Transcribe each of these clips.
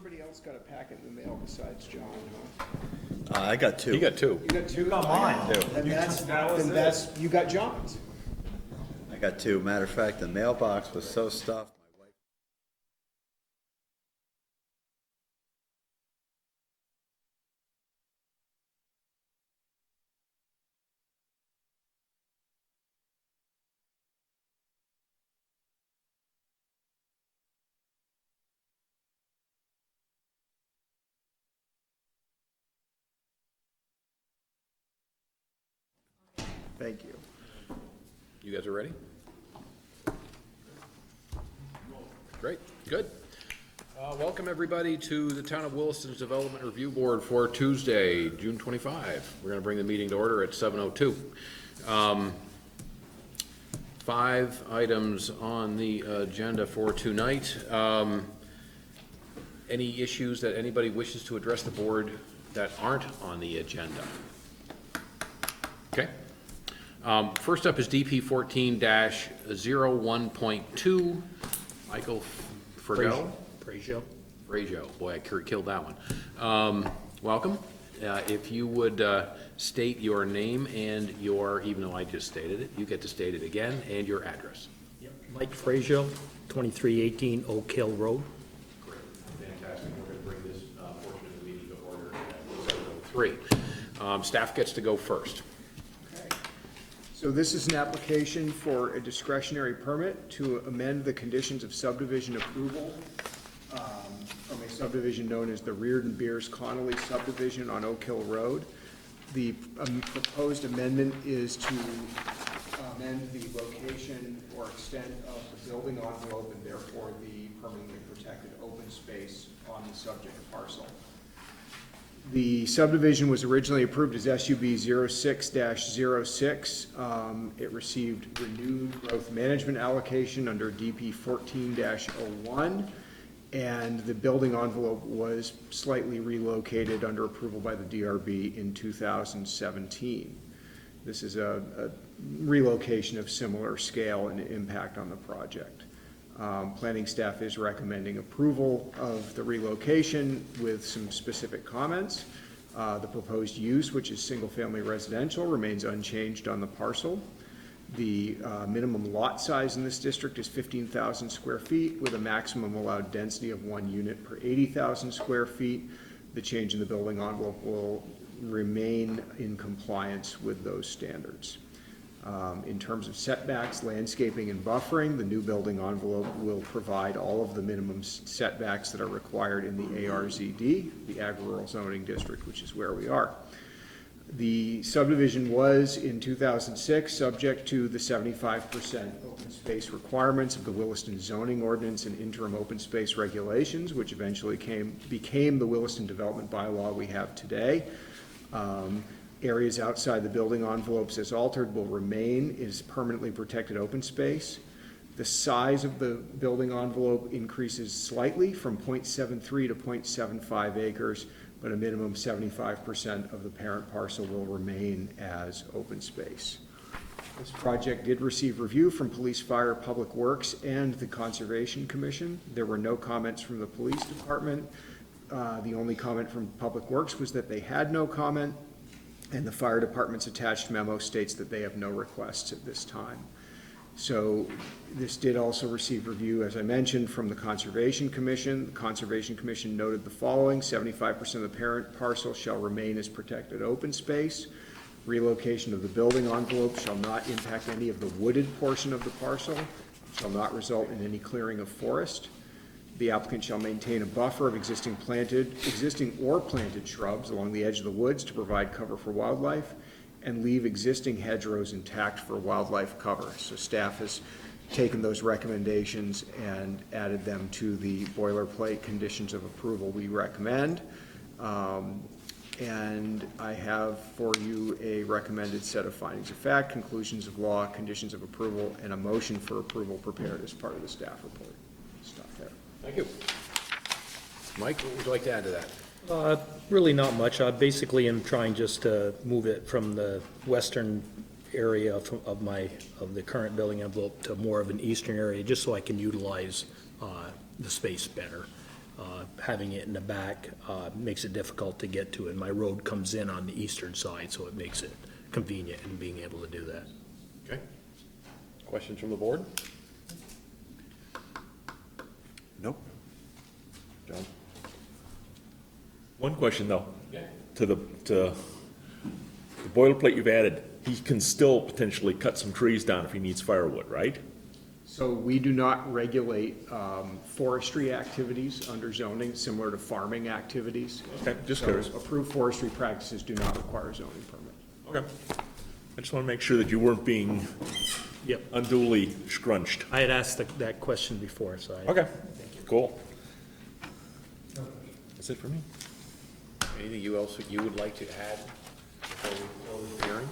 Everybody else got a packet in the mail besides John, huh? I got two. You got two. You got two? got mine. And that's, you got John's. I got two. Matter of fact, the mailbox was so stuffed. My wife. Thank you. You guys are ready? Great, good. Welcome, everybody, to the Town of Williston's Development Review Board for Tuesday, June 25. We're going to bring the meeting to order at 7:02. 5 items on the agenda for tonight. Any issues that anybody wishes to address the board that aren't on the agenda? Okay. First up is DP 14-01.2. Michael Frago. Boy, I killed that one. Welcome. If you would state your name and your, even though I just stated it, you get to state it again, and your address. Yep. Mike Frazier, 2318 Oak Hill Road. Great. Fantastic. We're going to bring this portion of the meeting to order at 7:03. Staff gets to go first. So this is an application for a discretionary permit to amend the conditions of subdivision approval from a subdivision known as the Reardon Beers Connolly subdivision on Oak Hill Road. The proposed amendment is to amend the location or extent of the building envelope and therefore the permanently protected open space on the subject parcel. The subdivision was originally approved as SUB 06-06. It received renewed growth management allocation under DP 14-01, and the building envelope was slightly relocated under approval by the DRB in 2017. This is a relocation of similar scale and impact on the project. Planning staff is recommending approval of the relocation with some specific comments. The proposed use, which is single-family residential, remains unchanged on the parcel. The minimum lot size in this district is 15,000 square feet with a maximum allowed density of 1 unit per 80,000 square feet. The change in the building envelope will remain in compliance with those standards. In terms of setbacks, landscaping, and buffering, the new building envelope will provide all of the minimum setbacks that are required in the ARZD, the Ag Rural Zoning District, which is where we are. The subdivision was, in 2006, subject to the 75% open space requirements of the Williston zoning ordinance and interim open space regulations, which eventually became the Williston development bylaw we have today. Areas outside the building envelopes as altered will remain as permanently protected open space. The size of the building envelope increases slightly from 0.73 to 0.75 acres, but a minimum 75% of the parent parcel will remain as open space. This project did receive review from Police, Fire, Public Works, and the Conservation Commission. There were no comments from the Police Department. The only comment from Public Works was that they had no comment. And the fire department's attached memo states that they have no requests at this time. So this did also receive review, as I mentioned, from the Conservation Commission. The Conservation Commission noted the following: 75% of the parent parcel shall remain as protected open space. Relocation of the building envelope shall not impact any of the wooded portion of the parcel, shall not result in any clearing of forest. The applicant shall maintain a buffer of existing or planted shrubs along the edge of the woods to provide cover for wildlife, and leave existing hedgerows intact for wildlife cover. So staff has taken those recommendations and added them to the boilerplate conditions of approval we recommend. And I have for you a recommended set of findings of fact, conclusions of law, conditions of approval, and a motion for approval prepared as part of the staff report. Stuff there. Thank you. Mike, what would you like to add to that? Really not much. I basically am trying just to move it from the western area of the current building envelope to more of an eastern area, just so I can utilize the space better. Having it in the back makes it difficult to get to, and my road comes in on the eastern side, so it makes it convenient in being able to do that. Okay. Questions from the board? Nope. John? One question though. Yeah. To the boilerplate you've added, he can still potentially cut some trees down if he needs firewood, right? So we do not regulate forestry activities under zoning, similar to farming activities. Okay, just So curious. approved forestry practices do not require a zoning permit. Okay. I just want to make sure that you weren't being Yep. unduly scrunched. I had asked that question before, so I. Okay, cool. That's it for me. Anything you would like to add before we close the hearing?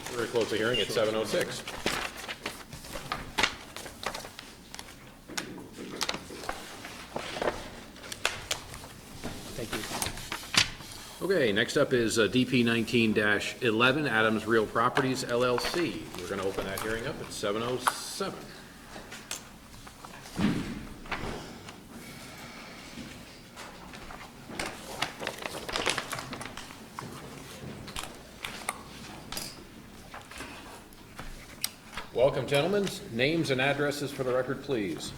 We're going to close the hearing at 7:06. Thank you. Okay, next up is DP 19-11, Adams Real Properties LLC. We're going to open that hearing up at 7:07. Welcome, gentlemen. Names and addresses for the record, please.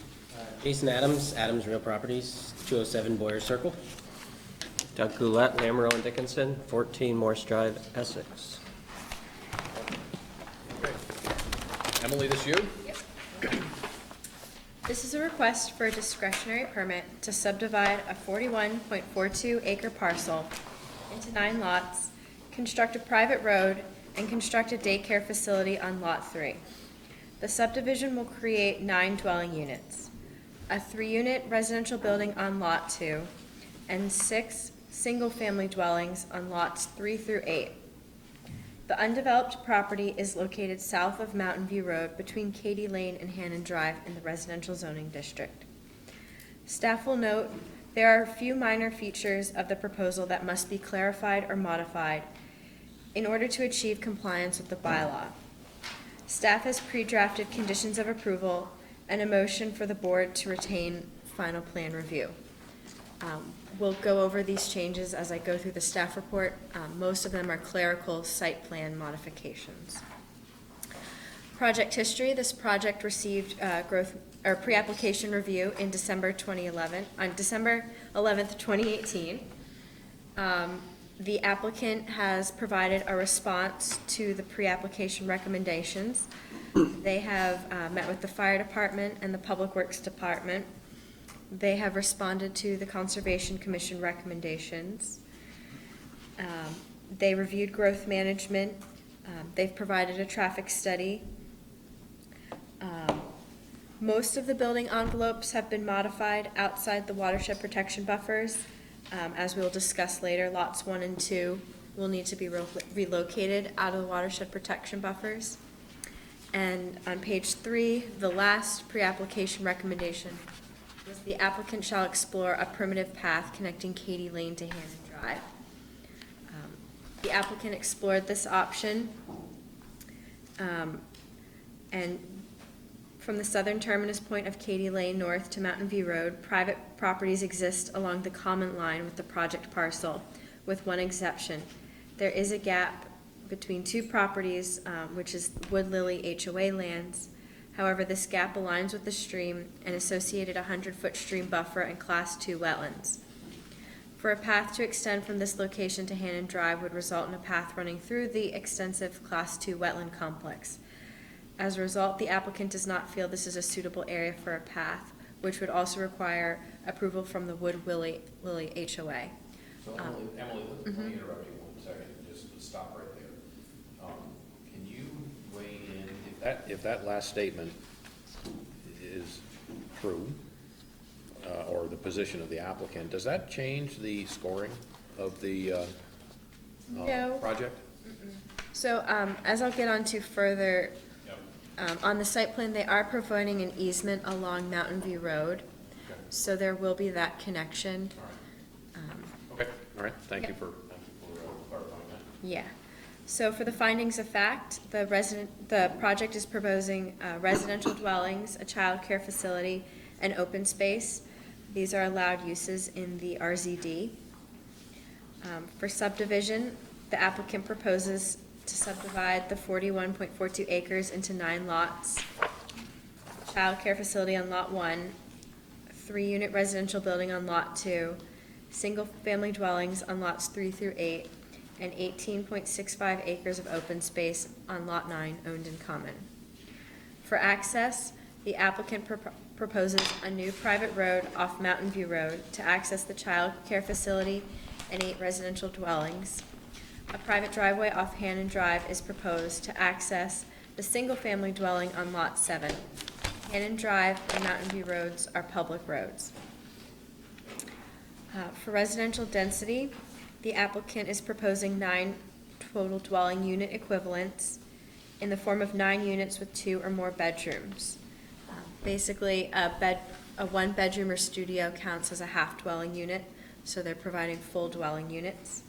Jason Adams, Adams Real Properties, 207 Boyer Circle. Doug Goulet, Lamoureux and Dickinson, 14 Morse Drive, Essex. Emily, this you? Yep. This is a request for a discretionary permit to subdivide a 41.42 acre parcel into 9 lots, construct a private road, and construct a daycare facility on Lot 3. The subdivision will create 9 dwelling units, a 3-unit residential building on Lot 2, and 6 single-family dwellings on Lots 3 through 8. The undeveloped property is located south of Mountain View Road between Katy Lane and Hannon Drive in the residential zoning district. Staff will note there are a few minor features of the proposal that must be clarified or modified in order to achieve compliance with the bylaw. Staff has pre-drafted conditions of approval and a motion for the board to retain final plan review. We'll go over these changes as I go through the staff report. Most of them are clerical site plan modifications. Project history: this project received pre-application review in December 2011, on December 11th, 2018. The applicant has provided a response to the pre-application recommendations. They have met with the fire department and the public works department. They have responded to the Conservation Commission recommendations. They reviewed growth management. They've provided a traffic study. Most of the building envelopes have been modified outside the watershed protection buffers. As we'll discuss later, lots 1 and 2 will need to be relocated out of the watershed protection buffers. And on page 3, the last pre-application recommendation was the applicant shall explore a primitive path connecting Katy Lane to Hannon Drive. The applicant explored this option, and from the southern terminus point of Katy Lane north to Mountain View Road, private properties exist along the common line with the project parcel, with one exception. There is a gap between 2 properties, which is Wood Lily HOA lands. However, this gap aligns with the stream and associated 100-foot stream buffer and Class 2 wetlands. For a path to extend from this location to Hannon Drive would result in a path running through the extensive Class 2 wetland complex. As a result, the applicant does not feel this is a suitable area for a path, which would also require approval from the Wood Lily HOA. So Emily, let me interrupt you 1 second, just stop right there. Can you weigh in, if that last statement is true, or the position of the applicant, does that change the scoring of the No. project? So as I'll get on to further, on the site plan, they are providing an easement along Mountain View Road, so there will be that connection. Okay, all right, thank you Yep. for clarifying that. Yeah. So for the findings of fact, the project is proposing residential dwellings, a childcare facility, and open space. These are allowed uses in the RZD. For subdivision, the applicant proposes to subdivide the 41.42 acres into 9 lots. Childcare facility on lot 1, 3-unit residential building on lot 2, single-family dwellings on lots 3 through 8, and 18.65 acres of open space on lot 9 owned in common. For access, the applicant proposes a new private road off Mountain View Road to access the child care facility and 8 residential dwellings. A private driveway off Hannon Drive is proposed to access the single-family dwelling on lot 7. Hannon Drive and Mountain View roads are public roads. For residential density, the applicant is proposing 9 total dwelling unit equivalents in the form of 9 units with 2 or more bedrooms. Basically, a 1-bedroom or studio counts as a half dwelling unit, so they're providing full dwelling units.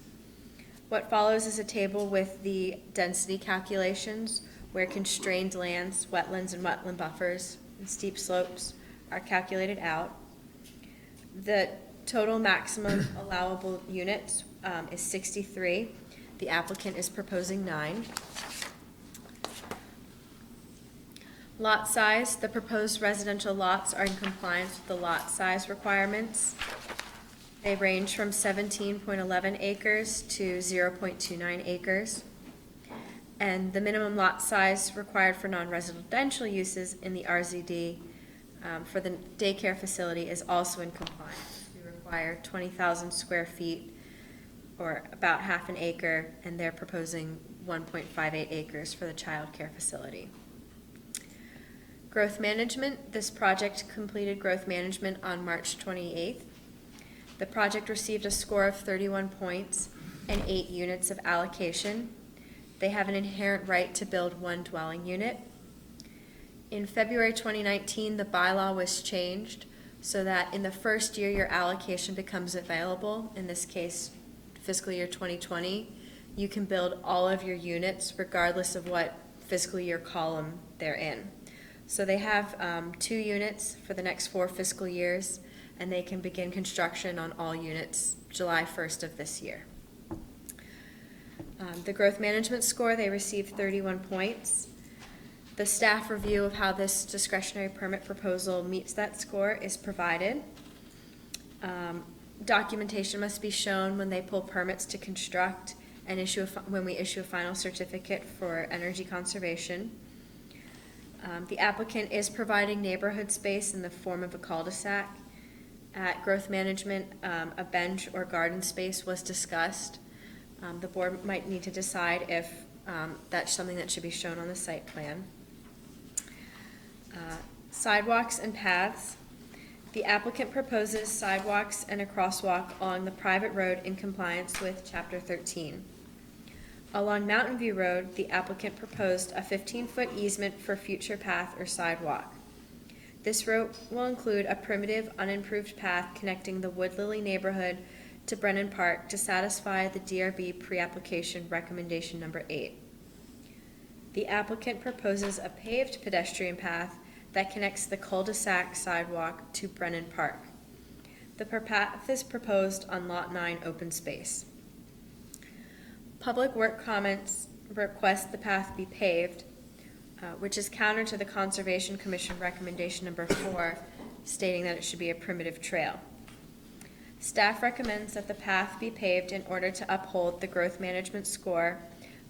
What follows is a table with the density calculations where constrained lands, wetlands, and wetland buffers, and steep slopes are calculated out. The total maximum allowable units is 63. The applicant is proposing 9. Lot size, the proposed residential lots are in compliance with the lot size requirements. They range from 17.11 acres to 0.29 acres. And the minimum lot size required for non-residential uses in the RZD for the daycare facility is also in compliance. We require 20,000 square feet, or about half an acre, and they're proposing 1.58 acres for the child care facility. Growth management, this project completed growth management on March 28th. The project received a score of 31 points and 8 units of allocation. They have an inherent right to build 1 dwelling unit. In February 2019, the bylaw was changed so that in the first year your allocation becomes available, in this case, fiscal year 2020, you can build all of your units regardless of what fiscal year column they're in. So they have 2 units for the next 4 fiscal years, and they can begin construction on all units July 1st of this year. The growth management score, they received 31 points. The staff review of how this discretionary permit proposal meets that score is provided. Documentation must be shown when they pull permits to construct and when we issue a final certificate for energy conservation. The applicant is providing neighborhood space in the form of a cul-de-sac. At growth management, a bench or garden space was discussed. The board might need to decide if that's something that should be shown on the site plan. Sidewalks and paths. The applicant proposes sidewalks and a crosswalk along the private road in compliance with Chapter 13. Along Mountain View Road, the applicant proposed a 15-foot easement for future path or sidewalk. This route will include a primitive, unimproved path connecting the Wood Lily neighborhood to Brennan Park to satisfy the DRB pre-application recommendation number 8. The applicant proposes a paved pedestrian path that connects the cul-de-sac sidewalk to Brennan Park. The path is proposed on Lot 9 open space. Public work comments request the path be paved, which is counter to the Conservation Commission recommendation number 4, stating that it should be a primitive trail. Staff recommends that the path be paved in order to uphold the growth management score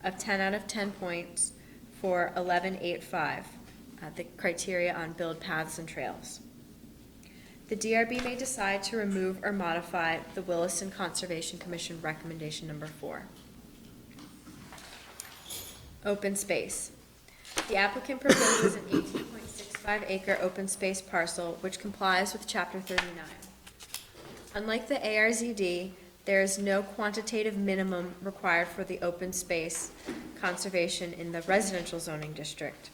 of 10 out of 10 points for 11.85, the criteria on build paths and trails. The DRB may decide to remove or modify the Williston Conservation Commission recommendation number 4. Open space. The applicant proposes an 18.65 acre open space parcel which complies with Chapter 39. Unlike the ARZD, there is no quantitative minimum required for the open space conservation in the residential zoning district.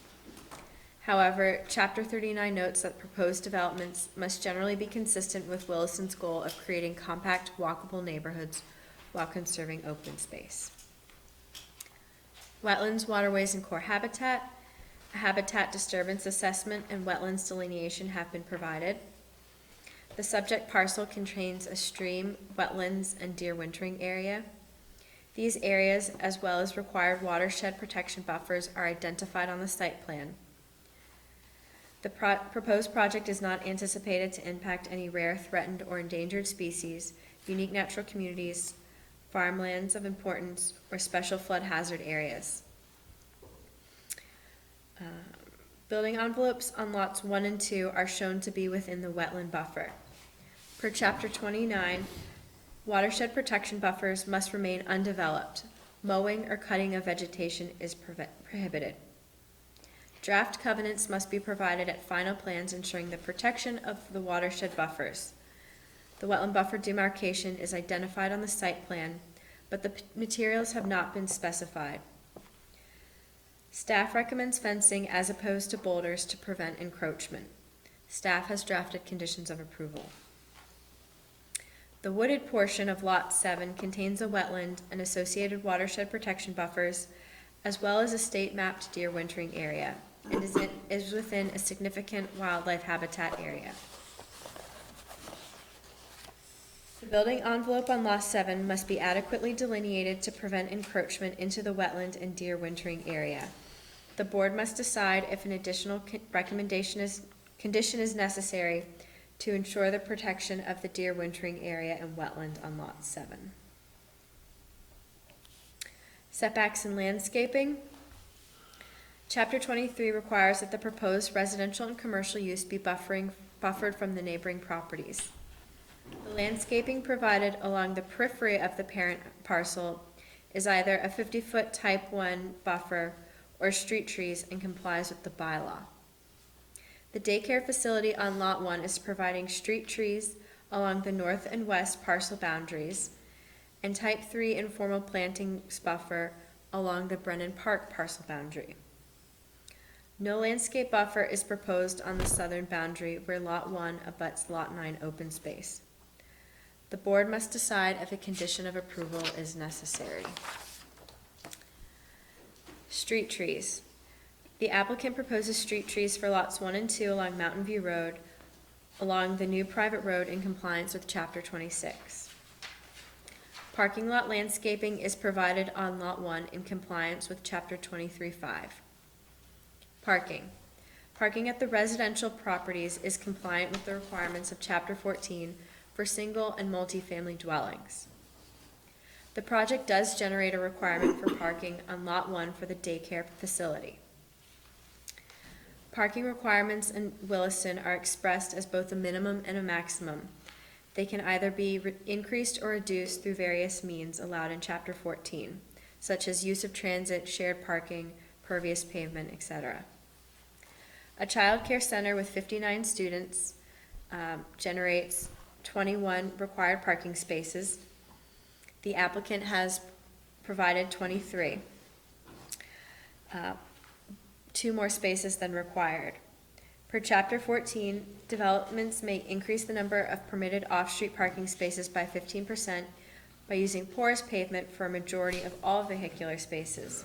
However, Chapter 39 notes that proposed developments must generally be consistent with Williston's goal of creating compact, walkable neighborhoods while conserving open space. wetlands, waterways, and core habitat. A habitat disturbance assessment and wetlands delineation have been provided. The subject parcel contains a stream, wetlands, and deer wintering area. These areas, as well as required watershed protection buffers, are identified on the site plan. The proposed project is not anticipated to impact any rare, threatened, or endangered species, unique natural communities, farmlands of importance, or special flood hazard areas. Building envelopes on lots 1 and 2 are shown to be within the wetland buffer. Per Chapter 29, watershed protection buffers must remain undeveloped. Mowing or cutting of vegetation is prohibited. Draft covenants must be provided at final plans ensuring the protection of the watershed buffers. The wetland buffer demarcation is identified on the site plan, but the materials have not been specified. Staff recommends fencing as opposed to boulders to prevent encroachment. Staff has drafted conditions of approval. The wooded portion of Lot 7 contains a wetland and associated watershed protection buffers, as well as a state-mapped deer wintering area, and is within a significant wildlife habitat area. The building envelope on Lot 7 must be adequately delineated to prevent encroachment into the wetland and deer wintering area. The board must decide if an additional condition is necessary to ensure the protection of the deer wintering area and wetland on Lot 7. Setbacks and landscaping. Chapter 23 requires that the proposed residential and commercial use be buffered from the neighboring properties. The landscaping provided along the periphery of the parent parcel is either a 50-foot type 1 buffer or street trees and complies with the bylaw. The daycare facility on Lot 1 is providing street trees along the north and west parcel boundaries and type 3 informal plantings buffer along the Brennan Park parcel boundary. No landscape buffer is proposed on the southern boundary where Lot 1 abuts Lot 9 open space. The board must decide if a condition of approval is necessary. Street trees. The applicant proposes street trees for lots 1 and 2 along Mountain View Road, along the new private road in compliance with Chapter 26. Parking lot landscaping is provided on Lot 1 in compliance with Chapter 23.5. Parking. Parking at the residential properties is compliant with the requirements of Chapter 14 for single and multi-family dwellings. The project does generate a requirement for parking on Lot 1 for the daycare facility. Parking requirements in Williston are expressed as both a minimum and a maximum. They can either be increased or reduced through various means allowed in Chapter 14, such as use of transit, shared parking, pervious pavement, etc. A child care center with 59 students generates 21 required parking spaces. The applicant has provided 23, 2 more spaces than required. Per Chapter 14, developments may increase the number of permitted off-street parking spaces by 15% by using porous pavement for a majority of all vehicular spaces.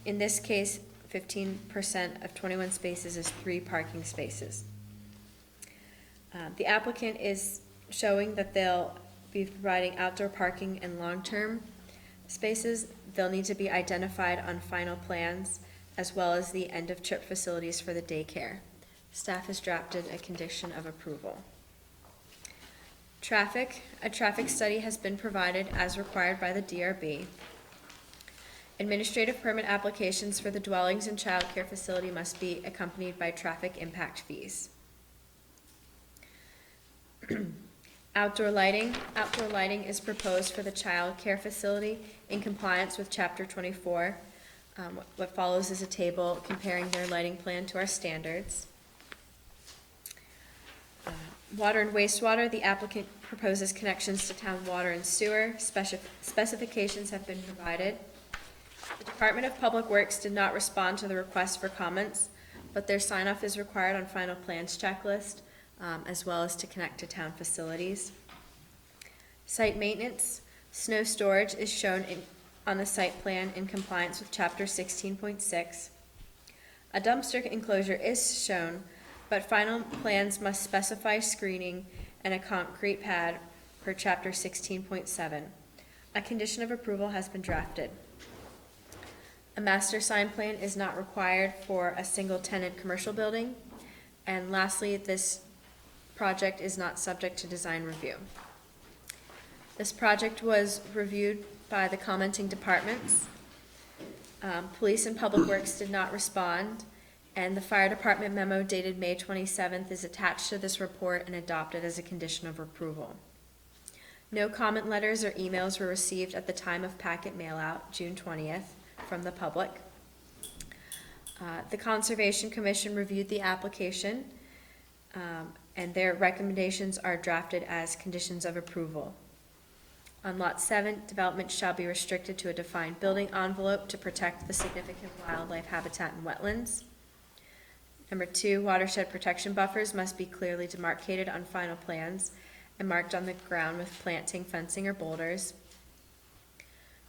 In this case, 15% of 21 spaces is 3 parking spaces. The applicant is showing that they'll be providing outdoor parking and long-term spaces. They'll need to be identified on final plans, as well as the end-of-trip facilities for the daycare. Staff has drafted a condition of approval. Traffic. A traffic study has been provided as required by the DRB. Administrative permit applications for the dwellings and child care facility must be accompanied by traffic impact fees. Outdoor lighting. Outdoor lighting is proposed for the child care facility in compliance with Chapter 24. What follows is a table comparing their lighting plan to our standards. Water and wastewater. The applicant proposes connections to town water and sewer. Specifications have been provided. The Department of Public Works did not respond to the request for comments, but their sign-off is required on final plans checklist, as well as to connect to town facilities. Site maintenance. Snow storage is shown on the site plan in compliance with chapter 16.6. A dumpster enclosure is shown, but final plans must specify screening and a concrete pad per chapter 16.7. A condition of approval has been drafted. A master sign plan is not required for a single-tenant commercial building. And lastly, this project is not subject to design review. This project was reviewed by the commenting departments. Police and Public Works did not respond, and the fire department memo dated May 27th is attached to this report and adopted as a condition of approval. No comment letters or emails were received at the time of packet mailout, June 20th, from the public. The Conservation Commission reviewed the application, and their recommendations are drafted as conditions of approval. On Lot 7, development shall be restricted to a defined building envelope to protect the significant wildlife habitat and wetlands. Number 2, watershed protection buffers must be clearly demarcated on final plans and marked on the ground with planting, fencing, or boulders.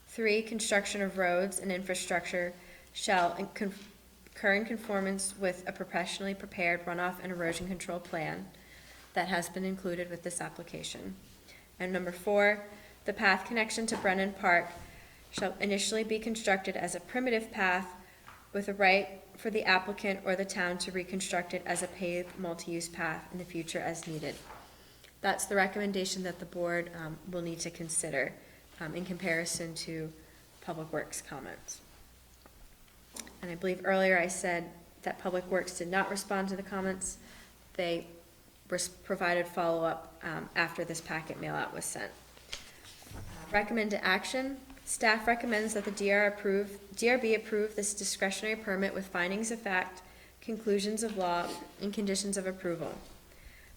3, construction of roads and infrastructure shall occur in conformance with a professionally prepared runoff and erosion control plan that has been included with this application. And number 4, the path connection to Brennan Park shall initially be constructed as a primitive path with a right for the applicant or the town to reconstruct it as a paved multi-use path in the future as needed. That's the recommendation that the board will need to consider in comparison to Public Works comments. And I believe earlier I said that Public Works did not respond to the comments. They provided follow-up after this packet mail-out was sent. Recommended action. Staff recommends that the DRB approve this discretionary permit with findings of fact, conclusions of law, and conditions of approval.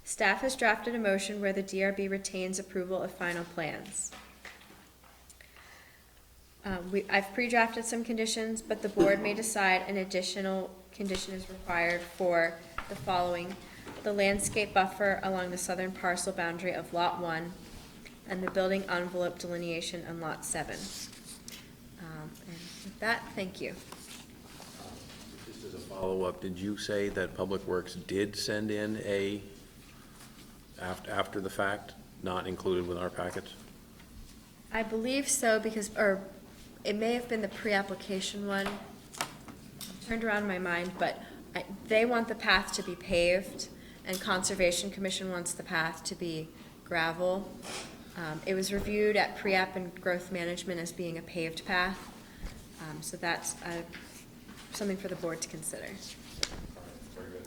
Staff has drafted a motion where the DRB retains approval of final plans. I've pre-drafted some conditions, but the board may decide an additional condition is required for the following: the landscape buffer along the southern parcel boundary of Lot 1, and the building envelope delineation on Lot 7. And with that, thank you. Just as a follow-up, did you say that Public Works did send in a, after the fact, not included with our packets? I believe so, because, or it may have been the pre-application one. Turned around in my mind, but they want the path to be paved, and Conservation Commission wants the path to be gravel. It was reviewed at pre-app and growth management as being a paved path, so that's something for the board to consider. Very good.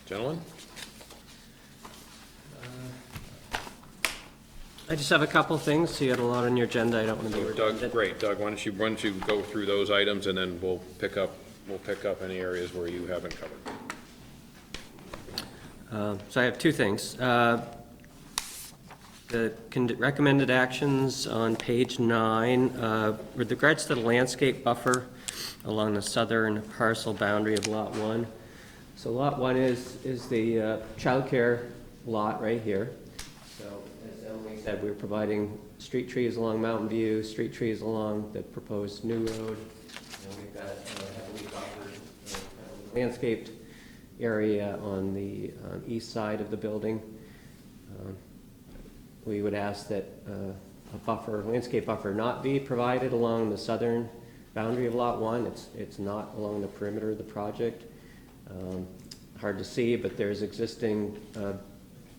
Gentlemen? I just have a couple things, so you had a lot on your agenda, I don't want to be Doug, redundant. great. Doug, why don't you go through those items, and then we'll pick up any areas where you haven't covered. So I have two things. The recommended actions on page 9, with regards to the landscape buffer along the southern parcel boundary of Lot 1. So Lot 1 is the childcare lot right here. So as Emily said, we're providing street trees along Mountain View, street trees along the proposed new road. And we've got heavily buffered landscaped area on the east side of the building. We would ask that a landscape buffer not be provided along the southern boundary of Lot 1. It's not along the perimeter of the project. Hard to see, but there's existing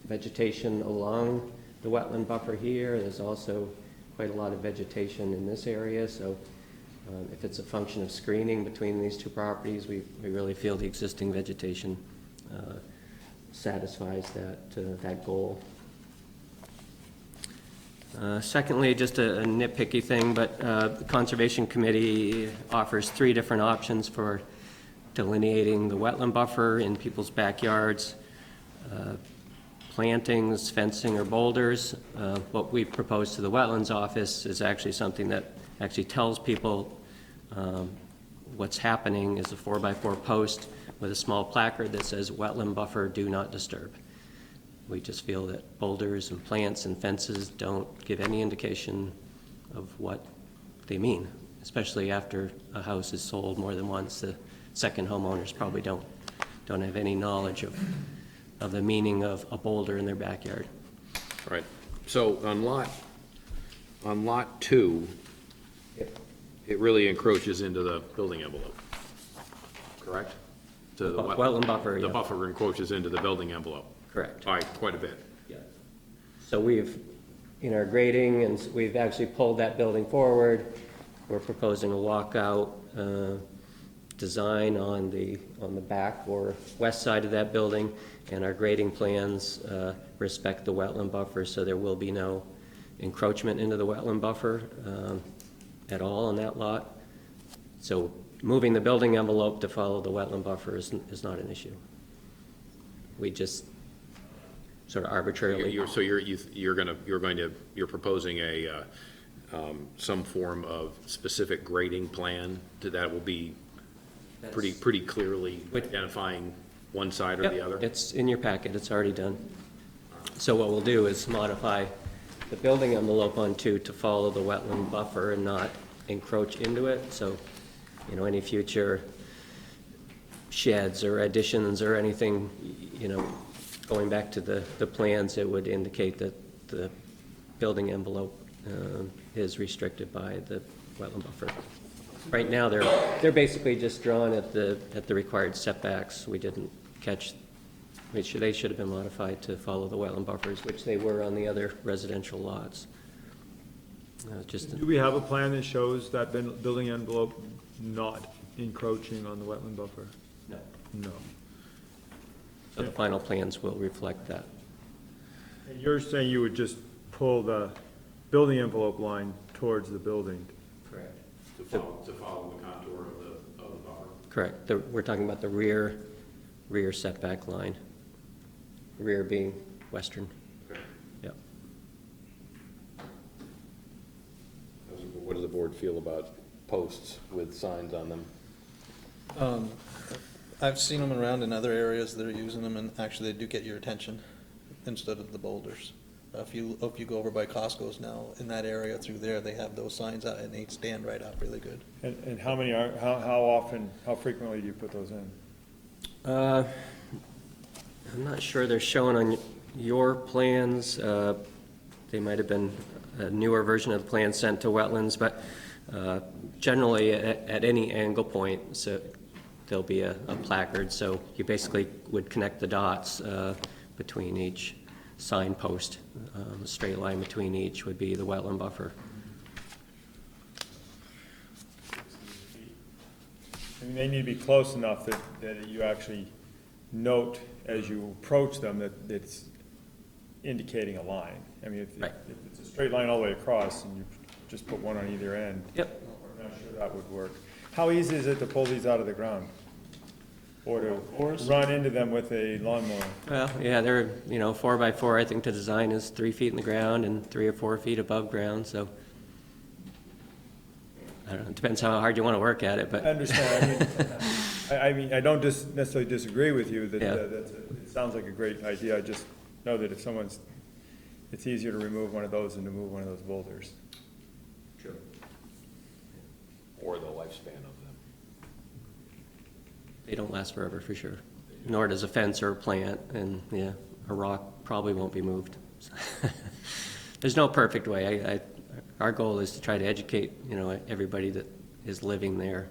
vegetation along the wetland buffer here. There's also quite a lot of vegetation in this area, so if it's a function of screening between these two properties, we really feel the existing vegetation satisfies that goal. Secondly, just a nitpicky thing, but the Conservation Committee offers 3 different options for delineating the wetland buffer in people's backyards: plantings, fencing, or boulders. What we propose to the Wetlands Office is actually something that actually tells people what's happening. Is a 4x4 post with a small placard that says "Wetland buffer, do not disturb." We just feel that boulders and plants and fences don't give any indication of what they mean, especially after a house is sold more than once. The second homeowners probably don't have any knowledge of the meaning of a boulder in their backyard. Right. So on lot 2, it really encroaches into the building envelope, correct? To the Wetland buffer, The yeah. buffer encroaches into the building envelope Correct. by quite a bit. Yeah. So we've, in our grading, and we've actually pulled that building forward. We're proposing a walkout design on the back or west side of that building, and our grading plans respect the wetland buffer, so there will be no encroachment into the wetland buffer at all on that lot. So moving the building envelope to follow the wetland buffer is not an issue. We just sort of arbitrarily. You're proposing a some form of specific grading plan that will be pretty clearly identifying one side or the other? It's in your packet, it's already done. So what we'll do is modify the building envelope on 2 to follow the wetland buffer and not encroach into it. So, you know, any future sheds or additions or anything, you know, going back to the plans, it would indicate that the building envelope is restricted by the wetland buffer. Right now, they're basically just drawn at the required setbacks. We didn't catch, they should have been modified to follow the wetland buffers, which they were on the other residential lots. Do we have a plan that shows that building envelope not encroaching on the wetland buffer? No. No. So the final plans will reflect that. And you're saying you would just pull the building envelope line towards the building? Correct. To follow the contour of the buffer? Correct. We're talking about the rear setback line. Rear being western. Okay. Yep. What does the board feel about posts with signs on them? I've seen them around in other areas that are using them, and actually they do get your attention instead of the boulders. If you go over by Costco's now, in that area through there, they have those signs out and they stand right up really good. And how many are, how often, how frequently do you put those in? I'm not sure they're shown on your plans. They might have been a newer version of the plan sent to wetlands, but generally at any angle point, so there'll be a placard. So you basically would connect the dots between each signpost. A straight line between each would be the wetland buffer. I mean, they need to be close enough that you actually note as you approach them that it's indicating a line. I mean, if it's a straight line all the way across and you just put one on either end. Yep. I'm not sure that would work. How easy is it to pull these out of the ground? Or to run into them with a lawnmower? Well, yeah, they're, 4x4, I think the design is 3 feet in the ground and 3 or 4 feet above ground, so I don't know, it depends how hard you want to work at it, but. I understand. I mean, I don't necessarily disagree with you that, Yeah. It sounds like a great idea. I just know that if it's easier to remove one of those than to move one of those boulders. Sure. Or the lifespan of them. They don't last forever, for sure. Nor does a fence or a plant, and yeah, a rock probably won't be moved. There's no perfect way. Our goal is to try to educate, everybody that is living there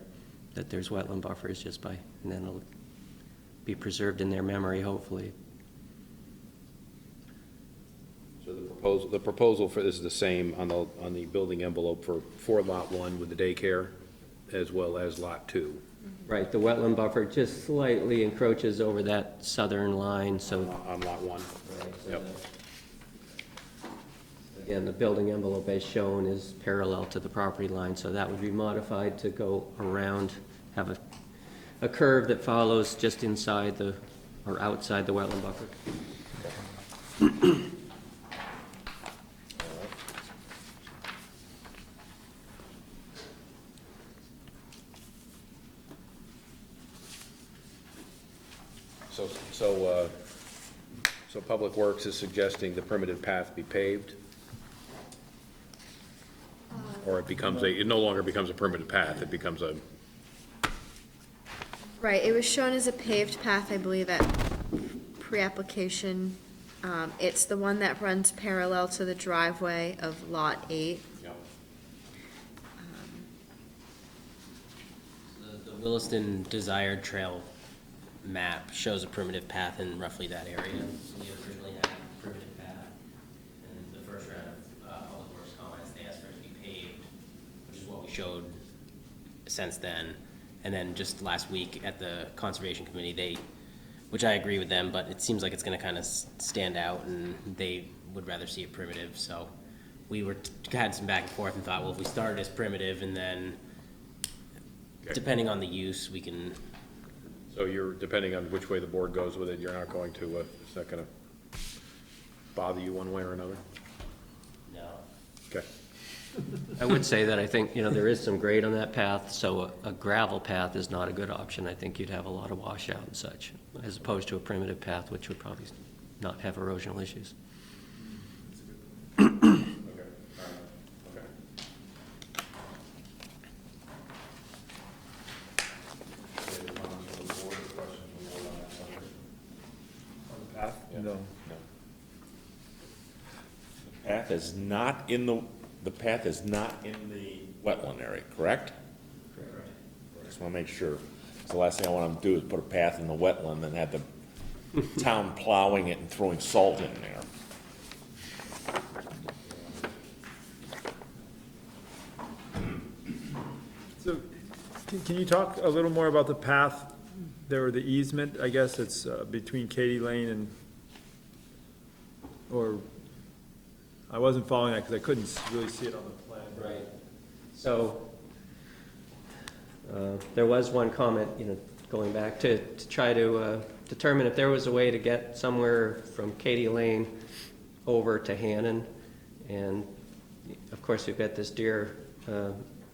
that there's wetland buffers and then it'll be preserved in their memory, hopefully. So the proposal for this is the same on the building envelope for lot 1 with the daycare as well as lot 2. Right, the wetland buffer just slightly encroaches over that southern line, so. On lot 1. Yep. Again, the building envelope as shown is parallel to the property line, so that would be modified to go around, have a curve that follows just inside or outside the wetland buffer. So Public Works is suggesting the primitive path be paved? Or it no longer becomes a primitive path, it becomes a, Right, it was shown as a paved path, I believe, at pre-application. It's the one that runs parallel to the driveway of Lot 8. The Williston Desired Trail map shows a primitive path in roughly that area. We originally had a primitive path, and the first round of Public Works comments, they asked for it to be paved, which is what we showed since then. And then just last week at the Conservation Committee, which I agree with them, but it seems like it's gonna kind of stand out, and they would rather see it primitive, so we had some back and forth and thought, well, if we started as primitive, and then depending on the use, we can. so you're, depending on which way the board goes with it, you're not going to, it's not gonna bother you one way or another? No. Okay. I would say that I think, there is some grade on that path, so a gravel path is not a good option. I think you'd have a lot of washout and such, as opposed to a primitive path, which would probably not have erosional issues. Path? No. Path is not in the path is not in the wetland area, correct? Correct. Just want to make sure. 'Cause the last thing I want to do is put a path in the wetland and have the town plowing it and throwing salt in there. So, can you talk a little more about the path, there, the easement, I guess it's between Katy Lane and, or, I wasn't following that because I couldn't really see it on the plan. Right. So, there was one comment, going back to try to determine if there was a way to get somewhere from Katy Lane over to Hannon. And of course, we've got this deer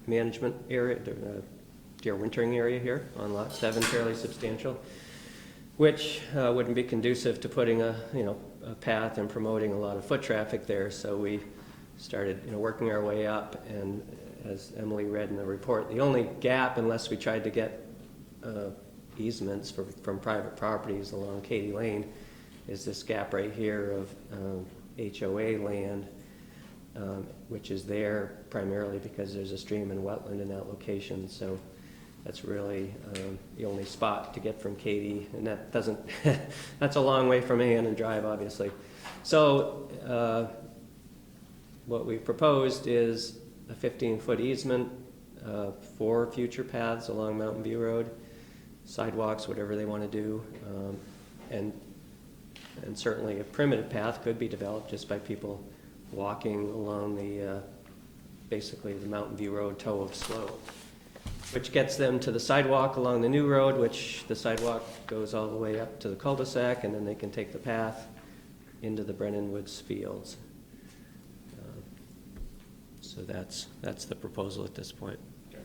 management area, deer wintering area here on Lot 7, fairly substantial, which wouldn't be conducive to putting a path and promoting a lot of foot traffic there. So we started, working our way up, and as Emily read in the report, the only gap, unless we tried to get easements from private properties along Katy Lane, is this gap right here of HOA land, which is there primarily because there's a stream and wetland in that location. So that's really the only spot to get from Katy, and that doesn't, that's a long way from Hannon Drive, obviously. So what we proposed is a 15-foot easement for future paths along Mountain View Road, sidewalks, whatever they want to do, and certainly a primitive path could be developed just by people walking along the basically the Mountain View Road toe of slope, which gets them to the sidewalk along the new road, which the sidewalk goes all the way up to the cul-de-sac, and then they can take the path into the Brennan Woods fields. So that's the proposal at this point.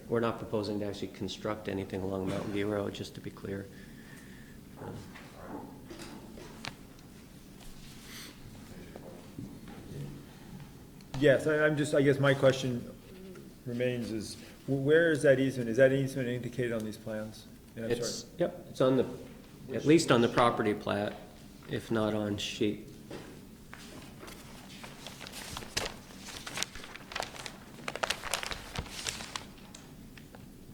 We're not proposing to actually construct anything along Mountain View Road, just to be clear. Yes, I guess my question remains is, where is that easement? Is that easement indicated on these plans? And I'm sorry. Yep, it's on at least on the property plat, if not on sheet.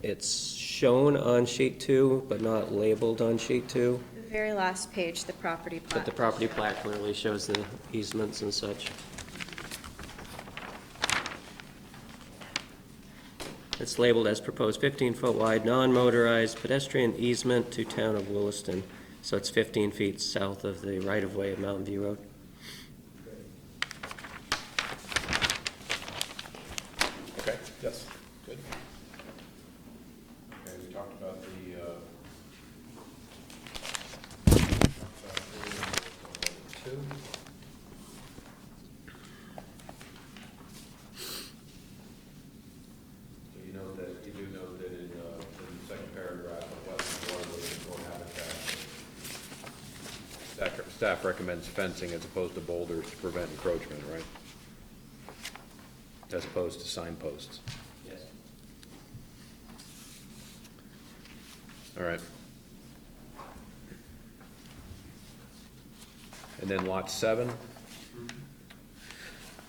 It's shown on sheet 2, but not labeled on sheet 2. The very last page, the property But plat. the property plat clearly shows the easements and such. It's labeled as proposed 15-foot wide, non-motorized pedestrian easement to town of Williston. So it's 15 feet south of the right-of-way of Mountain View Road. Okay, yes, good. Okay, we talked about the, So you know that, you do know that in the second paragraph of Western Waterways for habitat, Staff recommends fencing as opposed to boulders to prevent encroachment, right? As opposed to signposts. Yes. All right. And then lot 7.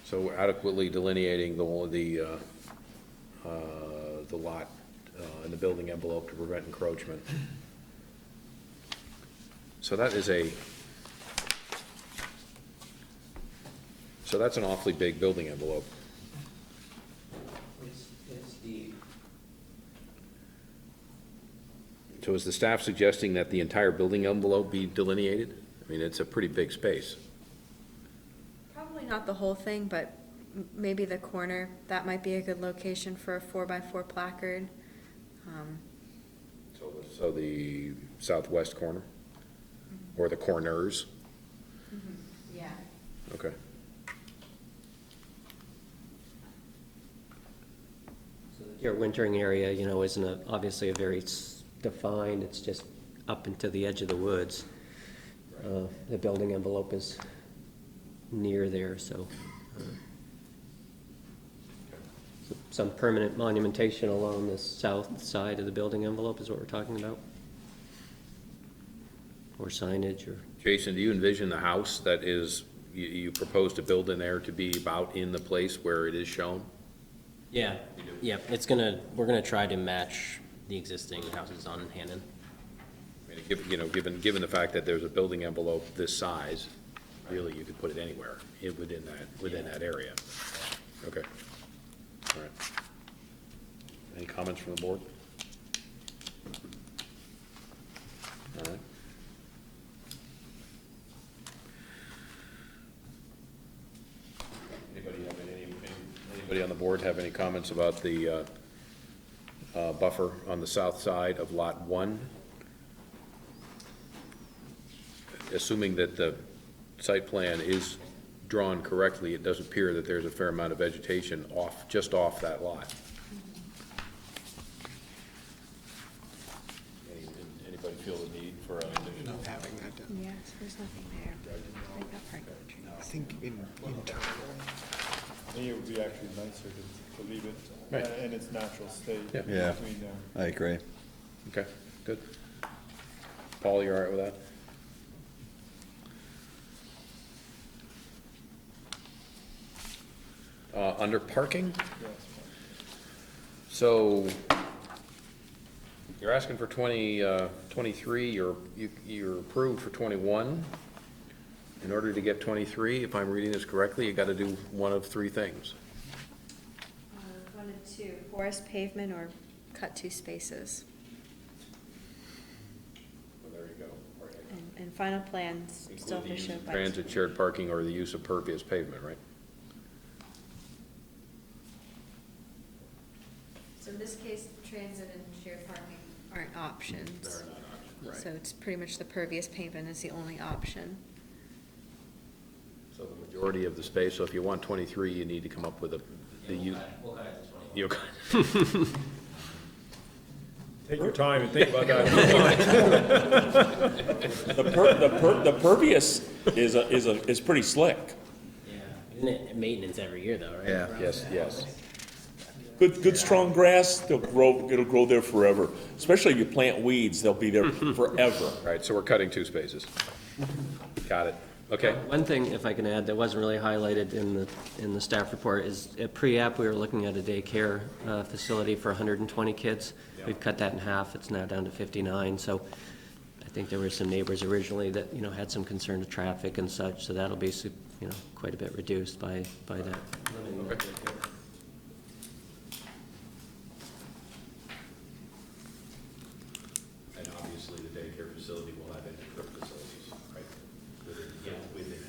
So adequately delineating the lot in the building envelope to prevent encroachment. So that is so that's an awfully big building envelope. It's deep. So is the staff suggesting that the entire building envelope be delineated? I mean, it's a pretty big space. Probably not the whole thing, but maybe the corner, that might be a good location for a 4x4 placard. So the southwest corner? Or the corners? Yeah. Okay. Your wintering area, you know, isn't obviously a very defined, it's just up into the edge of the woods. The building envelope is near there, so. Some permanent monumentation along the south side of the building envelope is what we're talking about? Or signage, or? Jason, do you envision the house that you propose to build in there to be about in the place where it is shown? Yeah, yeah, we're gonna try to match the existing houses on Hannon. I mean, given the fact that there's a building envelope this size, really, you could put it anywhere within that area. Okay. All right. Any comments from the board? All right. Anybody on the board have any comments about the buffer on the south side of Lot 1? Assuming that the site plan is drawn correctly, it does appear that there's a fair amount of vegetation just off that lot. Anybody feel the need for Not having that done. Yes, there's nothing there. I think in total. I think it would be actually nicer to leave it Right. in its natural state. Yeah. Yeah. Between there. I agree. Okay, good. Paul, you all right with that? Under parking, Yes. so you're asking for 23, you're approved for 21. In order to get 23, if I'm reading this correctly, you got to do one of 3 things. One and two, forest pavement or cut 2 spaces. Well, there you go. And final plans still Include the have to use show of by. transit, shared parking, or the use of pervious pavement, right? So in this case, transit and shared parking aren't options. So it's pretty much the pervious pavement is the only option. So the majority of the space, so if you want 23, you need to come up with We'll cut it to 20. you Take your time and think about that. The pervious is pretty slick. Yeah, isn't it maintenance every year though, right? Yeah. yes. Good strong grass, it'll grow there forever. Especially if you plant weeds, they'll be there forever. All right, so we're cutting 2 spaces. Got it. Okay. One thing, if I can add, that wasn't really highlighted in the staff report is at pre-app, we were looking at a daycare facility for 120 kids. We've cut that in half. It's now down to 59. So I think there were some neighbors originally that, had some concern of traffic and such. So that'll be, quite a bit reduced by that. Okay. And obviously, the daycare facility will have different facilities, right? Within it.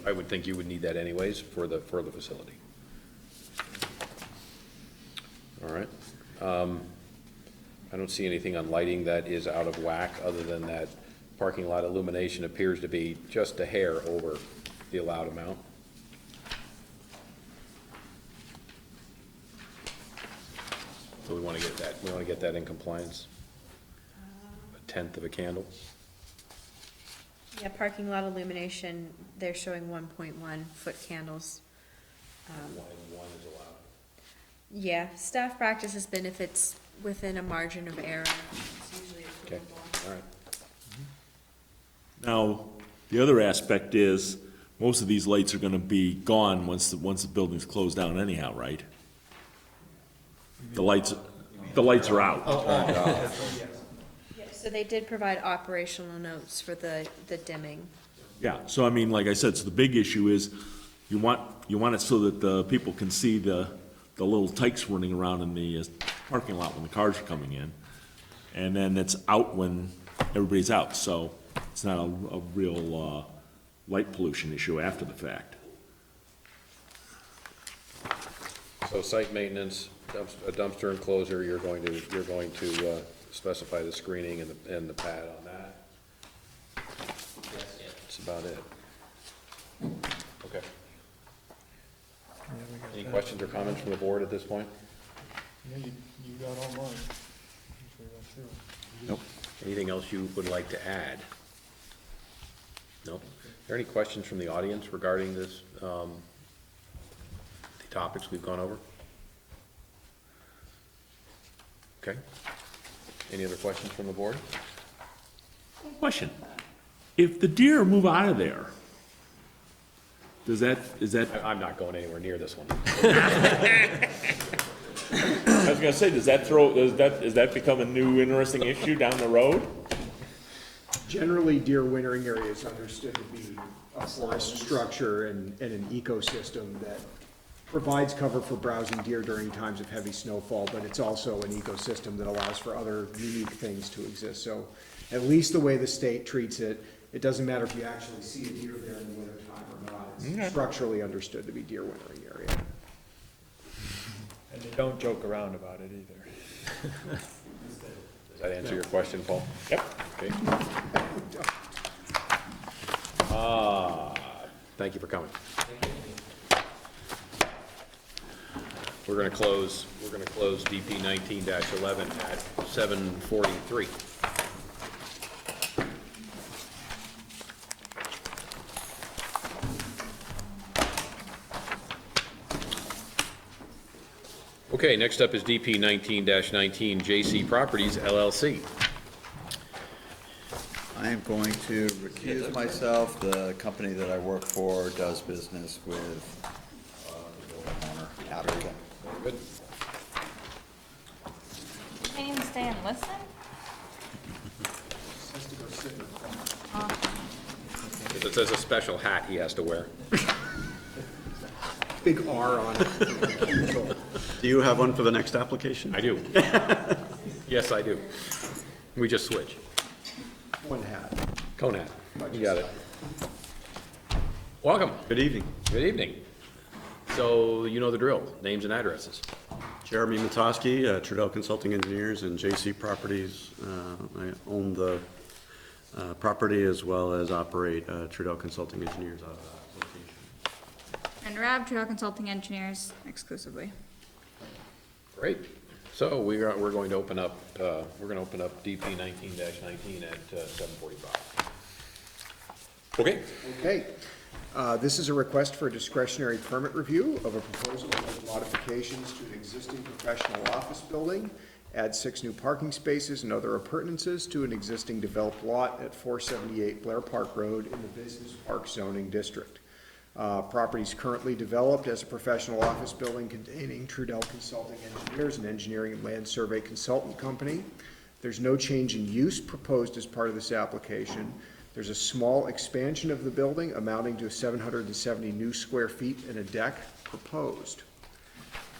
I would think you would need that anyways for the facility. All right. I don't see anything on lighting that is out of whack, other than that parking lot illumination appears to be just a hair over the allowed amount. So we want to get that in compliance. 1/10 of a candle. Yeah, parking lot illumination, they're showing 1.1 foot candles. One is allowed. Yeah, staff practice has been if it's within a margin of error, it's usually Okay, approvable. all right. Now, the other aspect is, most of these lights are gonna be gone once the building's closed down anyhow, right? The lights are out. Yeah, so they did provide operational notes for the dimming. Yeah, so I mean, like I said, so the big issue is, you want it so that the people can see the little tykes running around in the parking lot when the cars are coming in. And then it's out when everybody's out, so it's not a real, light pollution issue after the fact. So site maintenance, a dumpster enclosure, you're going to specify the screening and the pad on that? That's about it. Okay. Any questions or comments from the board at this point? Yeah, you got all mine. Which we went through. Nope. Anything else you would like to add? Nope. Are there any questions from the audience regarding this, the topics we've gone over? Okay. Any other questions from the board? Question, if the deer move out of there, is that, I'm not going anywhere near this one. I was gonna say, does that become a new interesting issue down the road? Generally, deer wintering area is understood to be a forest structure and an ecosystem that provides cover for browsing deer during times of heavy snowfall, but it's also an ecosystem that allows for other unique things to exist. So at least the way the state treats it, it doesn't matter if you actually see a deer there in the wintertime or not. It's structurally understood to be deer wintering area. And they don't joke around about it either. Does that answer your question, Paul? Yep. Okay. Thank you for coming. We're gonna close DP 19-11 at 7:43. Okay, next up is DP 19-19 JC Properties LLC. I am going to recuse myself. The company that I work for does business with the building owner, applicant. Good. You can't even stay and listen? There's a special hat he has to wear. Big R on it. Do you have one for the next application? I do. Yes, I do. We just switch. One hat. Cone hat. You got it. Welcome. Good evening. Good evening. So you know the drill, names and addresses. Jeremy Matoski, Trudell Consulting Engineers and JC Properties. I own the property as well as operate Trudell Consulting Engineers out of that location. And Rab, Trudell Consulting Engineers exclusively. Great. So we're going to open up, DP 19-19 at 7:45. Okay. Okay. This is a request for a discretionary permit review of a proposal to make modifications to an existing professional office building, add 6 new parking spaces and other appurtenances to an existing developed lot at 478 Blair Park Road in the Business Park zoning district. Property is currently developed as a professional office building containing Trudell Consulting Engineers, an engineering and land survey consultant company. There's no change in use proposed as part of this application. There's a small expansion of the building amounting to 770 new square feet and a deck proposed.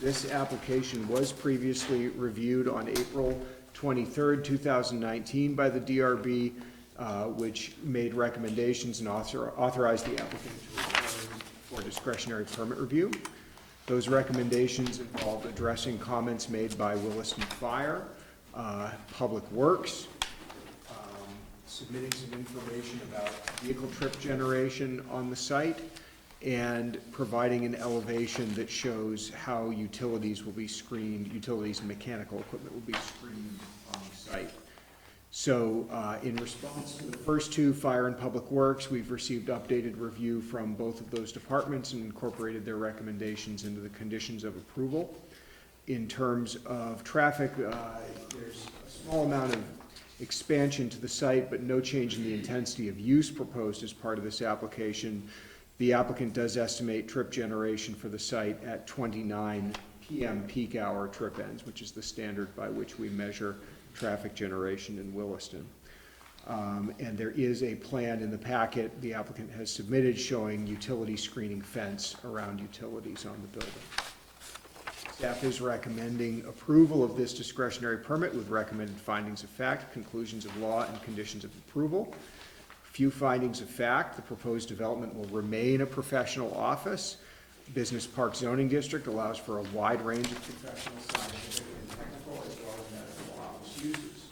This application was previously reviewed on April 23rd, 2019 by the DRB, which made recommendations and authorized the applicant to return for discretionary permit review. Those recommendations involved addressing comments made by Williston Fire, Public Works, submitting some information about vehicle trip generation on the site, and providing an elevation that shows how utilities will be screened, utilities and mechanical equipment will be screened on the site. So in response to the first two, Fire and Public Works, we've received updated review from both of those departments and incorporated their recommendations into the conditions of approval. In terms of traffic, there's a small amount of expansion to the site, but no change in the intensity of use proposed as part of this application. The applicant does estimate trip generation for the site at 29 p.m. peak hour trip ends, which is the standard by which we measure traffic generation in Williston. And there is a plan in the packet the applicant has submitted showing utility screening fence around utilities on the building. Staff is recommending approval of this discretionary permit with recommended findings of fact, conclusions of law, and conditions of approval. Few findings of fact: the proposed development will remain a professional office. Business Park Zoning District allows for a wide range of professional, scientific, and technical, as well as medical office uses.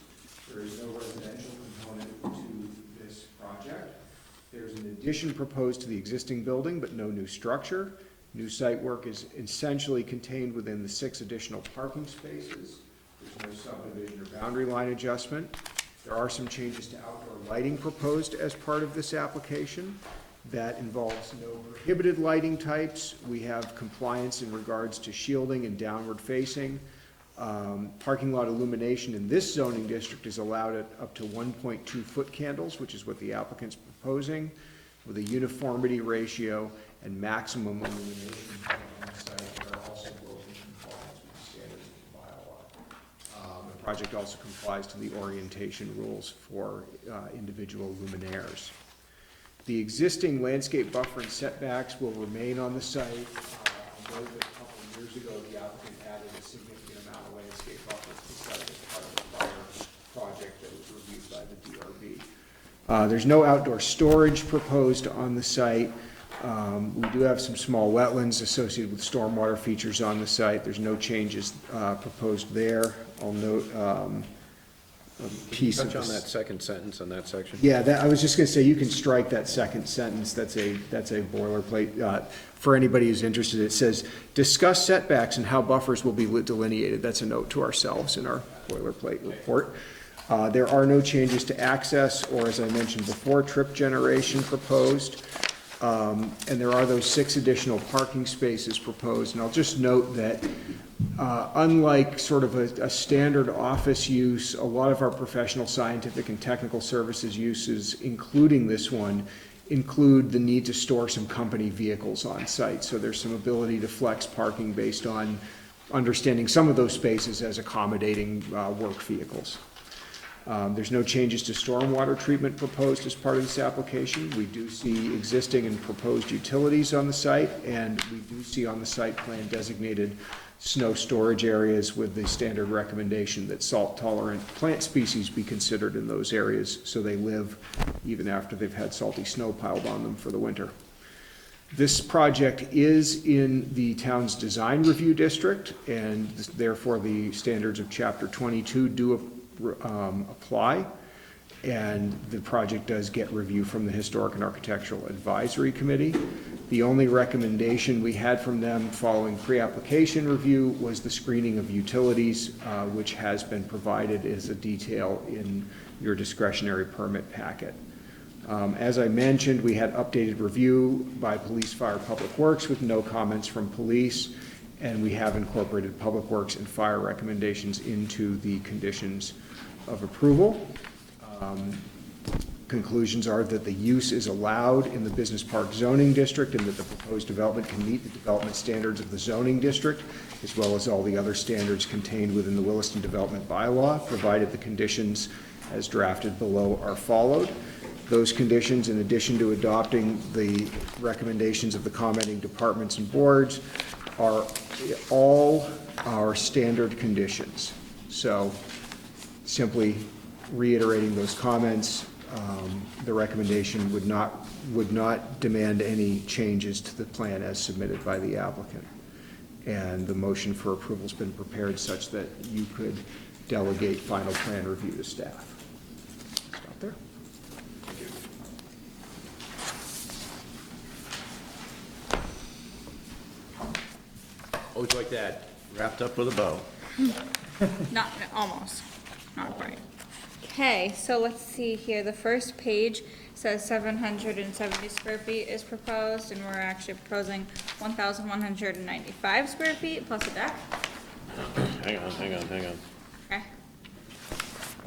There is no residential component to this project. There's an addition proposed to the existing building, but no new structure. New site work is essentially contained within the 6 additional parking spaces. There's no subdivision or boundary line adjustment. There are some changes to outdoor lighting proposed as part of this application. That involves no prohibited lighting types. We have compliance in regards to shielding and downward facing. Parking lot illumination in this zoning district is allowed at up to 1.2 foot candles, which is what the applicant's proposing, with a uniformity ratio and maximum illumination on the site that are also both in compliance with the standards of the bylaw. The project also complies to the orientation rules for individual luminaires. The existing landscape buffer and setbacks will remain on the site. I know that a couple of years ago, the applicant added a significant amount of landscape buffer to the site as part of the prior project that was reviewed by the DRB. There's no outdoor storage proposed on the site. We do have some small wetlands associated with stormwater features on the site. There's no changes proposed there. I'll note a piece of Touch on this. that second sentence on that section. Yeah, I was just gonna say, you can strike that second sentence. That's a boilerplate. For anybody who's interested, it says, discuss setbacks and how buffers will be delineated. That's a note to ourselves in our boilerplate report. There are no changes to access or, as I mentioned before, trip generation proposed. And there are those 6 additional parking spaces proposed. And I'll just note that unlike sort of a standard office use, a lot of our professional, scientific, and technical services uses, including this one, include the need to store some company vehicles on site. So there's some ability to flex parking based on understanding some of those spaces as accommodating work vehicles. There's no changes to stormwater treatment proposed as part of this application. We do see existing and proposed utilities on the site, and we do see on the site plan designated snow storage areas with the standard recommendation that salt-tolerant plant species be considered in those areas so they live even after they've had salty snow piled on them for the winter. This project is in the town's design review district, and therefore the standards of Chapter 22 do apply, and the project does get review from the Historic and Architectural Advisory Committee. The only recommendation we had from them following pre-application review was the screening of utilities, which has been provided as a detail in your discretionary permit packet. As I mentioned, we had updated review by Police, Fire, Public Works with no comments from police, and we have incorporated Public Works and Fire recommendations into the conditions of approval. Conclusions are that the use is allowed in the Business Park Zoning District and that the proposed development can meet the development standards of the zoning district, as well as all the other standards contained within the Williston Development Bylaw, provided the conditions as drafted below are followed. Those conditions, in addition to adopting the recommendations of the commenting departments and boards, are all our standard conditions. So simply reiterating those comments, the recommendation would not demand any changes to the plan as submitted by the applicant. And the motion for approval has been prepared such that you could delegate final plan review to staff. Stop there. Always like that. Wrapped up with a bow. Not, almost, not quite. Okay, so let's see here. The first page says 770 square feet is proposed, and we're actually proposing 1,195 square feet plus a deck. Hang on. Okay.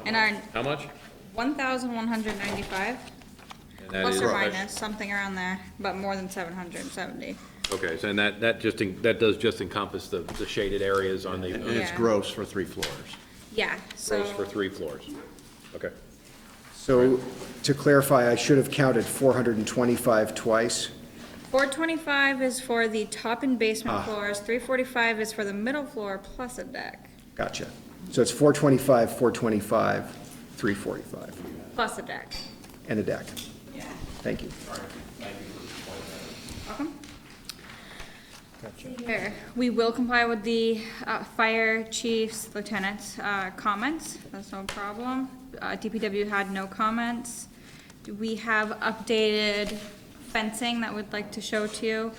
And our How much? 1,195 And that plus is- or minus, something around there, but more than 770. Okay, so and that does just encompass the shaded areas on the, And it's Yeah. gross for 3 floors. Yeah, so. rows for 3 floors. Okay. So to clarify, I should have counted 425 twice. 425 is for the top and basement floors, 345 is for the middle floor plus a deck, Gotcha. So it's 425, 425, 345, plus a deck. and a deck. Yeah. Thank you. Welcome. Here, we will comply with the fire chief's, lieutenant's comments, that's no problem. DPW had no comments. We have updated fencing that we'd like to show to you.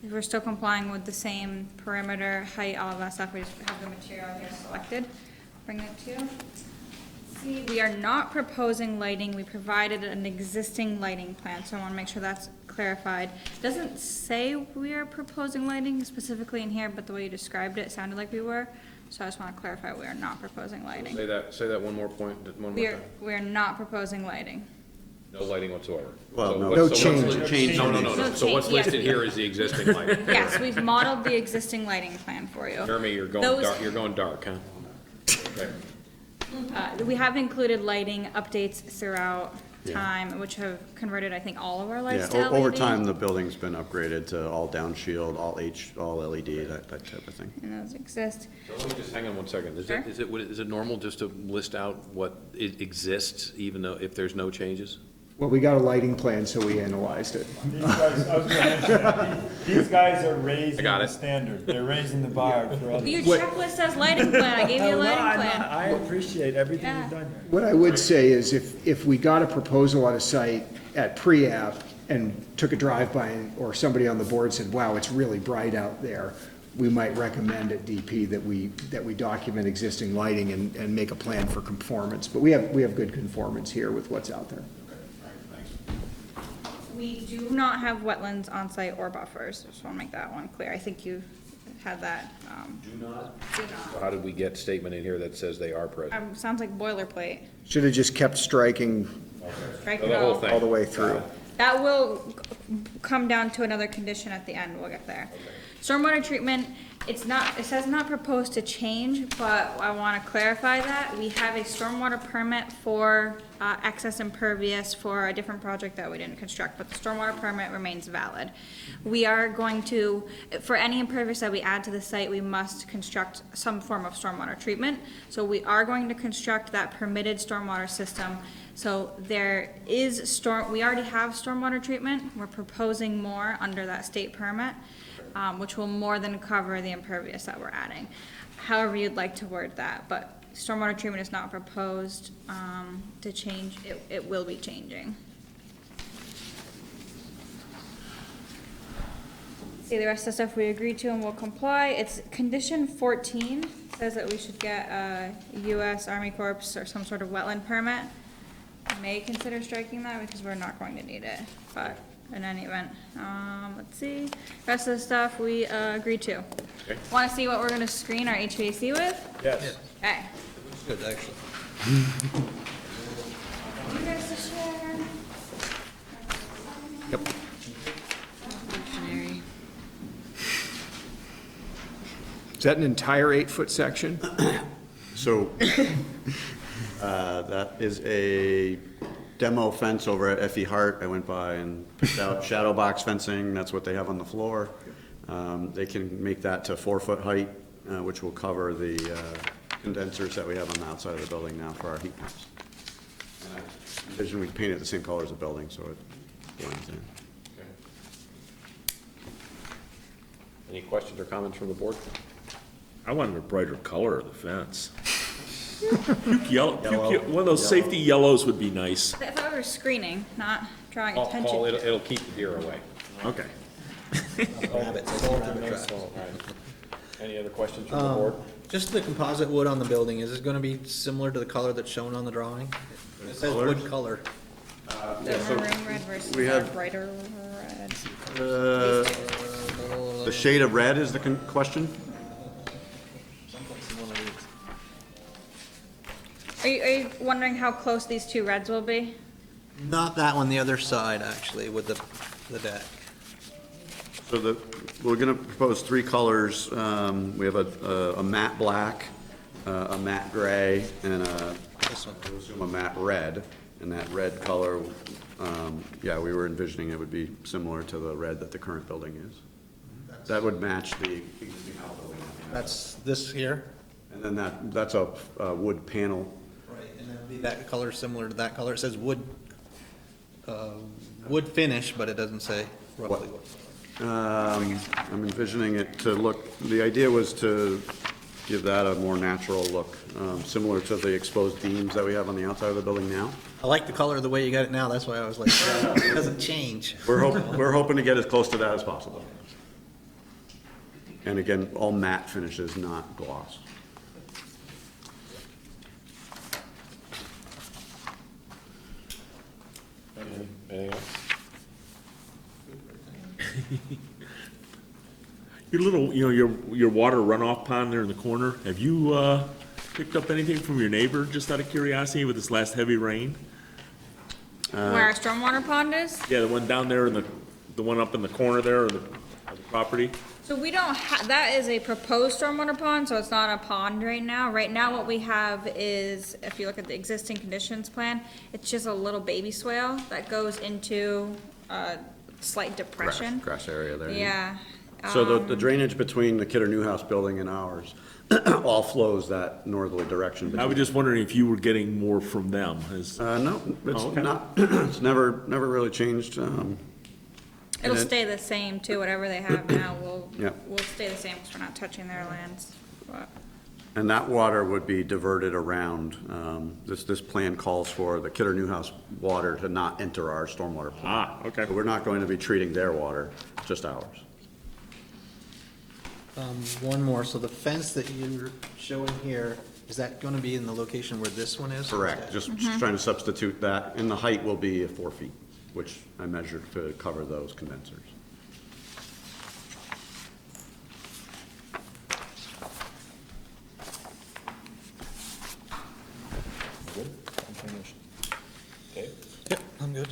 We're still complying with the same perimeter, height, all of that stuff, we just have the material here selected. Bring it to you. See, we are not proposing lighting, we provided an existing lighting plan, so I wanna make sure that's clarified. Doesn't say we are proposing lighting specifically in here, but the way you described it sounded like we were, so I just wanna clarify, we are not proposing lighting. Say that one more point, one more time. We are not proposing lighting. No lighting whatsoever. Well, So no- what- No so what's change. li- Change. No. No So what's change, yeah. listed here is the existing lighting. Yes, we've modeled the existing lighting plan for you. Jeremy, you're going Those- dark, huh? Okay. We have included lighting updates throughout Yeah. time, which have converted, I think, all of our lights Yeah, to LED. over time, the building's been upgraded to all downshield, all LED, that type of thing. And those exist. So let me just hang on one second. Is Sure. it normal just to list out what exists, even though if there's no changes? Well, we got a lighting plan, so we analyzed it. These guys, I was gonna mention that, these guys are raising I got the it. standard, they're raising the bar for others. Your checklist says lighting plan, I gave you a Oh, no, lighting I plan. I appreciate everything Yeah. you've done here. What I would say is if we got a proposal on a site at pre-app and took a drive-by or somebody on the board said, wow, it's really bright out there, we might recommend at DP that we document existing lighting and make a plan for conformance. But we have good conformance here with what's out there. We do not have wetlands on site or buffers, just wanna make that one clear. I think you had that, Do not. do So not. how did we get statement in here that says they are present? Sounds like boilerplate. Should have just kept striking Strike So it the whole all. thing. all the way through. That will come down to another condition at the end, we'll get there. Stormwater treatment, it says not proposed to change, but I wanna clarify that. We have a stormwater permit for, excess impervious for a different project that we didn't construct, but the stormwater permit remains valid. We are going to, for any impervious that we add to the site, we must construct some form of stormwater treatment. So we are going to construct that permitted stormwater system. So there is we already have stormwater treatment. We're proposing more under that state permit, which will more than cover the impervious that we're adding. However you'd like to word that, but stormwater treatment is not proposed to change. It will be changing. See, the rest of the stuff we agreed to and will comply. It's condition 14, says that we should get a US Army Corps or some sort of wetland permit. May consider striking that because we're not going to need it, but in any event, let's see. Rest of the stuff we agreed to. Okay. Want to see what we're going to screen our HVAC with? Yes. Okay. Good, actually. You guys to share. Yep. Is that an entire 8-foot section? So, that is a demo fence over at Effie Hart. I went by and picked out shadow box fencing, that's what they have on the floor. They can make that to 4-foot height, which will cover the condensers that we have on the outside of the building now for our heat pumps. Envision we paint it the same color as the building, so it blends in. Any questions or comments from the board? I wanted a brighter color of the fence. Puke yellow, one of those safety yellows would be nice. I thought we were screening, not drawing Paul, attention. it'll keep the deer away. Okay. Rabbits, I call them the traps. Any other questions from the board? Just the composite wood on the building, is it gonna be similar to the color that's shown on the drawing? It says wood color. The maroon red versus we our have- brighter red. The shade of red is the question? Are you wondering how close these two reds will be? Not that one, the other side, actually, with the deck. So we're gonna propose three colors. We have a matte black, a matte gray, and This one. I assume a matte red. And that red color, yeah, we were envisioning it would be similar to the red that the current building is. That would match the existing outbuilding. That's this here? And then that's a wood panel. Right, and then be that color similar to that color. It says wood, wood finish, but it doesn't say roughly what. I'm envisioning it to look, the idea was to give that a more natural look, similar to the exposed beams that we have on the outside of the building now. I like the color the way you got it now, that's why I was like, it doesn't change. We're hoping to get as close to that as possible. And again, all matte finishes, not gloss. Anything else? Your little, your water runoff pond there in the corner, have you, picked up anything from your neighbor, just out of curiosity, with this last heavy rain? Where our stormwater pond is? Yeah, the one down there, the one up in the corner there, of the property? So we don't that is a proposed stormwater pond, so it's not a pond right now. Right now, what we have is, if you look at the existing conditions plan, it's just a little baby swale that goes into a slight depression. Grass area there. Yeah. So the drainage between the Kidder Newhouse building and ours all flows that northerly direction. I was just wondering if you were getting more from them, as, No, it's Oh, okay. not, it's never really changed. It'll and it- stay the same too, whatever they have now, Yeah. we'll stay the same because we're not touching their lands. But And that water would be diverted around, this plan calls for the Kidder Newhouse water to not enter our stormwater plant. okay. So we're not going to be treating their water, just ours. One more, so the fence that you're showing here, is that gonna be in the location where this one is? Correct, just trying to substitute that, and the height will be 4 feet, which I measured to cover those condensers. Yep, I'm good.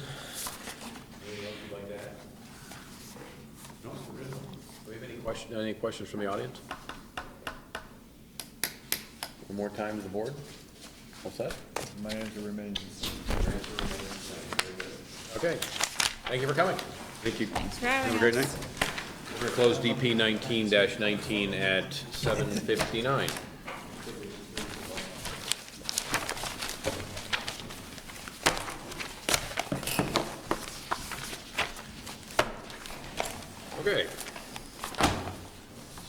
Do we have any questions from the audience? One more time to the board? All set? My answer remains the same. Okay. Thank you for coming. Thank you. thanks for having us. Have a great night. We're gonna close DP 19-19 at 7:59. Okay.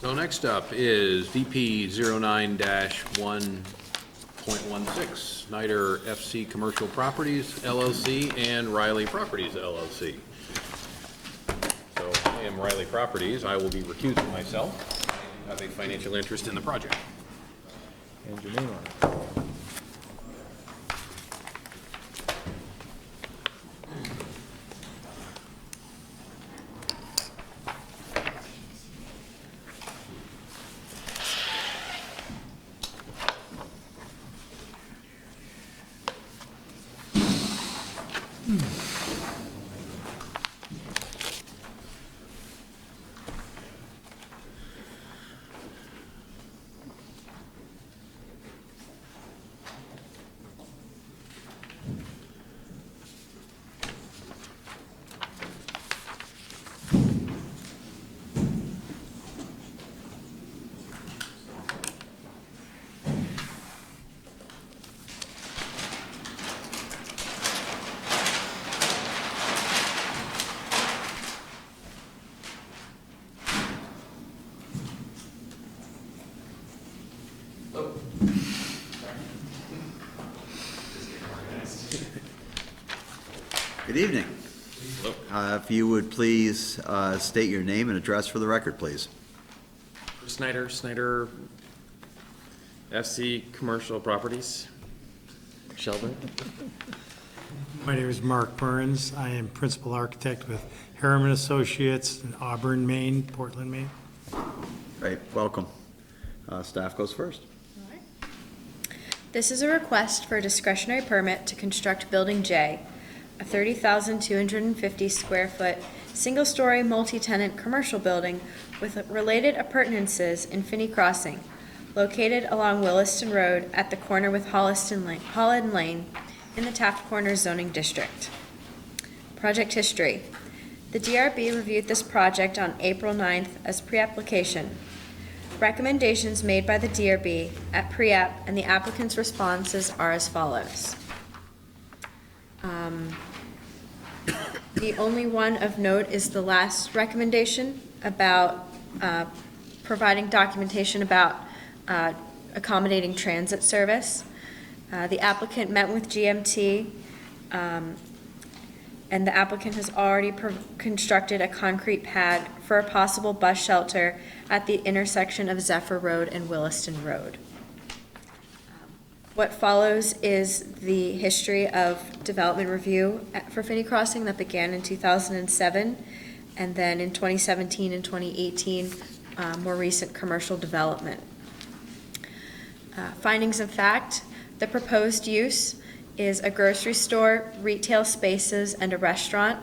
So next up is DP 09-1.16, Snyder FC Commercial Properties LLC and Riley Properties LLC. So I am Riley Properties. I will be recusing myself. I have a financial interest in the project. And your name on it. Good evening. If you would please state your name and address for the record, please. Snyder FC Commercial Properties. Sheldon? My name is Mark Burns. I am principal architect with Harriman Associates in Auburn, Maine, Portland, Maine. Great, welcome. Staff goes first. This is a request for a discretionary permit to construct Building J, a 30,250 square foot, single-story, multi-tenant commercial building with related appurtenances in Finney Crossing, located along Williston Road at the corner with Holland Lane in the Taft Corners zoning district. Project history. The DRB reviewed this project on April 9th as pre-application. Recommendations made by the DRB at pre-app and the applicant's responses are as follows. The only one of note is the last recommendation about providing documentation about accommodating transit service. The applicant met with GMT, and the applicant has already constructed a concrete pad for a possible bus shelter at the intersection of Zephyr Road and Williston Road. What follows is the history of development review for Finney Crossing that began in 2007, and then in 2017 and 2018, more recent commercial development. Findings of fact, the proposed use is a grocery store, retail spaces, and a restaurant.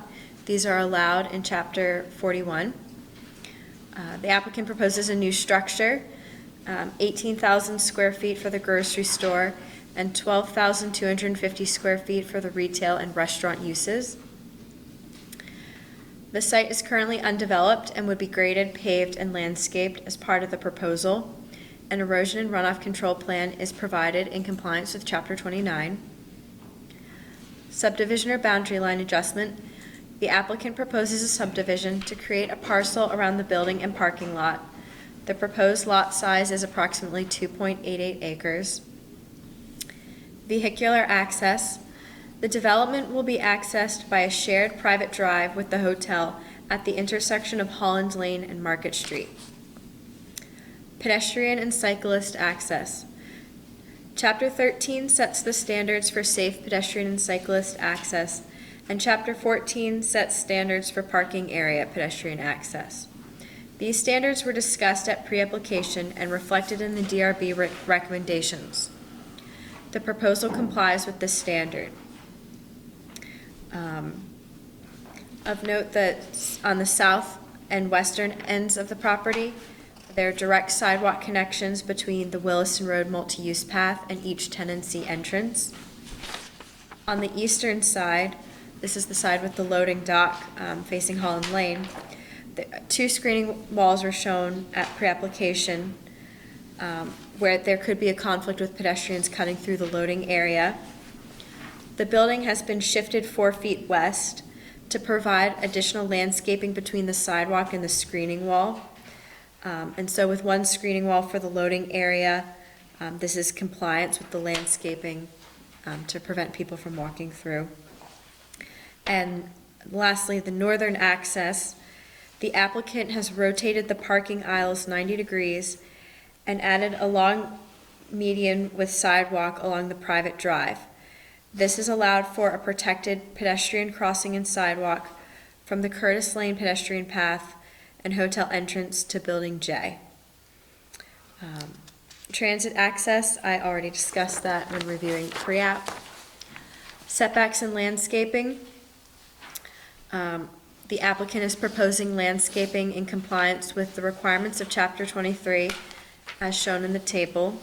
These are allowed in Chapter 41. The applicant proposes a new structure, 18,000 square feet for the grocery store and 12,250 square feet for the retail and restaurant uses. The site is currently undeveloped and would be graded, paved, and landscaped as part of the proposal. An erosion and runoff control plan is provided in compliance with Chapter 29. Subdivision or boundary line adjustment. The applicant proposes a subdivision to create a parcel around the building and parking lot. The proposed lot size is approximately 2.88 acres. Vehicular access. The development will be accessed by a shared private drive with the hotel at the intersection of Holland Lane and Market Street. Pedestrian and cyclist access. Chapter 13 sets the standards for safe pedestrian and cyclist access, and Chapter 14 sets standards for parking area pedestrian access. These standards were discussed at pre-application and reflected in the DRB recommendations. The proposal complies with this standard. Of note that on the south and western ends of the property, there are direct sidewalk connections between the Williston Road multi-use path and each tenancy entrance. On the eastern side, this is the side with the loading dock facing Holland Lane, the two screening walls were shown at pre-application where there could be a conflict with pedestrians cutting through the loading area. The building has been shifted 4 feet west to provide additional landscaping between the sidewalk and the screening wall. And so with one screening wall for the loading area, this is compliance with the landscaping to prevent people from walking through. And lastly, the northern access. The applicant has rotated the parking aisles 90 degrees and added a long median with sidewalk along the private drive. This is allowed for a protected pedestrian crossing and sidewalk from the Curtis Lane pedestrian path and hotel entrance to Building J. Transit access, I already discussed that when reviewing pre-app. Setbacks and landscaping. The applicant is proposing landscaping in compliance with the requirements of Chapter 23 as shown in the table.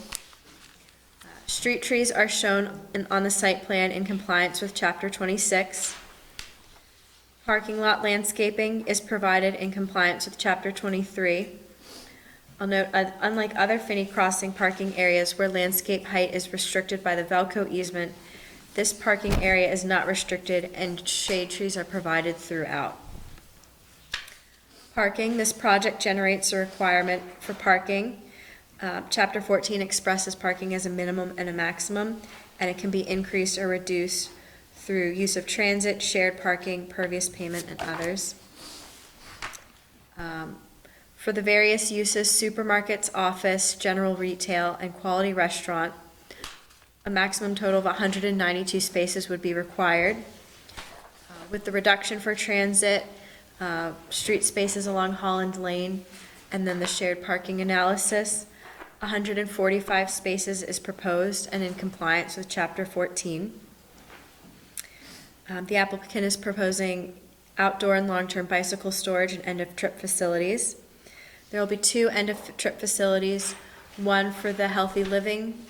Street trees are shown on the site plan in compliance with Chapter 26. Parking lot landscaping is provided in compliance with Chapter 23. I'll note, unlike other Finney Crossing parking areas where landscape height is restricted by the Velco easement, this parking area is not restricted and shade trees are provided throughout. Parking, this project generates a requirement for parking. Chapter 14 expresses parking as a minimum and a maximum, and it can be increased or reduced through use of transit, shared parking, pervious payment, and others. For the various uses, supermarkets, office, general retail, and quality restaurant, a maximum total of 192 spaces would be required. With the reduction for transit, street spaces along Holland Lane, and then the shared parking analysis, 145 spaces is proposed and in compliance with Chapter 14. The applicant is proposing outdoor and long-term bicycle storage and end-of-trip facilities. There will be 2 end-of-trip facilities, one for the healthy living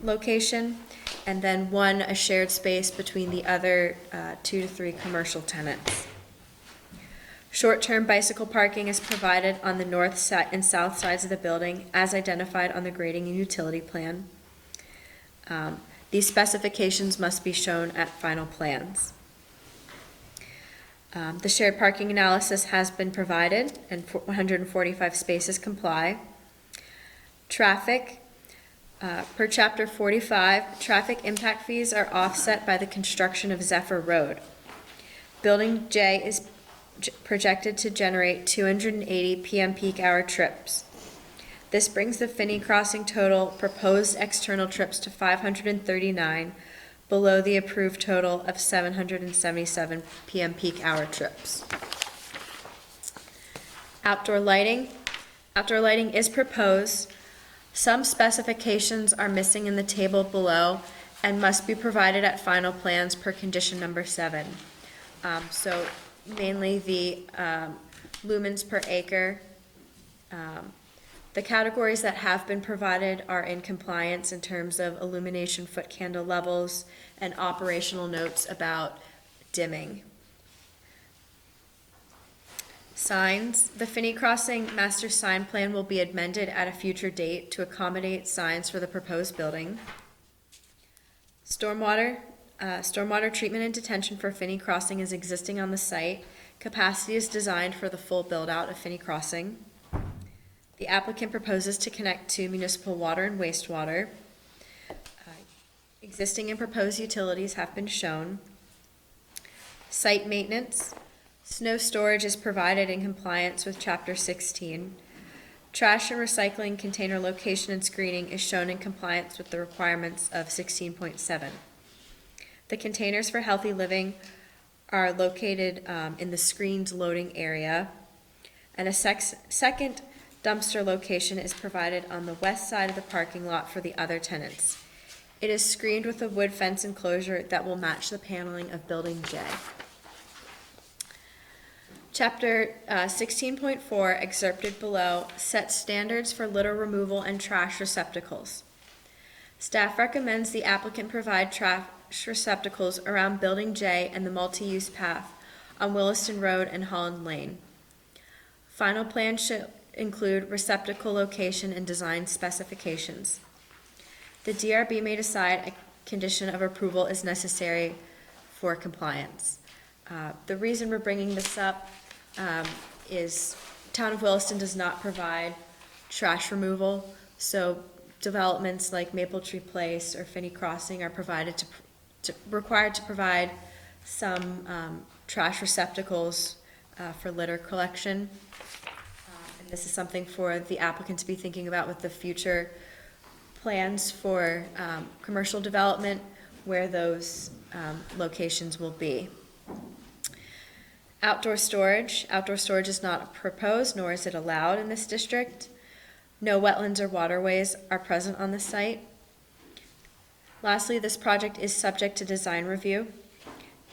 location, and then one a shared space between the other 2 to 3 commercial tenants. Short-term bicycle parking is provided on the north and south sides of the building as identified on the grading and utility plan. These specifications must be shown at final plans. The shared parking analysis has been provided and 145 spaces comply. Traffic, per Chapter 45, traffic impact fees are offset by the construction of Zephyr Road. Building J is projected to generate 280 PM peak hour trips. This brings the Finney Crossing total proposed external trips to 539, below the approved total of 777 PM peak hour trips. Outdoor lighting. Outdoor lighting is proposed. Some specifications are missing in the table below and must be provided at final plans per condition number 7. So mainly the lumens per acre. The categories that have been provided are in compliance in terms of illumination foot candle levels and operational notes about dimming. Signs. The Finney Crossing Master Sign Plan will be amended at a future date to accommodate signs for the proposed building. Stormwater. Stormwater treatment and detention for Finney Crossing is existing on the site. Capacity is designed for the full build-out of Finney Crossing. The applicant proposes to connect to municipal water and wastewater. Existing and proposed utilities have been shown. Site maintenance. Snow storage is provided in compliance with Chapter 16. Trash and recycling container location and screening is shown in compliance with the requirements of 16.7. The containers for healthy living are located in the screened loading area, and a second dumpster location is provided on the west side of the parking lot for the other tenants. It is screened with a wood fence enclosure that will match the paneling of Building J. Chapter 16.4, excerpted below, sets standards for litter removal and trash receptacles. Staff recommends the applicant provide trash receptacles around Building J and the multi-use path on Williston Road and Holland Lane. Final plan should include receptacle location and design specifications. The DRB may decide a condition of approval is necessary for compliance. The reason we're bringing this up is Town of Williston does not provide trash removal, so developments like Maple Tree Place or Finney Crossing are provided required to provide some trash receptacles for litter collection. And this is something for the applicant to be thinking about with the future plans for commercial development where those locations will be. Outdoor storage. Outdoor storage is not proposed, nor is it allowed in this district. No wetlands or waterways are present on the site. Lastly, this project is subject to design review.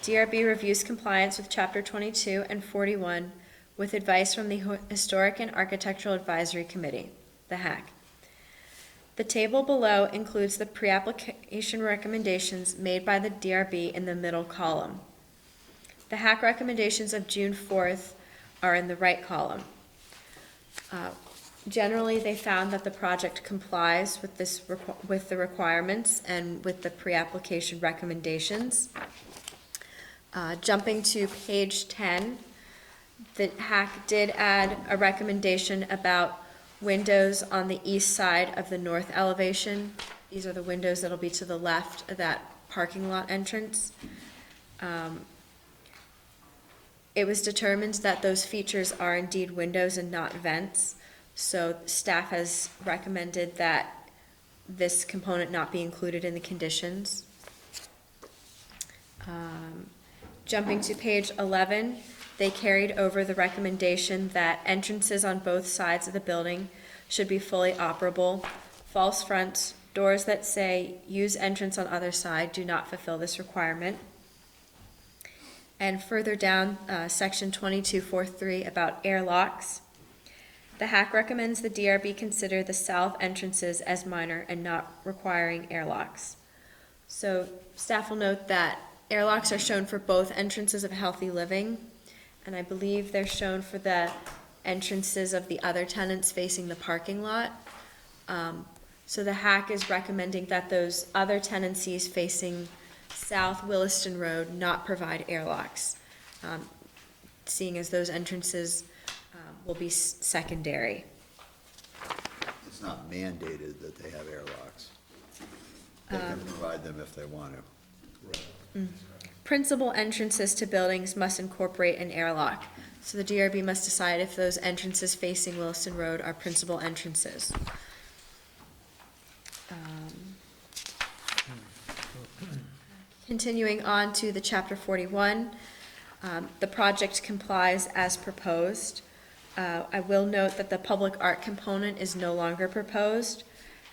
DRB reviews compliance with Chapter 22 and 41 with advice from the Historic and Architectural Advisory Committee, the HAC. The table below includes the pre-application recommendations made by the DRB in the middle column. The HAC recommendations of June 4th are in the right column. Generally, they found that the project complies with the requirements and with the pre-application recommendations. Jumping to page 10, the HAC did add a recommendation about windows on the east side of the north elevation. These are the windows that'll be to the left of that parking lot entrance. It was determined that those features are indeed windows and not vents. So staff has recommended that this component not be included in the conditions. Jumping to page 11, they carried over the recommendation that entrances on both sides of the building should be fully operable. False fronts, doors that say use entrance on other side do not fulfill this requirement. And further down, section 2243 about airlocks. The HAC recommends the DRB consider the south entrances as minor and not requiring airlocks. So staff will note that airlocks are shown for both entrances of Healthy Living, and I believe they're shown for the entrances of the other tenants facing the parking lot. So the HAC is recommending that those other tenancies facing South Williston Road not provide airlocks, seeing as those entrances will be secondary. It's not mandated that they have airlocks. They can provide them if they want to. Principal entrances to buildings must incorporate an airlock. So the DRB must decide if those entrances facing Williston Road are principal entrances. Continuing on to the Chapter 41, the project complies as proposed. I will note that the public art component is no longer proposed.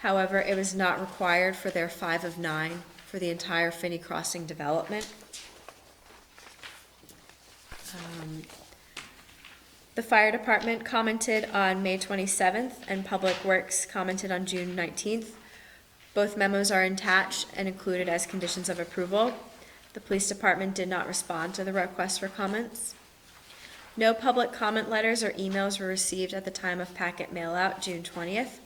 However, it was not required for their 5 of 9 for the entire Finney Crossing development. The fire department commented on May 27th and Public Works commented on June 19th. Both memos are attached and included as conditions of approval. The police department did not respond to the request for comments. No public comment letters or emails were received at the time of packet mailout, June 20th.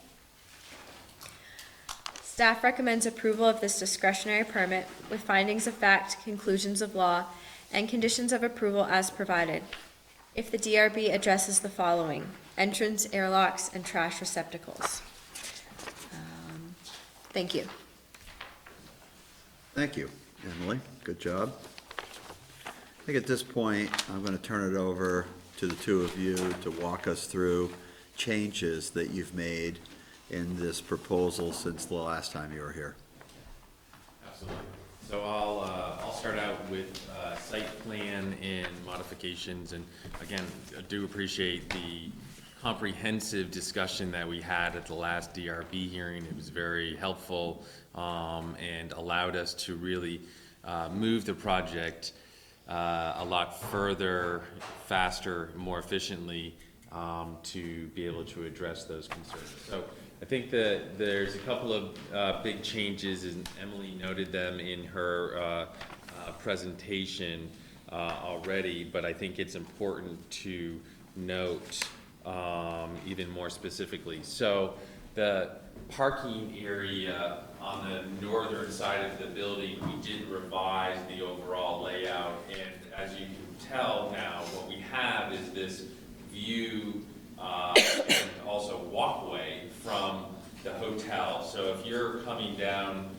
Staff recommends approval of this discretionary permit with findings of fact, conclusions of law, and conditions of approval as provided. If the DRB addresses the following: entrance, airlocks, and trash receptacles. Thank you. Thank you, Emily. Good job. I think at this point, I'm going to turn it over to the two of you to walk us through changes that you've made in this proposal since the last time you were here. Absolutely. So I'll start out with site plan and modifications, and again, I do appreciate the comprehensive discussion that we had at the last DRB hearing. It was very helpful and allowed us to really move the project a lot further, faster, more efficiently to be able to address those concerns. So I think that there's a couple of big changes, and Emily noted them in her presentation already, but I think it's important to note even more specifically. So the parking area on the northern side of the building, we did revise the overall layout, and as you can tell now, what we have is this view and also walkway from the hotel. So if you're coming down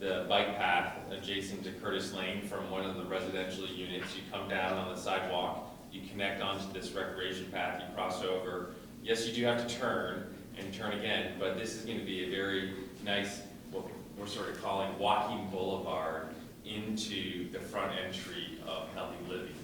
the bike path adjacent to Curtis Lane from one of the residential units, you come down on the sidewalk, you connect onto this recreation path, you cross over. Yes, you do have to turn and turn again, but this is going to be a very nice, what we're sort of calling walking boulevard into the front entry of Healthy Living.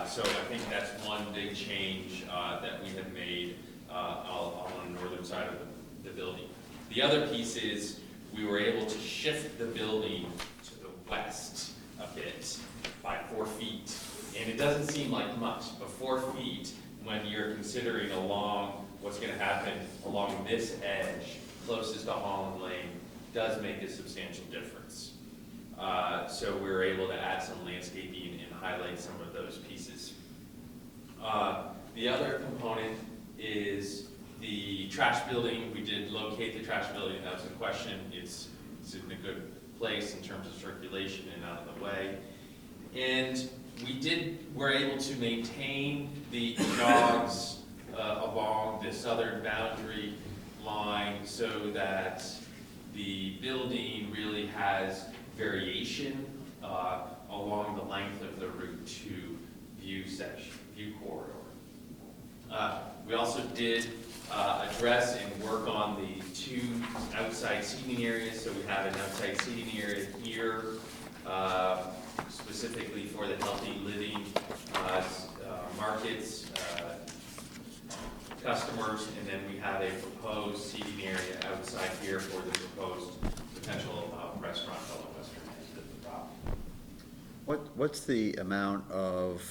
So I think that's one big change that we have made on the northern side of the building. The other piece is we were able to shift the building to the west a bit by 4 feet. And it doesn't seem like much, but 4 feet, when you're considering along what's going to happen along this edge, closest to Holland Lane, does make a substantial difference. So we were able to add some landscaping and highlight some of those pieces. The other component is the trash building. We did locate the trash building. That was the question. It's in a good place in terms of circulation and out of the way. And we're able to maintain the jogs along the southern boundary line so that the building really has variation along the length of the Route 2 view corridor. We also did address and work on the 2 outside seating areas. So we have an outside seating area here, specifically for the healthy living markets, customers, and then we have a proposed seating area outside here for the proposed potential restaurant on the western end of the property. What's the amount of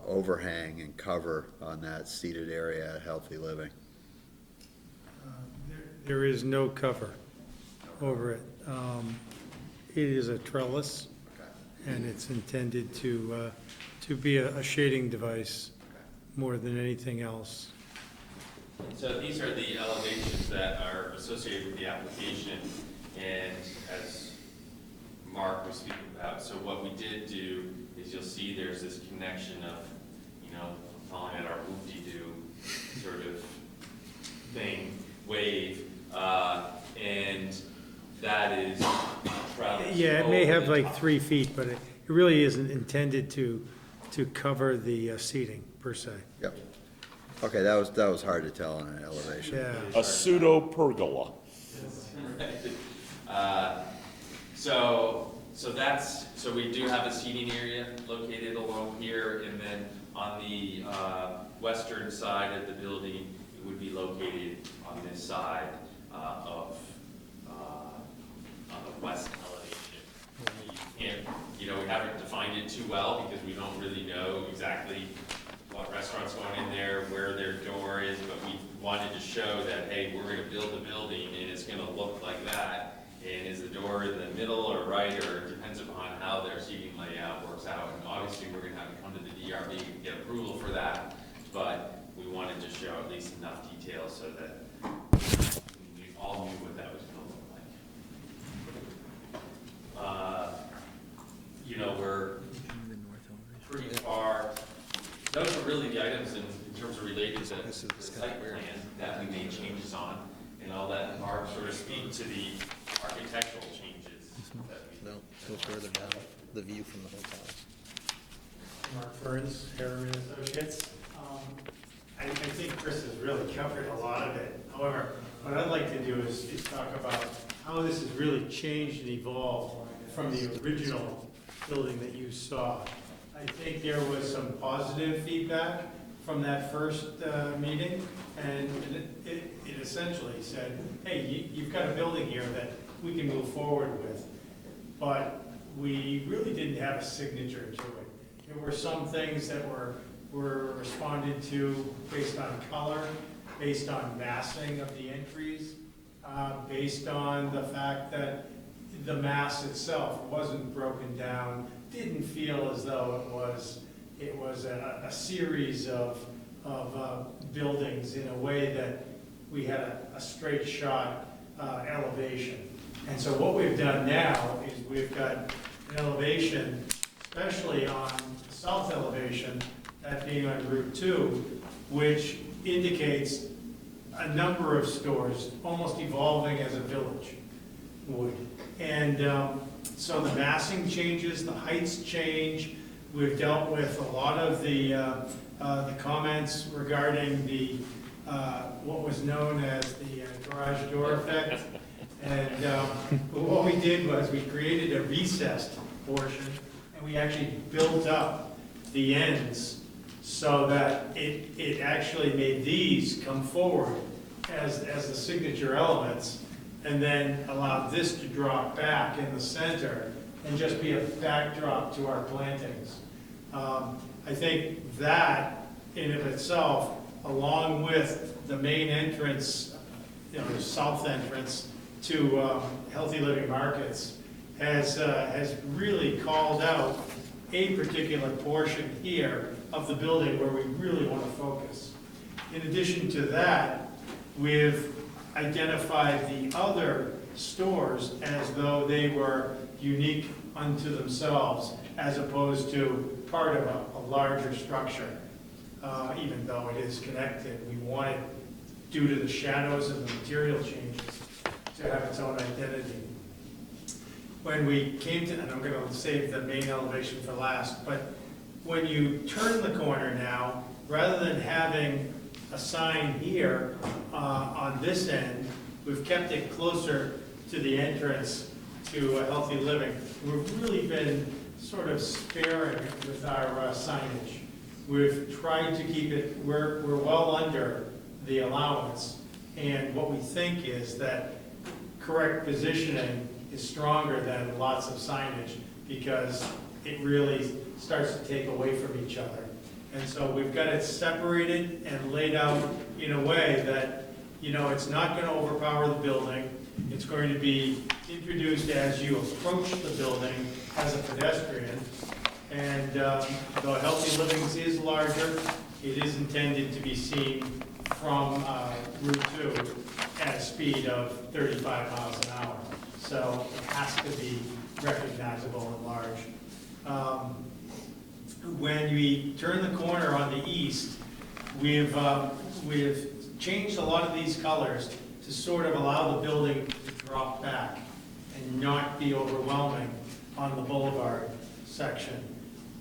overhang and cover on that seated area at Healthy Living? There is no cover over it. It is a trellis, and it's intended to be a shading device more than anything else. So these are the elevations that are associated with the application, and as Mark was speaking about, so what we did do is you'll see there's this connection of, calling it our whoop-de-doo sort of thing, wave, and that is travel. Yeah, it may have like 3 feet, but it really isn't intended to cover the seating per se. Yep. Okay, that was hard to tell on an elevation. Yeah. A pseudo pergola. So we do have a seating area located along here, and then on the western side of the building, it would be located on this side on the west elevation. We haven't defined it too well because we don't really know exactly what restaurant's going in there, where their door is, but we wanted to show that, hey, we're gonna build a building and it's gonna look like that. And is the door in the middle or right, or it depends upon how their seating layout works out. And obviously, we're gonna have to come to the DRB and get approval for that, but we wanted to show at least enough detail so that we all knew what that was gonna look like. We're pretty far. Those are really the items in terms of related to the site plan that we made changes on, and I'll let Mark sort of speak to the architectural changes that we. No, go further down, the view from the hotel. Mark Burns, Harriman Associates. I think Chris has really covered a lot of it. However, what I'd like to do is talk about how this has really changed and evolved from the original building that you saw. I think there was some positive feedback from that first meeting, and it essentially said, hey, you've got a building here that we can move forward with, but we really didn't have a signature to it. There were some things that were responded to based on color, based on massing of the entries, based on the fact that the mass itself wasn't broken down, didn't feel as though it was a series of buildings in a way that we had a straight shot elevation. And so what we've done now is we've got an elevation, especially on the south elevation, that being on Route 2, which indicates a number of stores almost evolving as a village would. And so the massing changes, the heights change. We've dealt with a lot of the comments regarding the what was known as the garage door effect. And what we did was we created a recessed portion, and we actually built up the ends so that it actually made these come forward as the signature elements, and then allowed this to drop back in the center and just be a backdrop to our plantings. I think that in of itself, along with the main entrance, the south entrance to Healthy Living Markets, has really called out a particular portion here of the building where we really want to focus. In addition to that, we've identified the other stores as though they were unique unto themselves, as opposed to part of a larger structure. Even though it is connected, we wanted, due to the shadows and the material changes, to have its own identity. When we came to, and I'm going to save the main elevation for last, but when you turn the corner now, rather than having a sign here on this end. We've kept it closer to the entrance to Healthy Living. We've really been sort of sparing with our signage. We've tried to keep it, we're well under the allowance. And what we think is that correct positioning is stronger than lots of signage because it really starts to take away from each other. And so we've got it separated and laid out in a way that, it's not going to overpower the building. It's going to be introduced as you approach the building as a pedestrian. And though Healthy Livings is larger, it is intended to be seen from Route 2 at a speed of 35 miles an hour. So it has to be recognizable and large. When we turn the corner on the east, we've changed a lot of these colors to sort of allow the building to drop back and not be overwhelming on the boulevard section.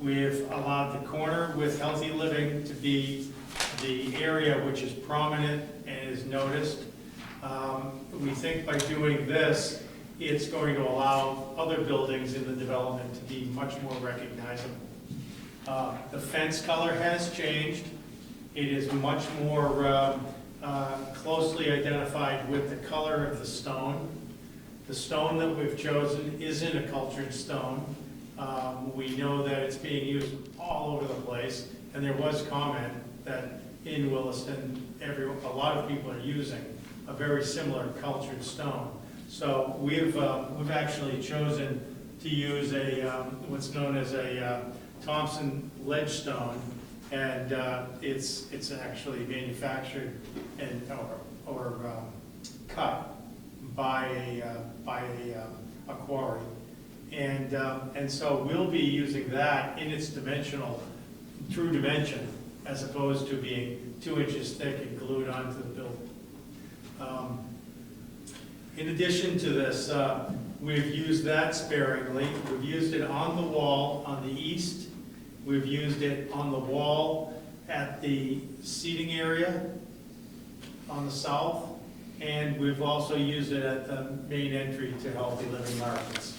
We've allowed the corner with Healthy Living to be the area which is prominent and is noticed. We think by doing this, it's going to allow other buildings in the development to be much more recognizable. The fence color has changed. It is much more closely identified with the color of the stone. The stone that we've chosen isn't a cultured stone. We know that it's being used all over the place, and there was comment that in Williston, a lot of people are using a very similar cultured stone. So we've actually chosen to use what's known as a Thompson ledge stone, and it's actually manufactured and or cut by a quarry, and so we'll be using that in its true dimension, as opposed to being 2 inches thick and glued onto the building. In addition to this, we've used that sparingly. We've used it on the wall on the east. We've used it on the wall at the seating area on the south, and we've also used it at the main entry to Healthy Living Markets.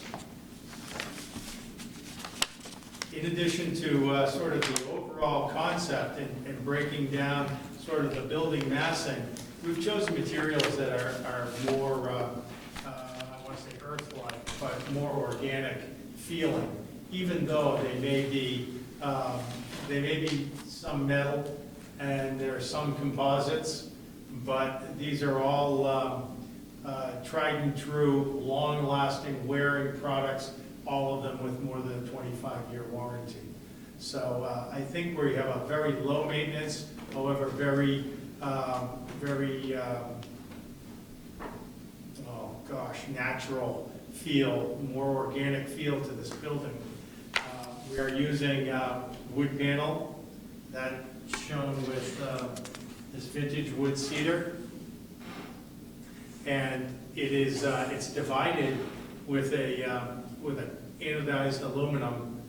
In addition to sort of the overall concept and breaking down sort of the building massing, we've chosen materials that are more, I want to say earth-like, but more organic feeling, even though they may be some metal and there are some composites, but these are all tried and true, long-lasting, wearing products, all of them with more than a 25-year warranty. So I think we have a very low maintenance, however, very natural feel, more organic feel to this building. We are using wood panel that's shown with this vintage wood cedar, and it's divided with an anodized aluminum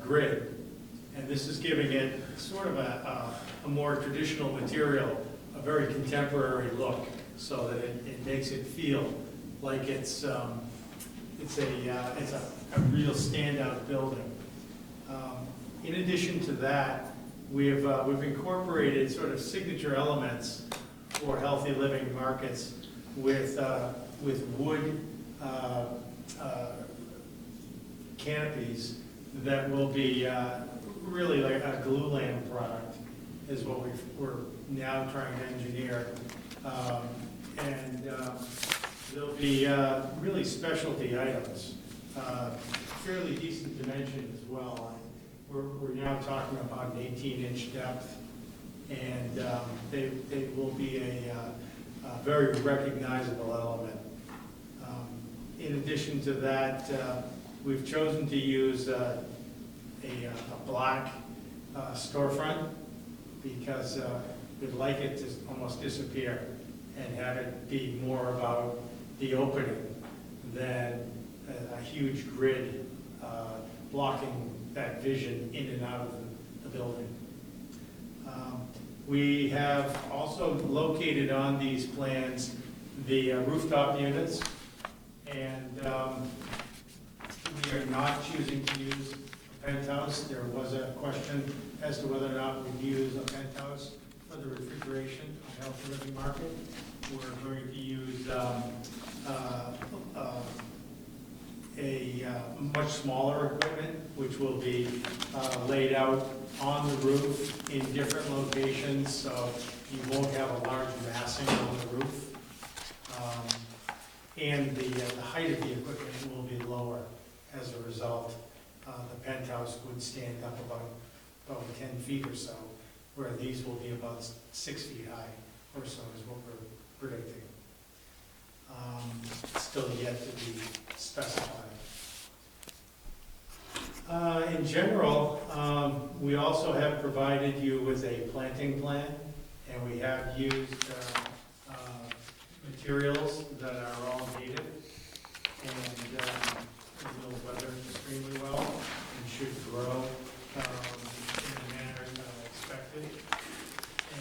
grid, and this is giving it sort of a more traditional material, a very contemporary look, so that it makes it feel like it's a real standout building. In addition to that, we've incorporated sort of signature elements for Healthy Living Markets with wood canopies that will be really like a glue lamp product, is what we're now trying to engineer. There'll be really specialty items, fairly decent dimension as well. We're now talking about an 18-inch depth, and they will be a very recognizable element. In addition to that, we've chosen to use a black storefront because we'd like it to almost disappear and have it be more about the opening than a huge grid blocking that vision in and out of the building. We have also located on these plans the rooftop units, and we are not choosing to use a penthouse. There was a question as to whether or not we'd use a penthouse for the refrigeration on Healthy Living Market. We're going to use a much smaller equipment, which will be laid out on the roof in different locations, so you won't have a large massing on the roof. And the height of the equipment will be lower as a result. The penthouse would stand up about 10 feet or so, where these will be about 6 feet high or so is what we're predicting. Still yet to be specified. In general, we also have provided you with a planting plan, and we have used materials that are all native and will weather extremely well and should grow in the manner expected.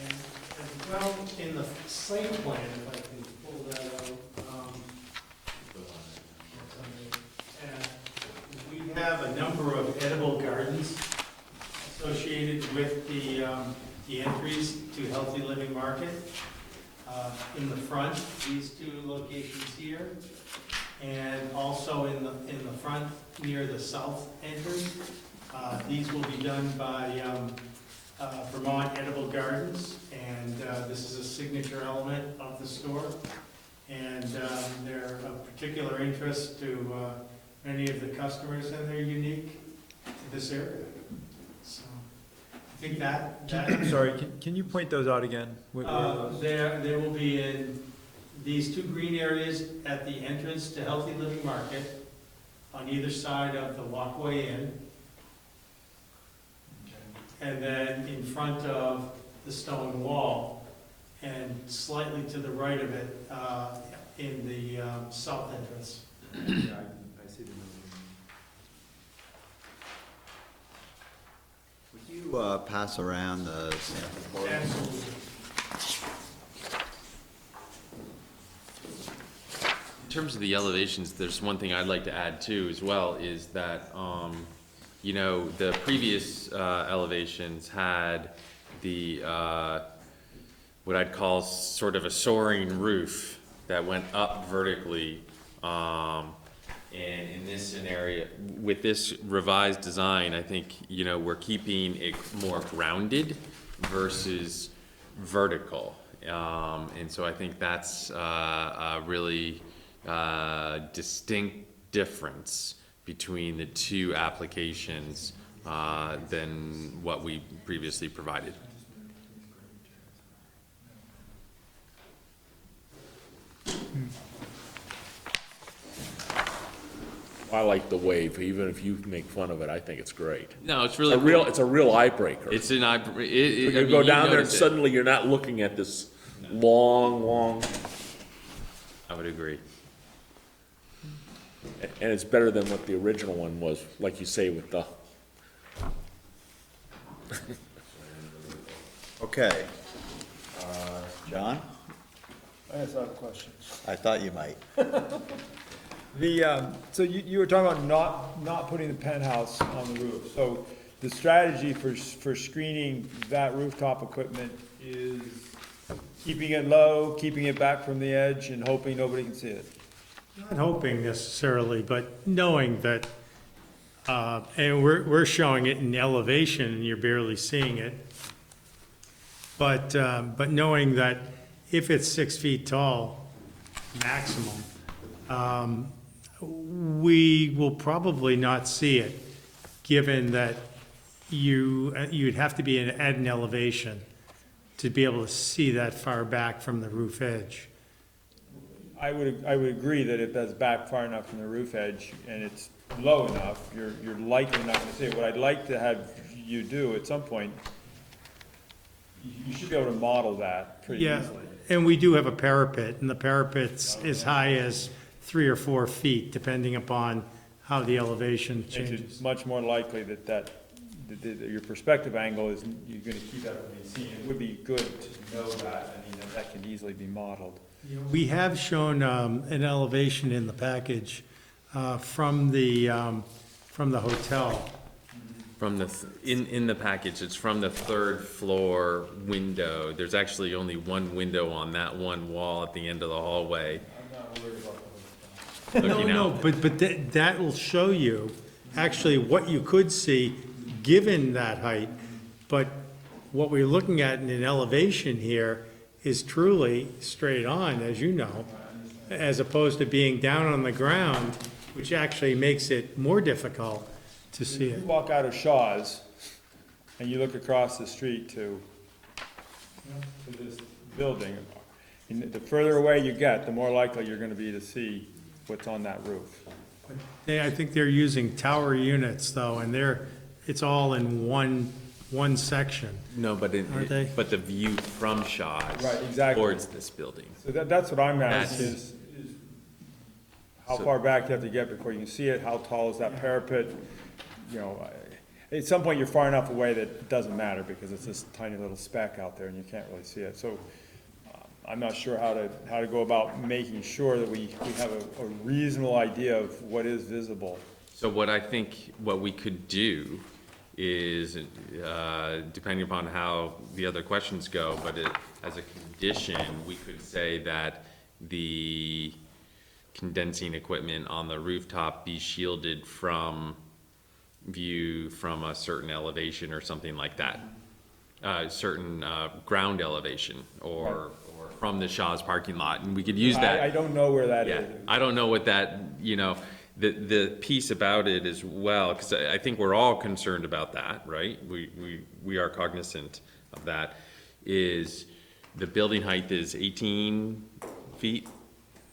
And as well, in the site plan, if I can pull that out, we have a number of edible gardens associated with the entries to Healthy Living Market. In the front, these two locations here, and also in the front near the south entrance. These will be done by Vermont Edible Gardens, and this is a signature element of the store. And they're of particular interest to many of the customers, and they're unique to this area. So I think that I'm sorry, can you point those out again? There will be in these two green areas at the entrance to Healthy Living Market on either side of the walkway in. And then in front of the stone wall and slightly to the right of it in the south entrance. Yeah, I see the number. Would you pass around the sample board? Absolutely. In terms of the elevations, there's one thing I'd like to add too as well, is that, you know, the previous elevations had the, what I'd call sort of a soaring roof that went up vertically. And in this scenario, with this revised design, I think, you know, we're keeping it more grounded versus vertical. And so I think that's a really distinct difference between the two applications than what we previously provided. I like the wave, even if you make fun of it, I think it's great. No, it's really It's a real eye breaker. It's an eye. You go down there and suddenly you're not looking at this long. I would agree. And it's better than what the original one was, like you say, with the. Okay. John? I just have a question. I thought you might. So you were talking about not putting the penthouse on the roof. So the strategy for screening that rooftop equipment is keeping it low, keeping it back from the edge, and hoping nobody can see it. Not hoping necessarily, but knowing that, and we're showing it in elevation and you're barely seeing it. But knowing that if it's 6 feet tall, maximum, we will probably not see it, given that you'd have to be at an elevation to be able to see that far back from the roof edge. I would agree that if that's back far enough from the roof edge and it's low enough, you're likely not gonna see it. What I'd like to have you do at some point, you should be able to model that pretty easily. And we do have a parapet, and the parapet's as high as 3 or 4 feet, depending upon how the elevation Makes changes. it much more likely that your perspective angle is, you're gonna keep that from being seen. It would be good to know that, I mean, that can easily be modeled. We have shown an elevation in the package from the hotel. From the, in the package, it's from the third floor window. There's actually only one window on that one wall at the end of the hallway. I'm not worried about the hotel. Looking No, out. but that will show you actually what you could see given that height. But what we're looking at in an elevation here is truly straight on, as you know, as opposed to being down on the ground, which actually makes it more difficult to see You it. walk out of Shaw's and you look across the street to this building, and the further away you get, the more likely you're gonna be to see what's on that roof. I think they're using tower units though, and it's all in one section. No, but Aren't they? but the view from Shaw's. Right, exactly. Towards this building. So that's what I'm asking That's- is how far back you have to get before you can see it, how tall is that parapet? You know, at some point you're far enough away that it doesn't matter because it's this tiny little speck out there and you can't really see it. So I'm not sure how to go about making sure that we have a reasonable idea of what is visible. So what I think, what we could do is, depending upon how the other questions go, but as a condition, we could say that the condensing equipment on the rooftop be shielded from view from a certain elevation or something like that. Certain ground elevation or from the Shaw's parking lot, and we could use that. I don't know where that Yeah, is. I don't know what that, you know, the piece about it as well, because I think we're all concerned about that, right? We are cognizant of that, is the building height is 18 feet,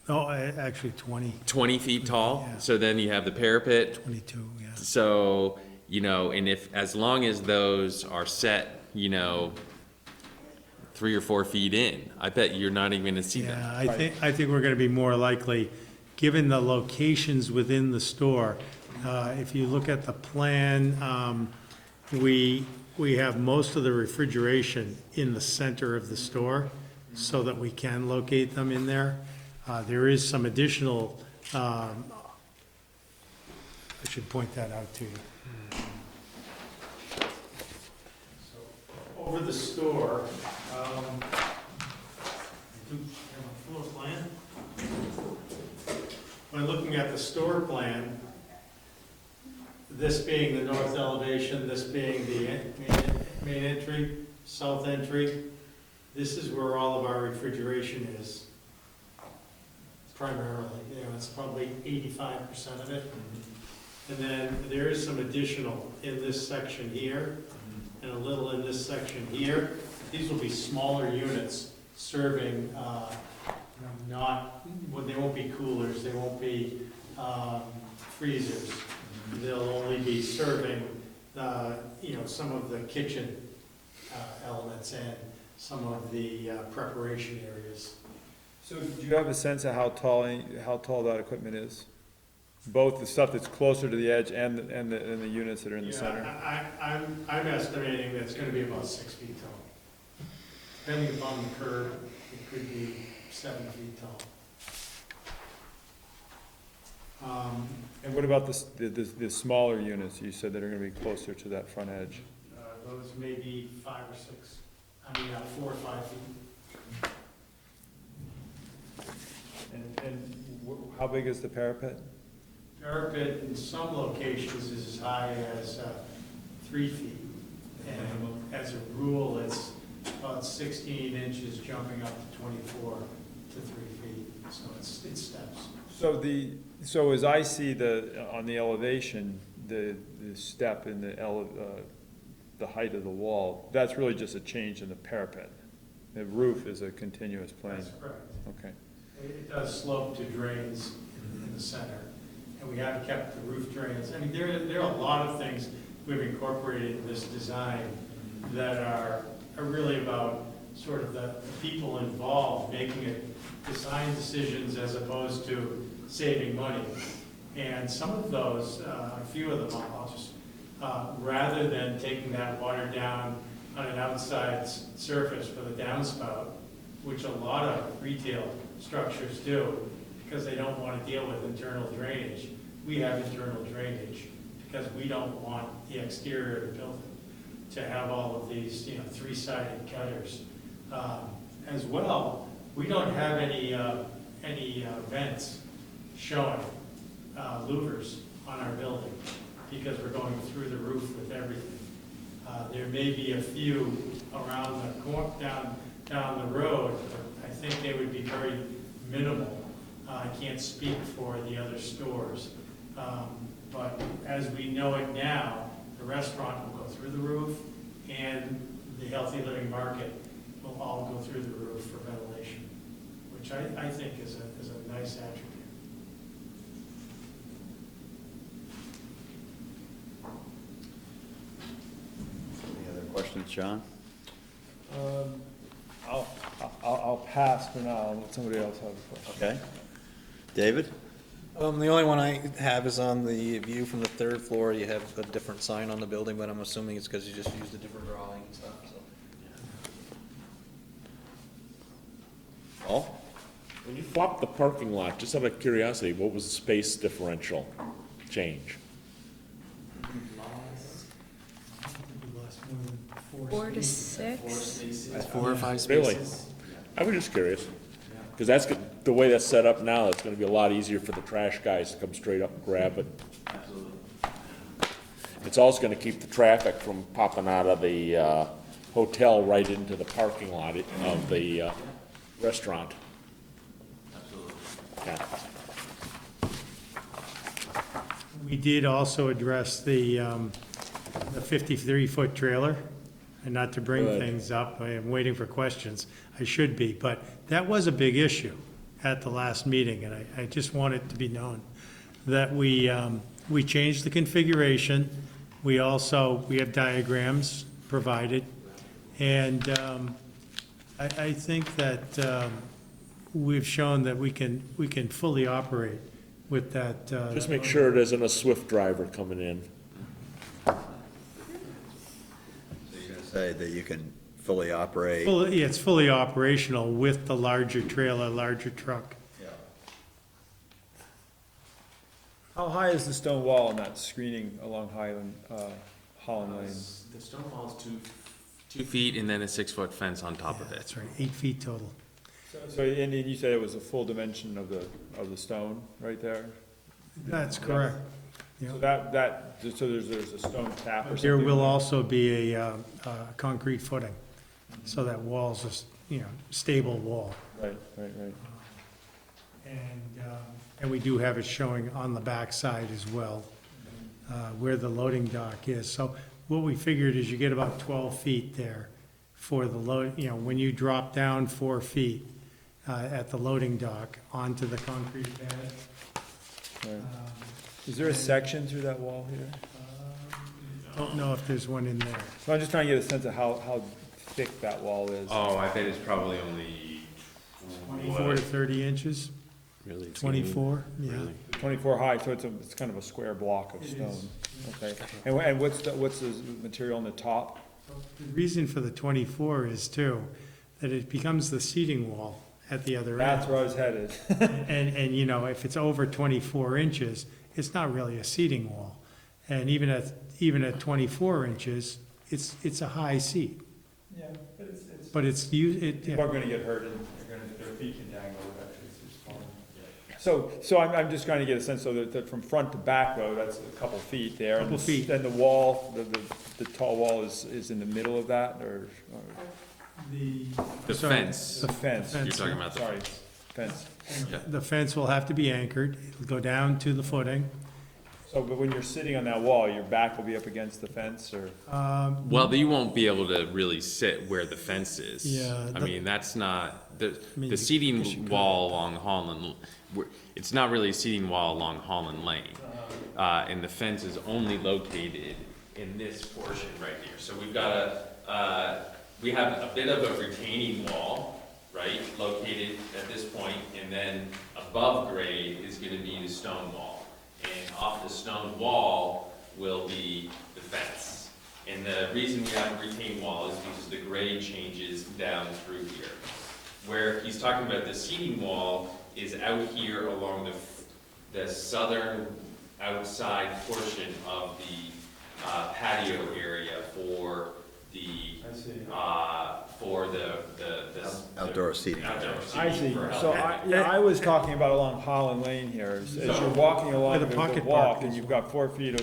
Oh, actually 20 feet tall. Yeah. So then you have the parapet. 22, yeah. So, you know, and if, as long as those are set, you know, 3 or 4 feet in, I bet you're not even gonna see them. Yeah, I think we're gonna be more likely, given the locations within the store. If you look at the plan, we have most of the refrigeration in the center of the store so that we can locate them in there. There is some additional, I should point that out to you. So, over the store, do you have a floor plan? When looking at the store plan, this being the north elevation, this being the main entry, south entry, this is where all of our refrigeration is. Primarily, you know, it's probably 85% of it. And then there is some additional in this section here, and a little in this section here. These will be smaller units serving, not, well, they won't be coolers, they won't be freezers. They'll only be serving, you know, some of the kitchen elements and some of the preparation areas. So do you have a sense of how tall that equipment is? Both the stuff that's closer to the edge and the units that are in the center? I'm estimating that it's gonna be about 6 feet tall. Depending upon the curve, it could be 7 feet tall. And what about the smaller units you said that are gonna be closer to that front edge? Those may be 5 or 6, 4 or 5 feet. And how big is the parapet? Parapet in some locations is as high as 3 feet. And as a rule, it's about 16 inches jumping up to 24 to 3 feet. So it steps. So as I see on the elevation, the step in the height of the wall, that's really just a change in the parapet. The roof is a continuous plane. That's correct. Okay. It does slope to drains in the center, and we have kept the roof drains. I mean, there are a lot of things we've incorporated in this design that are really about sort of the people involved making it design decisions as opposed to saving money. And some of those, a few of them, rather than taking that water down on an outside surface with a downspout, which a lot of retail structures do, because they don't want to deal with internal drainage. We have internal drainage because we don't want the exterior of the building to have all of these, three-sided gutters. As well, we don't have any vents showing louvers on our building because we're going through the roof with everything. There may be a few around the down the road, but I think they would be very minimal. I can't speak for the other stores. But as we know it now, the restaurant will go through the roof and the Healthy Living Market will all go through the roof for ventilation, which I think is a nice attribute. Any other questions, John? I'll pass for now, and let somebody else have a question. Okay. David? The only one I have is on the view from the third floor. You have a different sign on the building, but I'm assuming it's because you just used a different drawing and stuff, so. Paul? When you flopped the parking lot, just out of curiosity, what was the space differential change? We lost more than 4 to 6. 4 or 5 Really? spaces. I was just curious. Because that's, the way that's set up now, it's gonna be a lot easier for the trash guys to come straight up and grab it. Absolutely. It's also gonna keep the traffic from popping out of the, hotel right into the parking lot of the, restaurant. Absolutely. Yeah. We did also address the 53-foot trailer, and not to bring Good. things up, I am waiting for questions, I should be, but that was a big issue at the last meeting, and I just want it to be known that we changed the configuration. We have diagrams provided, and I think that we've shown that we can fully operate with that. Just make sure it isn't a Swift driver coming in. So you're gonna say that you can fully operate? Yeah, it's fully operational with the larger trailer, larger truck. Yeah. How high is the stone wall on that screening along Holland Lane? The stone wall is 2 feet and then a 6-foot fence on top of it. That's right, 8 feet total. So, and you said it was a full dimension of the stone right there? That's correct. So so there's a stone tap or something? There will also be a concrete footing, so that wall's a, stable wall. Right. And we do have it showing on the back side as well, where the loading dock is. So what we figured is you get about 12 feet there for the load, when you drop down 4 feet at the loading dock onto the concrete pad. Right. Is there a section through that wall here? Don't know if there's one in there. So I'm just trying to get a sense of how thick that wall is. Oh, I bet it's probably only 24 to 30 inches, Really? It's 24, yeah. Really? 24 high, so it's kind of a square block of stone. Okay. And what's the material on the top? The reason for the 24 is too, that it becomes the seating wall at the other end. That's where I was headed. And if it's over 24 inches, it's not really a seating wall. And even at 24 inches, it's a high seat. Yeah, But it's, people are gonna get hurt and their feet can dangle. So I'm just trying to get a sense, so that from front to back though, that's a couple feet there. Couple feet. And the wall, the tall wall is in the middle of that, or? The fence. The fence. You're talking about the Sorry, fence. Yeah. the fence will have to be anchored, it'll go down to the footing. So, but when you're sitting on that wall, your back will be up against the fence, or? Well, you won't be able to really sit where the fence is. Yeah, I the- mean, that's not, the mean, the guess you seating could. wall along Holland, it's not really a seating wall along Holland Lane. And the fence is only located in this portion right here. So we've got we have a bit of a retaining wall, right, located at this point, and then above grade is gonna be the stone wall. And off the stone wall will be the fence. And the reason we have a retaining wall is because the grade changes down through here. Where he's talking about the seating wall is out here along the southern outside portion of the patio area for the, Outdoor seating. outdoor I see, seating for so I was talking about along Holland Lane here, as you're walking along Where the the pocket walk, park and is. you've got 4 feet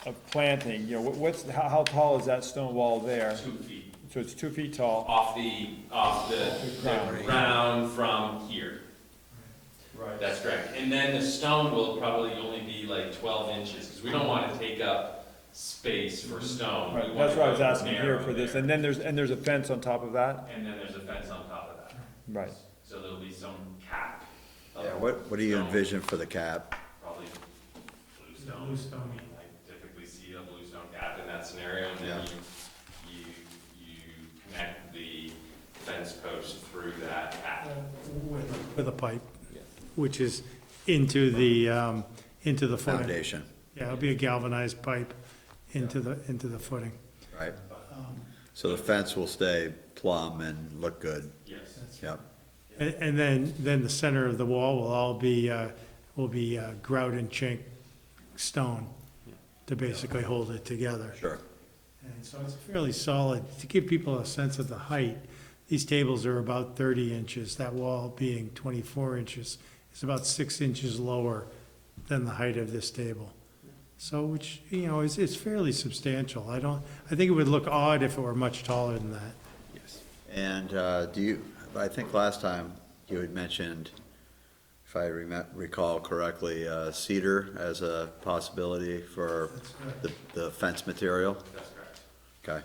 of planting, you know, how tall is that stone wall there? 2 feet So it's 2 feet tall? off the ground from here. Right. That's correct. And then the stone will probably only be like 12 inches, because we don't want to take up space for stone. We Right, want that's to what I was go asking here narrow for this, there. and then there's a fence on top of that? And then there's a fence on top of that. Right. So there'll be some cap. of Yeah, what do you stone, envision for the cap? Probably blue stone. Blue stone. I typically see a blue stone cap in that scenario, and then you connect the fence post through that cap. With a pipe, which is into the footing. Foundation, Yeah, it'll be a galvanized pipe into the footing. right? So the fence will stay plumb and look good, Yes. yep. And then the center of the wall will all be, grout and chink stone to basically hold it together. Sure. And so it's fairly solid. To give people a sense of the height, these tables are about 30 inches. That wall being 24 inches is about 6 inches lower than the height of this table. So, which, is fairly substantial. I think it would look odd if it were much taller than that. Yes. And I think last time you had mentioned, if I recall correctly, cedar as a possibility for the fence material? That's correct. Okay,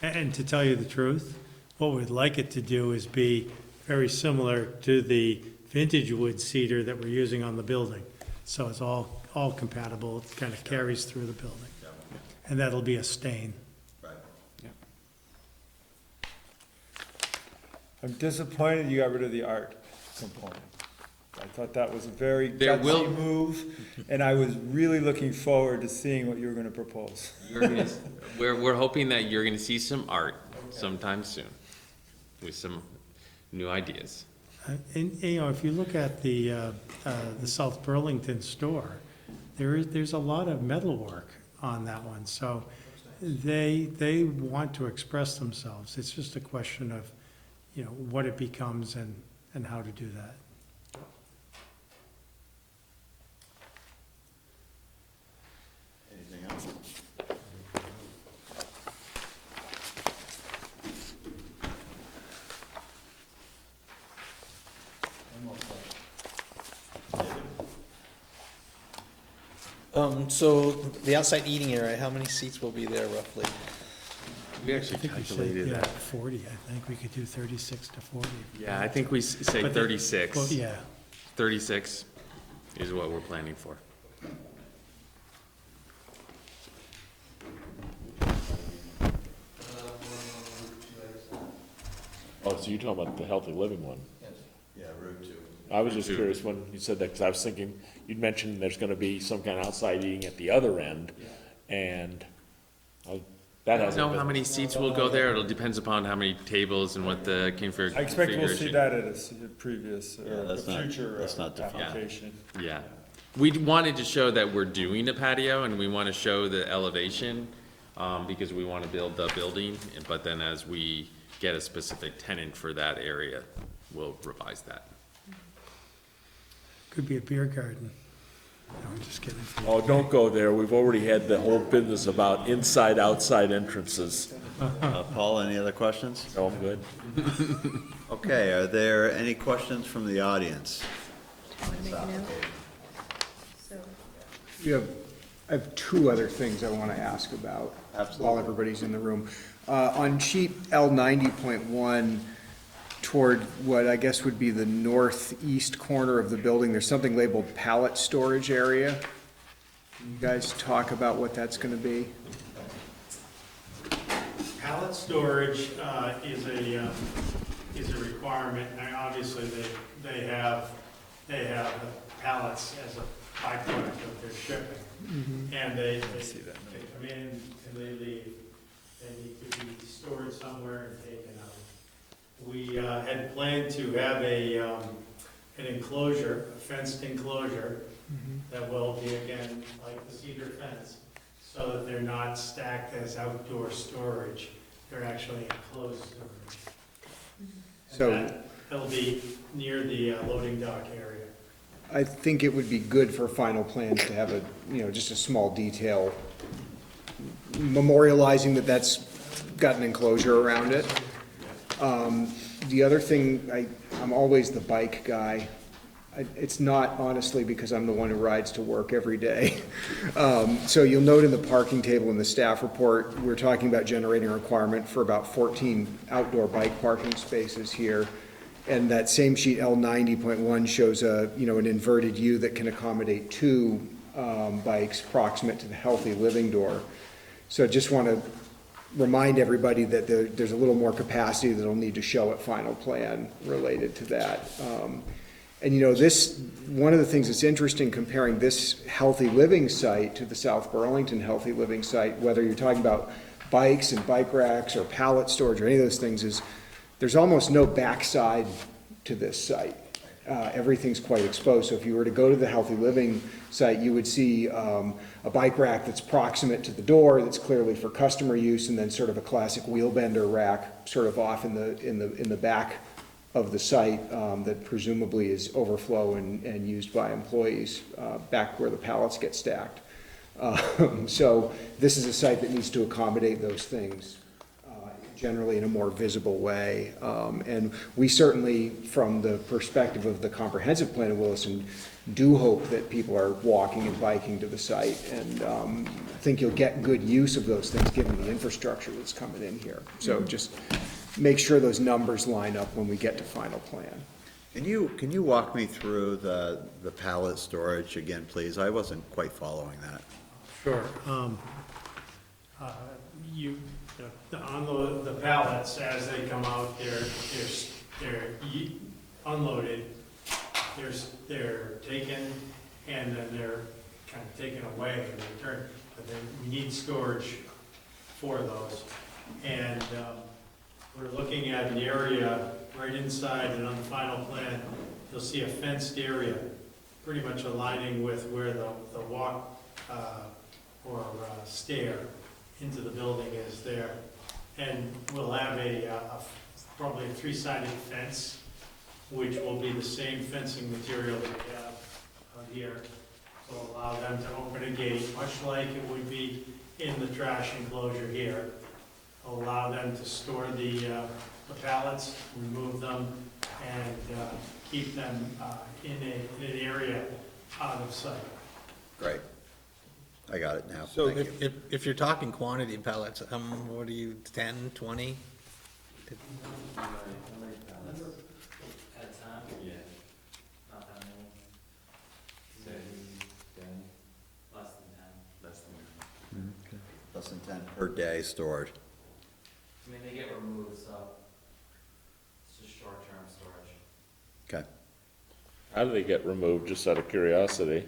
And to tell you the truth, what we'd like it to do is be very similar to the vintage wood cedar that we're using on the building. So it's all compatible, it kind of carries through the building. And that'll be a stain. right. I'm disappointed you got rid of the art component. I thought that was a very There will- gutsy move, and I was really looking forward to seeing what you were gonna propose. We're hoping that you're gonna see some art sometime soon, with some new ideas. And, if you look at the South Burlington store, there's a lot of metalwork on that one, so they want to express themselves. It's just a question of, what it becomes and how to do that. Anything else? So the outside eating area, how many seats will be there roughly? We actually I think we said, calculated that. 40, I think we could do 36 to 40. Yeah, I think we say But 36. Well, yeah, 36 is what we're planning for. Oh, so you're talking about the healthy living one? Yeah, Route 2. I was just curious when you said that, because I was thinking, you'd mentioned there's gonna be some kind of outside eating at the other end, and that I don't hasn't know been. how many seats will go there. It depends upon how many tables and what the configuration. I expect we'll see that at a previous, Yeah, or a that's not- future that's not defined. application. Yeah. We wanted to show that we're doing a patio and we want to show the elevation, because we want to build the building. But then as we get a specific tenant for that area, we'll revise that. could be a beer garden. No, I'm just kidding. Oh, don't go there, we've already had the whole business about inside, outside entrances. Paul, any other questions? Oh, I'm good. Okay, are there any questions from the audience? Want to make a note? So, I have two other things I want to ask about while everybody's in the room. On sheet L 90.1, toward what I guess would be the northeast corner of the building, there's something labeled pallet storage area. Can you guys talk about what that's going to be? Pallet storage is a requirement, and obviously they have pallets as a byproduct of their shipping. And they come in and they leave. They need to be stored somewhere and taken out. We had planned to have an enclosure, a fenced enclosure, that will be, again, like the cedar fence, so that they're not stacked as outdoor storage. They're actually enclosed storage. So It'll be near the loading dock area. I think it would be good for final plans to have a, just a small detail memorializing that that's got an enclosure around it. The other thing, I'm always the bike guy. It's not honestly because I'm the one who rides to work every day. So you'll note in the parking table in the staff report, we're talking about generating a requirement for about 14 outdoor bike parking spaces here. And that same sheet L90.1 shows an inverted U that can accommodate 2 bikes proximate to the healthy living door. So I just want to remind everybody that there's a little more capacity that'll need to show at final plan related to that. And one of the things that's interesting comparing this healthy living site to the South Burlington healthy living site, whether you're talking about bikes and bike racks or pallet storage or any of those things, is there's almost no backside to this site. Everything's quite exposed. So if you were to go to the healthy living site, you would see a bike rack that's proximate to the door, that's clearly for customer use, and then sort of a classic wheel bender rack sort of off in the back of the site that presumably is overflow and used by employees back where the pallets get stacked. So this is a site that needs to accommodate those things generally in a more visible way. And we certainly, from the perspective of the comprehensive plan of Williston, do hope that people are walking and biking to the site. And I think you'll get good use of those things given the infrastructure that's coming in here. So just make sure those numbers line up when we get to final plan. Can you walk me through the pallet storage again, please? I wasn't quite following that. Sure. On the pallets, as they come out, they're unloaded, they're taken, and then they're kind of taken away and returned. But then we need storage for those. And we're looking at an area right inside, and on the final plan, you'll see a fenced area, pretty much aligning with where the walk or stair into the building is there. And we'll have probably a 3-sided fence, which will be the same fencing material that we have here. So allow them to open a gate, much like it would be in the trash enclosure here. Allow them to store the pallets, remove them, and keep them in an area out of sight. Great. I got it now. So Thank you. if you're talking quantity pallets, what are you, 10, 20? At a time? Yeah. Not that many. Less than 10. Less than 10. Less than 10 per day stored. I mean, they get removed, so it's just short-term storage. Okay. How do they get removed, just out of curiosity?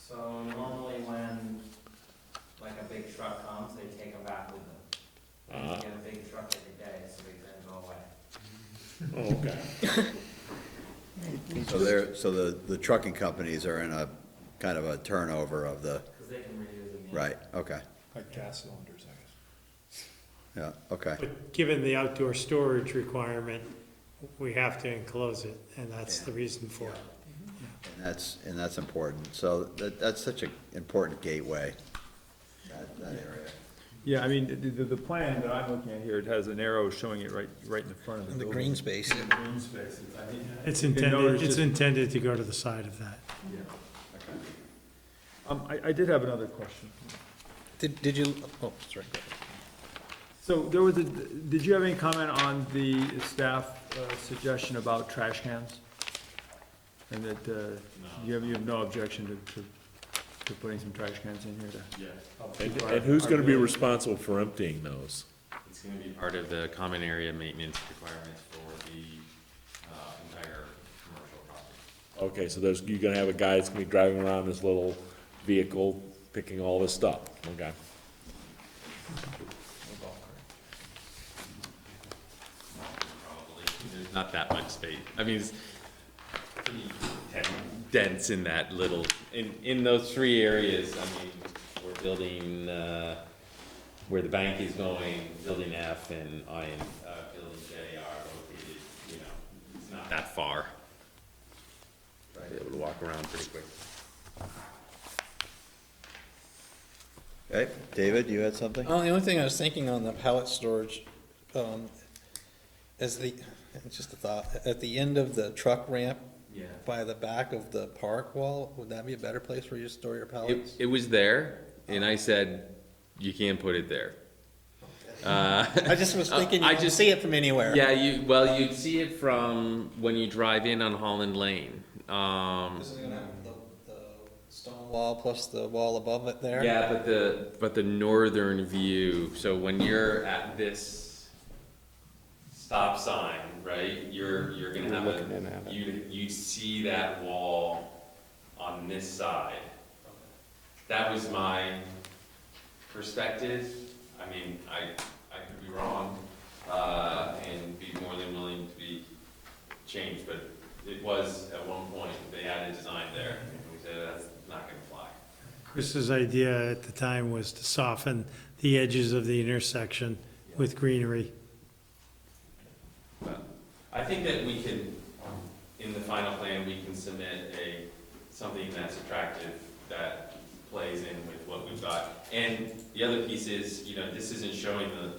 So normally when, like, a big truck comes, they take them back with them. You get a big truck every day, so they then go away. Oh, okay. So the trucking companies are in a kind of a turnover of the, Because they can reuse them. right, okay. Like gas cylinders, I guess. Yeah, okay. But given the outdoor storage requirement, we have to enclose it, and that's the reason for it. And that's important. So that's such an important gateway, that area. Yeah, I mean, the plan that I'm looking at here, it has an arrow showing it right in the front of the In the building. green space. In the green space. It's You can notice just- intended to go to the side of that. Okay. I did have another question. Did you, oh, sorry. Go ahead. So there was did you have any comment on the staff suggestion about trash cans? And that, you have no objection to putting some trash cans in here to? Yeah. And who's gonna be responsible for emptying those? It's gonna be part of the common area maintenance requirements for the entire commercial property. Okay, so you're gonna have a guy that's gonna be driving around this little vehicle, picking all this stuff, okay? Probably, there's not that much space. I mean, it's pretty dense in that little, in those three areas. I mean, we're building, where the bank is going, building F and building J are located, you know, it's not that far. Be able to walk around pretty quick. Okay, David, you had something? Oh, the only thing I was thinking on the pallet storage, it's just a thought, at the end of the truck ramp, Yeah. by the back of the park wall, would that be a better place for you to store your pallets? It was there, and I said, you can't put it there. I just was thinking, you I can just- see it from anywhere. Yeah, you'd see it from when you drive in on Holland Lane. This is gonna have the stone wall plus the wall above it there? Yeah, but the northern view, so when you're at this stop sign, right, you're gonna have you see that wall on this side. That was my perspective. I mean, I could be wrong, and be more than willing to be changed, but it was at one point, they had a design there, and we said, that's not gonna fly. Chris's idea at the time was to soften the edges of the intersection with greenery. But I think that we can, in the final plan, we can submit something that's attractive, that plays in with what we've got. And the other piece is, you know, this isn't showing the,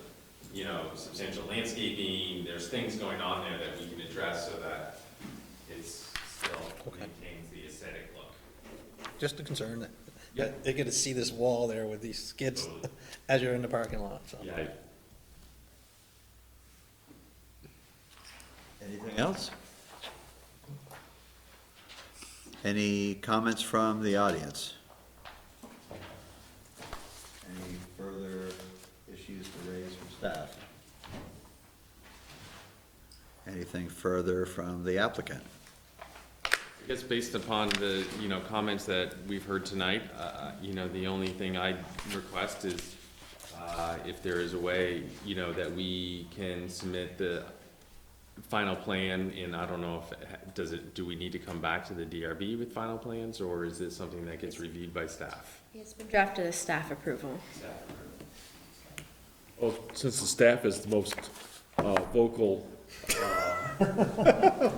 you know, substantial landscaping, there's things going on there that we can address so that it's still maintains the aesthetic look. Just a concern that they're gonna see this wall there with these skids as you're in the parking lot, so. Yeah. Anything else? Any comments from the audience? Any further issues to raise from staff? Anything further from the applicant? I guess based upon the, you know, comments that we've heard tonight, you know, the only thing I'd request is, if there is a way, you know, that we can submit the final plan, and I don't know if, do we need to come back to the DRB with final plans, or is this something that gets reviewed by staff? It's been drafted as staff approval. Well, since the staff is the most vocal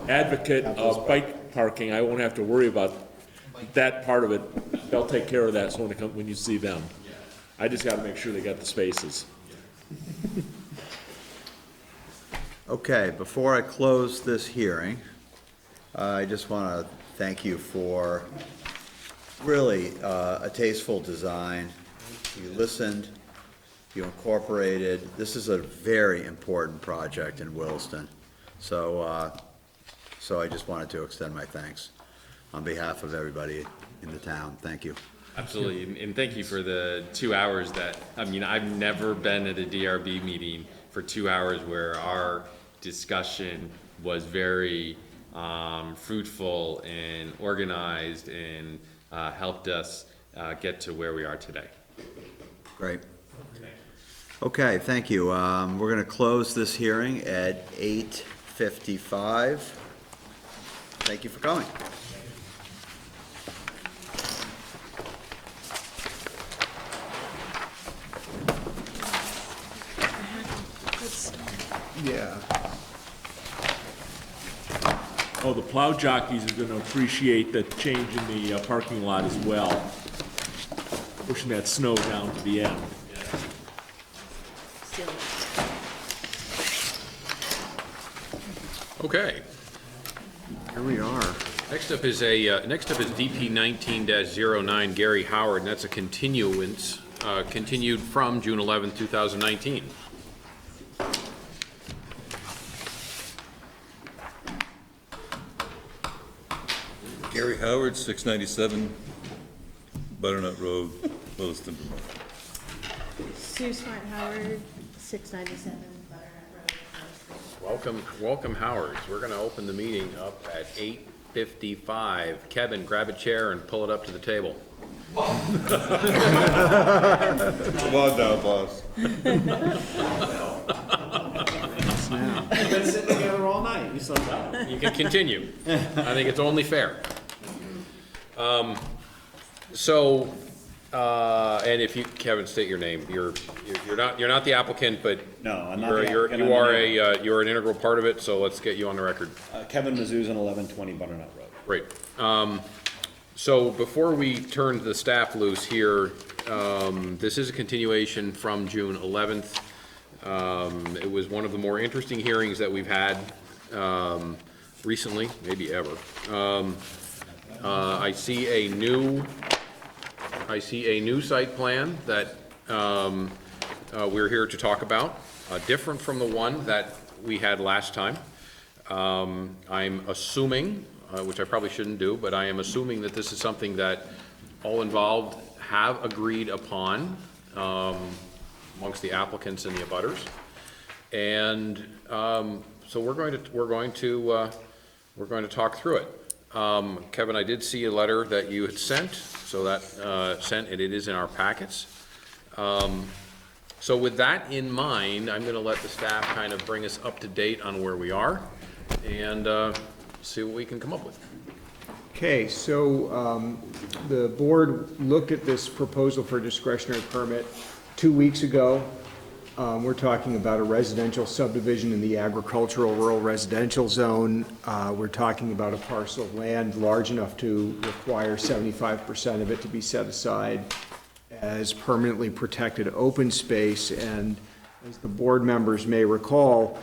advocate of bike parking, I won't have to worry about that part of it. They'll take care of that so when you see them. I just gotta make sure they got the spaces. Okay, before I close this hearing, I just want to thank you for really a tasteful design. You listened, you incorporated. This is a very important project in Williston. So I just wanted to extend my thanks on behalf of everybody in the town. Thank you. Absolutely, and thank you for the 2 hours that, I mean, I've never been at a DRB meeting for 2 hours where our discussion was very fruitful and organized and helped us get to where we are today. Great. Okay, thank you. We're going to close this hearing at 8:55. Thank you for coming. Yeah. Oh, the plow jockeys are gonna appreciate the change in the parking lot as well. Pushing that snow down to the end. Okay. Here we are. Next up is DP 19-09 Gary Howard, and that's a continuance, continued from June 11, 2019. Gary Howard, 697 Butternut Road, Williston. Sue Smart Howard, 697 Butternut Road. Welcome, Howards. We're going to open the meeting up at 55. Kevin, grab a chair and pull it up to the table. Come on down, boss. We've been sitting together all night, you saw that. You can continue. I think it's only fair. And if you, Kevin, state your name. You're not the applicant, but No, I'm not the applicant, you I'm are the you're an integral part of it. So let's get you on the record. Kevin Mezuzan, 1120 Butternut Road. Great. So before we turn the staff loose here, this is a continuation from June 11th. It was one of the more interesting hearings that we've had recently, maybe ever. I see a new site plan that we're here to talk about, different from the one that we had last time. I'm assuming, which I probably shouldn't do, but I am assuming that this is something that all involved have agreed upon amongst the applicants and the abutters. And so we're going to talk through it. Kevin, I did see a letter that you had sent, so that and it is in our packets. So with that in mind, I'm going to let the staff kind of bring us up to date on where we are and see what we can come up with. Okay, so the board looked at this proposal for a discretionary permit 2 weeks ago. We're talking about a residential subdivision in the agricultural rural residential zone. We're talking about a parcel of land large enough to require 75% of it to be set aside as permanently protected open space. And as the board members may recall,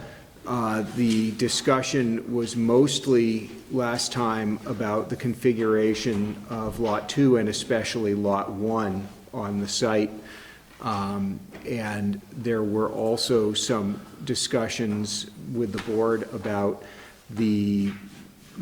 the discussion was mostly last time about the configuration of Lot 2 and especially Lot 1 on the site. And there were also some discussions with the board about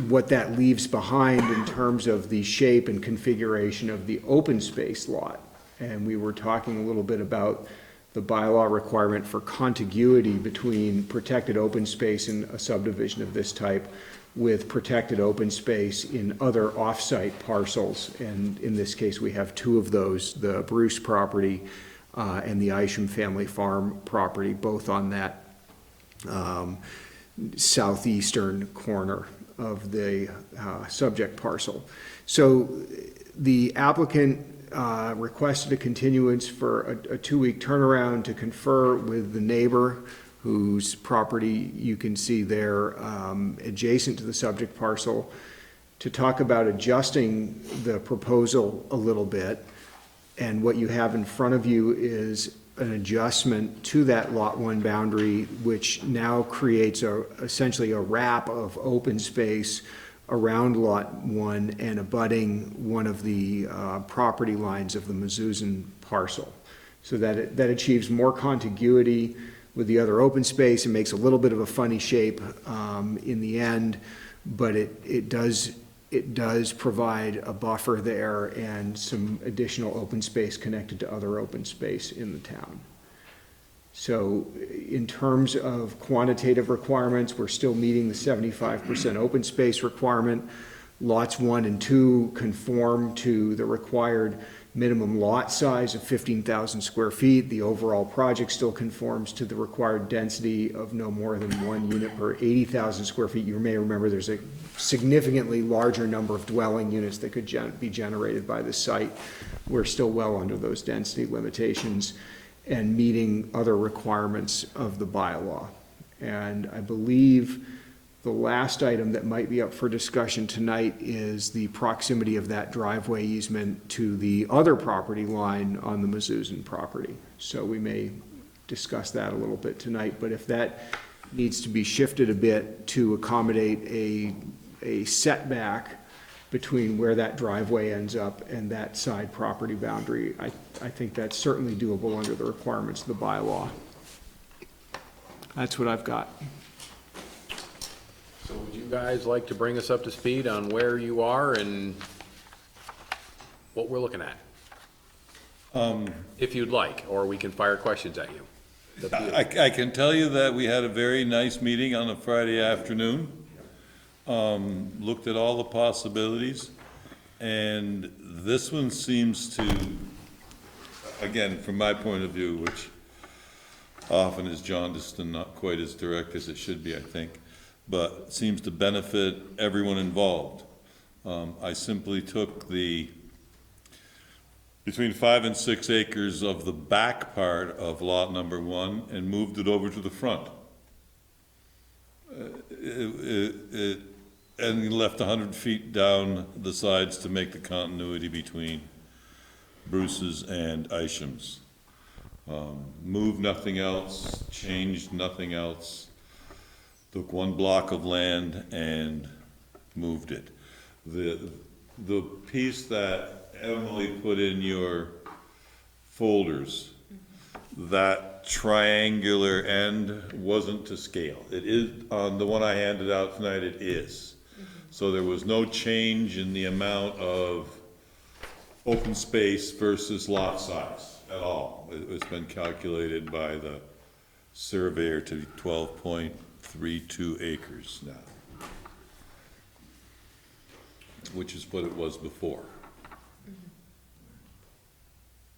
what that leaves behind in terms of the shape and configuration of the open space lot. And we were talking a little bit about the bylaw requirement for contiguity between protected open space in a subdivision of this type with protected open space in other off-site parcels. And in this case, we have two of those, the Bruce property and the Isham family farm property, both on that southeastern corner of the subject parcel. So the applicant requested a continuance for a 2-week turnaround to confer with the neighbor whose property you can see there adjacent to the subject parcel to talk about adjusting the proposal a little bit. And what you have in front of you is an adjustment to that Lot 1 boundary, which now creates essentially a wrap of open space around Lot 1 and abutting one of the property lines of the Mezuzan parcel. So that achieves more contiguity with the other open space and makes a little bit of a funny shape in the end, but it does provide a buffer there and some additional open space connected to other open space in the town. So in terms of quantitative requirements, we're still meeting the 75% open space requirement. Lots 1 and 2 conform to the required minimum lot size of 15,000 square feet. The overall project still conforms to the required density of no more than 1 unit per 80,000 square feet. You may remember there's a significantly larger number of dwelling units that could be generated by the site. We're still well under those density limitations and meeting other requirements of the bylaw. And I believe the last item that might be up for discussion tonight is the proximity of that driveway easement to the other property line on the Mezuzan property. So we may discuss that a little bit tonight, but if that needs to be shifted a bit to accommodate a setback between where that driveway ends up and that side property boundary, I think that's certainly doable under the requirements of the bylaw. That's what I've got. So would you guys like to bring us up to speed on where you are and what we're looking at? If you'd like, or we can fire questions at you. I can tell you that we had a very nice meeting on a Friday afternoon. looked at all the possibilities, and this one seems to, again, from my point of view, which often is jaundiced and not quite as direct as it should be, I think, but seems to benefit everyone involved. I simply took the between 5 and 6 acres of the back part of lot number 1 and moved it over to the front. And left 100 feet down the sides to make the continuity between Bruce's and Isham's. Moved nothing else, changed nothing else, took 1 block of land and moved it. The piece that Emily put in your folders, that triangular end wasn't to scale. It is, on the one I handed out tonight, it is. So there was no change in the amount of open space versus lot size at all. It's been calculated by the surveyor to 12.32 acres now, which is what it was before.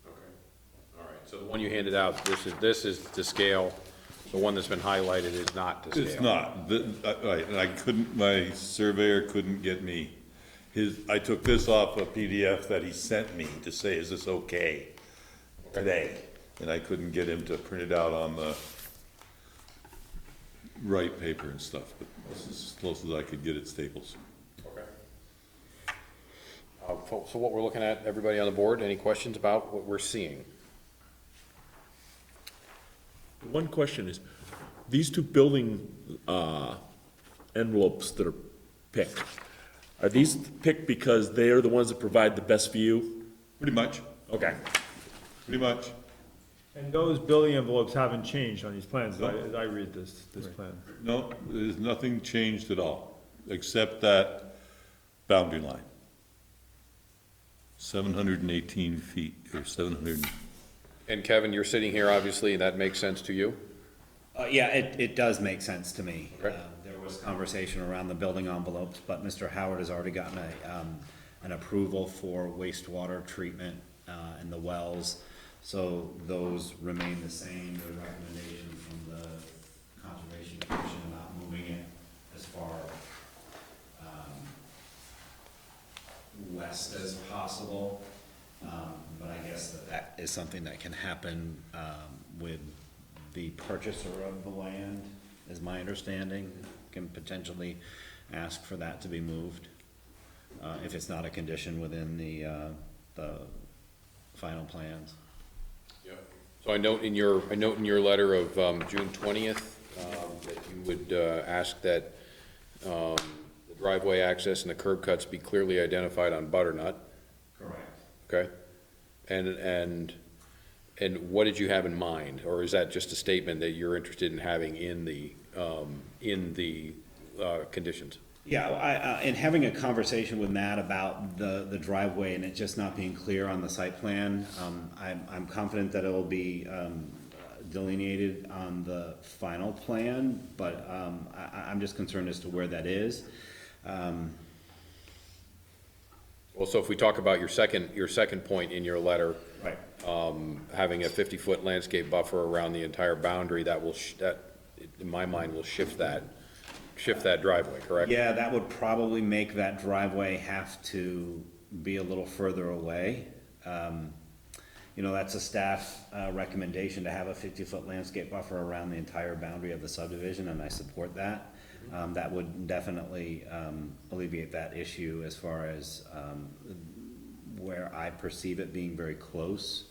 All right, so the one you handed out, this is to scale. The one that's been highlighted is not to scale. It's not, right, and I couldn't, my surveyor couldn't get me I took this off a PDF that he sent me to say, is this okay today? And I couldn't get him to print it out on the right paper and stuff, but this is as close as I could get at Staples. Okay. So what we're looking at, everybody on the board, any questions about what we're seeing? One question is, these 2 building envelopes that are picked, are these picked because they are the ones that provide the best view? Pretty much. Okay. Pretty much. And those building envelopes haven't changed on these plans, as I read this plan. No, there's nothing changed at all, except that boundary line. 718 feet, or 700. And Kevin, you're sitting here, obviously, and that makes sense to you? Yeah, it does make sense to me. Okay. There was conversation around the building envelopes, but Mr. Howard has already gotten an approval for wastewater treatment in the wells. So those remain the same. The recommendation from the Conservation Commission about moving it as far west as possible. But I guess that is something that can happen with the purchaser of the land, is my understanding. Can potentially ask for that to be moved if it's not a condition within the final plans. Yeah. So I note in your letter of June 20th that you would ask that the driveway access and the curb cuts be clearly identified on Butternut. Correct. Okay. And what did you have in mind, or is that just a statement that you're interested in having in the conditions? Yeah, in having a conversation with Matt about the driveway and it just not being clear on the site plan, I'm confident that it will be delineated on the final plan, but I'm just concerned as to where that is. Well, so if we talk about your second point in your letter, right, having a 50-foot landscape buffer around the entire boundary, that in my mind will shift that driveway, correct? Yeah, that would probably make that driveway have to be a little further away. You know, that's a staff recommendation to have a 50-foot landscape buffer around the entire boundary of the subdivision, and I support that. That would definitely alleviate that issue as far as where I perceive it being very close.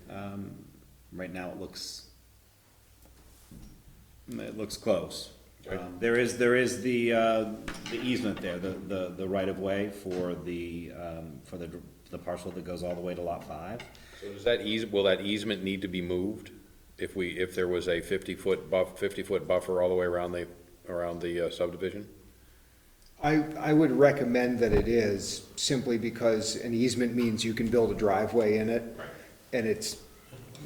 Right now, it looks close. Okay. There is the easement there, the right of way for the parcel that goes all the way to lot 5. So will that easement need to be moved if there was a 50-foot buffer all the way around the subdivision? I would recommend that it is, simply because an easement means you can build a driveway in it. Right. And it's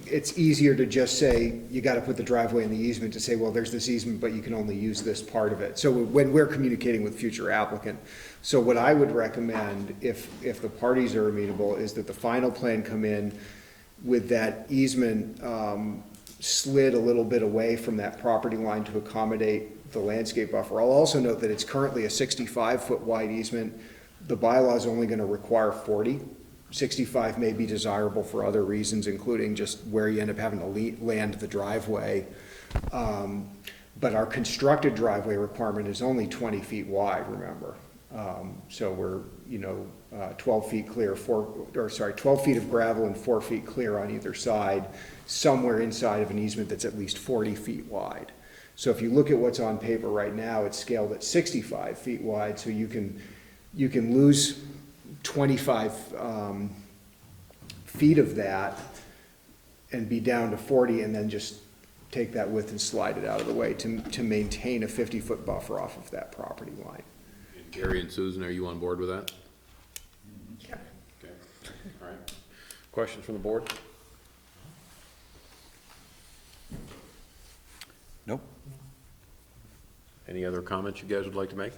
it's easier to just say, you gotta put the driveway in the easement, to say, well, there's this easement, but you can only use this part of it. So when we're communicating with future applicant, so what I would recommend, if the parties are amenable, is that the final plan come in with that easement, slid a little bit away from that property line to accommodate the landscape buffer. I'll also note that it's currently a 65-foot wide easement. The bylaw is only gonna require 40. 65 may be desirable for other reasons, including just where you end up having to land the driveway. But our constructed driveway requirement is only 20 feet wide, remember? So we're, 12 feet clear, 12 feet of gravel and 4 feet clear on either side, somewhere inside of an easement that's at least 40 feet wide. So if you look at what's on paper right now, it's scaled at 65 feet wide, so you can lose 25 feet of that and be down to 40, and then just take that width and slide it out of the way to maintain a 50-foot buffer off of that property line. Gary and Susan, are you on board with that? Yeah. Okay, all right. Questions from the board? Nope. Any other comments you guys would like to make?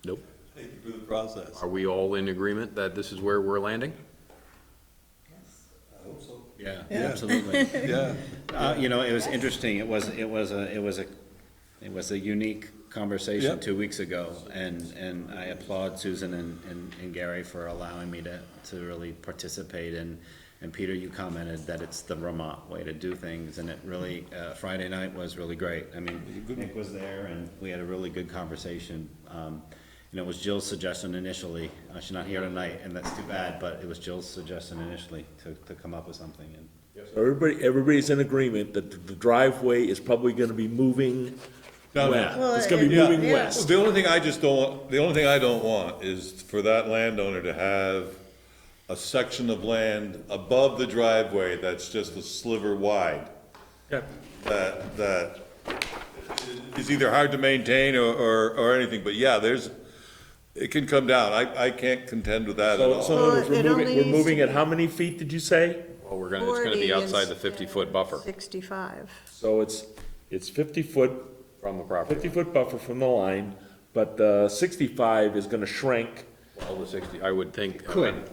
Nope. Thank you for the process. Are we all in agreement that this is where we're landing? I hope so. Yeah, Yeah. absolutely. Yeah. It was interesting, it was a unique conversation Yep. 2 weeks ago, and I applaud Susan and Gary for allowing me to really participate, and Peter, you commented that it's the Vermont way to do things, and it really, Friday night was really great. I mean, Nick was there, and we had a really good conversation. It was Jill's suggestion initially, she's not here tonight, and that's too bad, but it was Jill's suggestion initially to come up with something, and So everybody's in agreement that the driveway is probably gonna be moving Down west. here. It's gonna be Yeah. moving west. The only thing I don't want is for that landowner to have a section of land above the driveway that's just a sliver wide. Yeah. That is either hard to maintain or anything, but yeah, it can come down. I can't contend with that at all. So in other words, Well, it only we're needs moving to at how many feet did you say? Well, it's gonna be outside the 50-foot buffer 65. So it's 50 foot, from the property. 50-foot buffer from the line, but the 65 is gonna shrink Well, the 60, I would think. Could.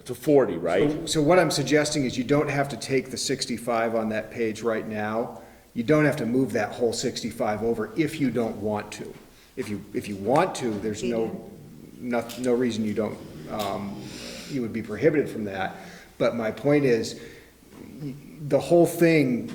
to 40, right? So what I'm suggesting is you don't have to take the 65 on that page right now. You don't have to move that whole 65 over if you don't want to. If you want to, there's no reason you don't, you would be prohibited from that. But my point is, the whole thing,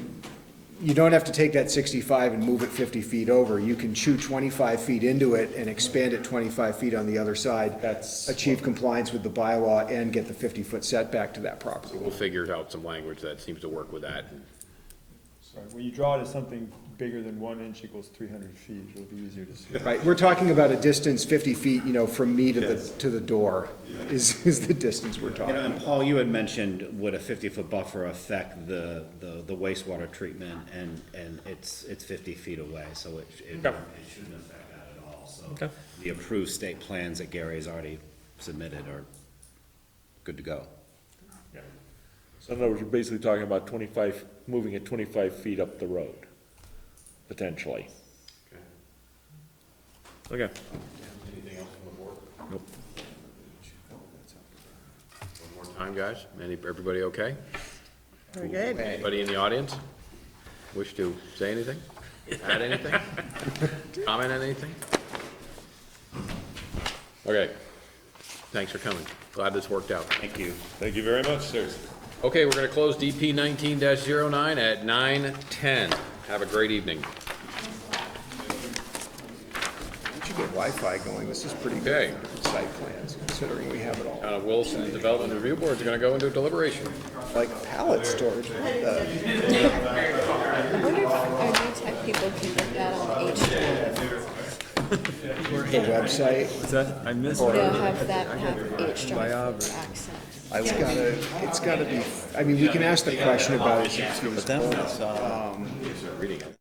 you don't have to take that 65 and move it 50 feet over. You can chew 25 feet into it and expand it 25 feet on the other side. Achieve compliance with the bylaw and get the 50-foot setback to that property. We'll figure out some language that seems to work with that. Sorry, when you draw it as something bigger than 1 inch equals 300 feet, it'll be easier to see. Right, we're talking about a distance 50 feet, from me to the door is the distance we're talking about. And Paul, you had mentioned, would a 50-foot buffer affect the wastewater treatment, and it's 50 feet away, so it shouldn't affect that at all, so. Okay. The approved state plans that Gary's already submitted are good to go. So in other words, we're basically talking about 25, moving it 25 feet up the road, potentially. Okay. Anything else from the board? Nope. One more time, guys. Everybody okay? Very good. Anybody in the audience wish to say anything? Add anything? Comment on anything? Okay. Thanks for coming. Glad this worked out. Thank you. Thank you very much, sir. Okay, we're gonna close DP 19-09 at 9:10. Have a great evening. We should get Wi-Fi going, this is pretty good for site plans, considering we have it all. Williston Development Review Board is gonna go into deliberation. Like pallet storage. I wonder if our new tech people can put that on H drive. The website. What's that? I missed They'll have that, have H drive for access. It's gotta be, I mean, we can ask the question about it. But then when I saw Reading it.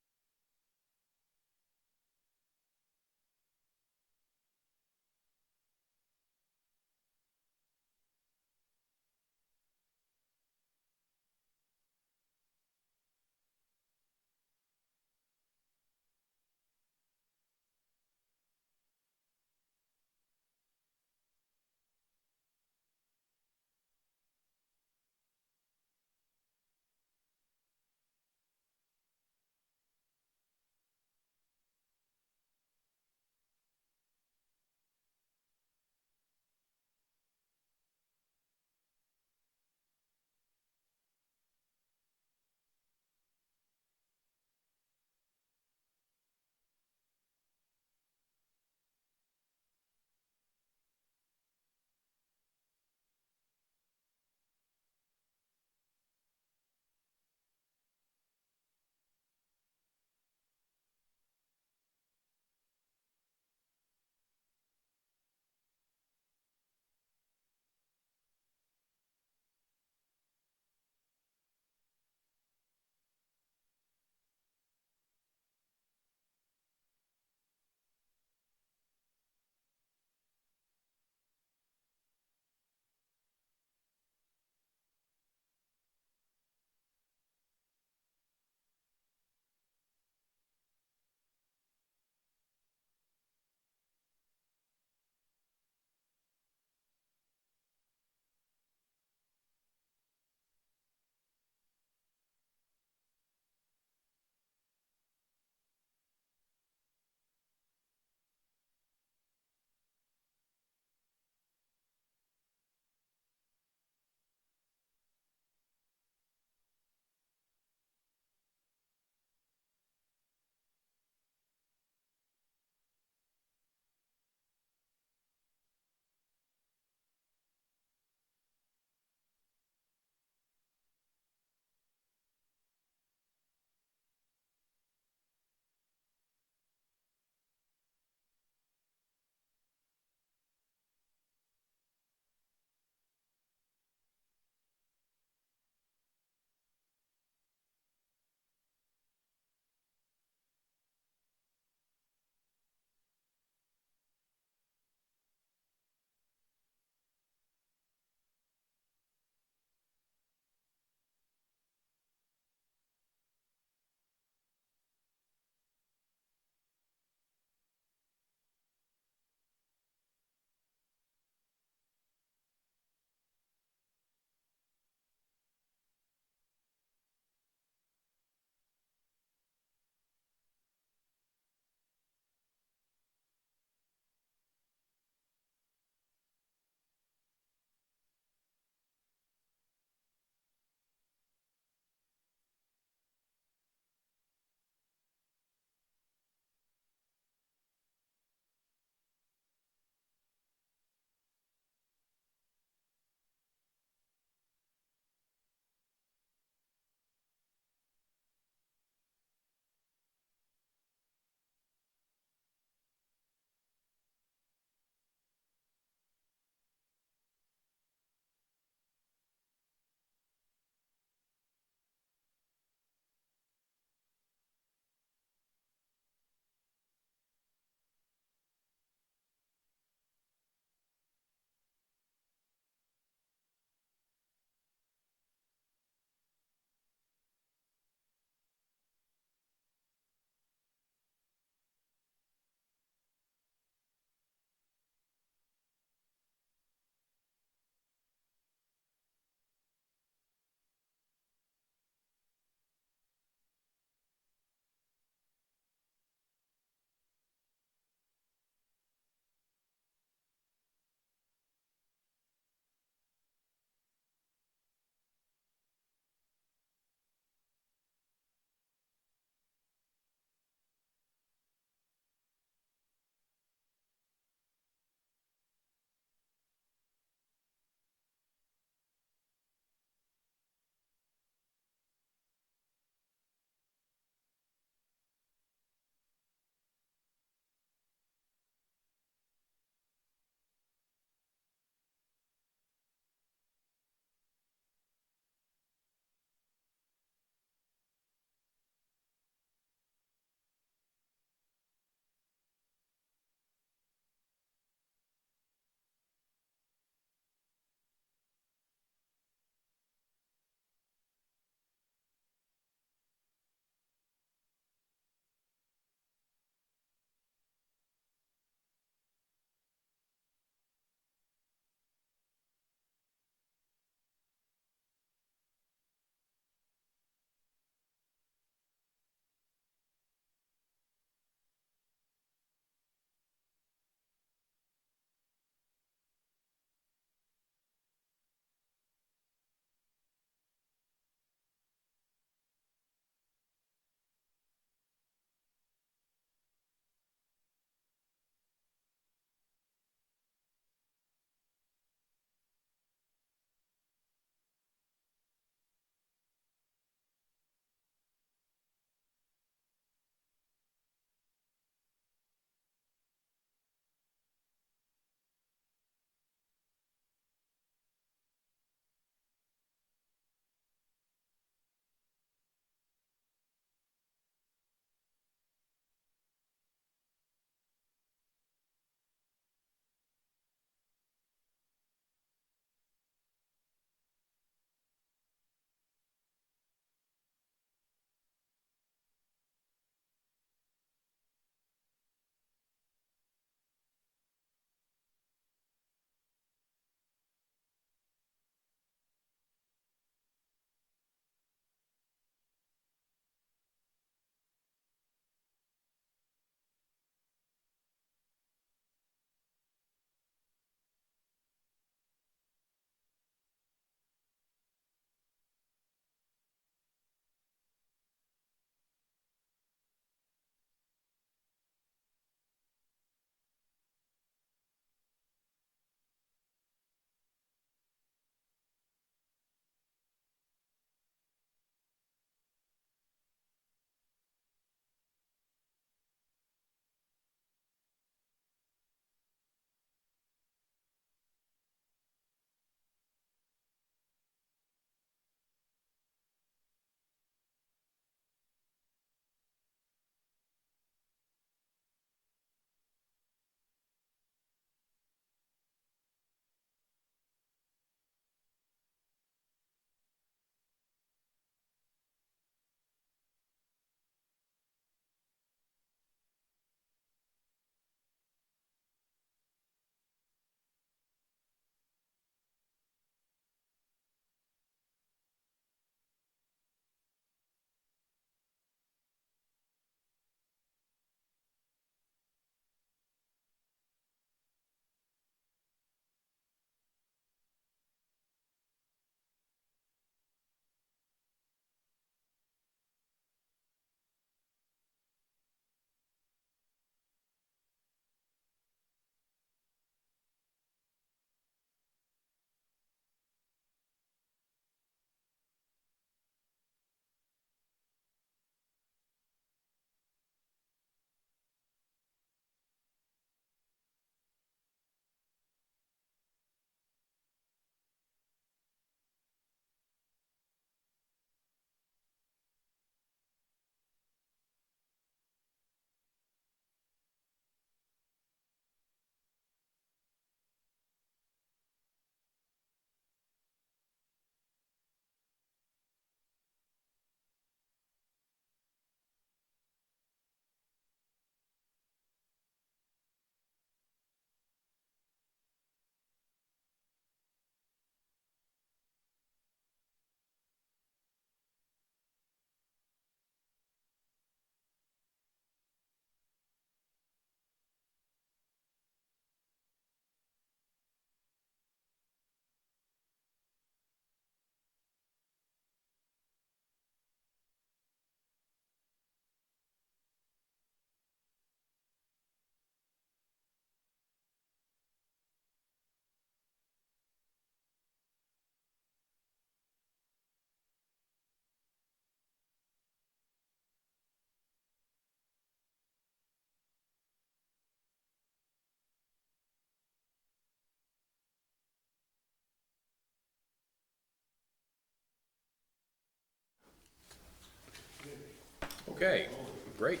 Okay, great.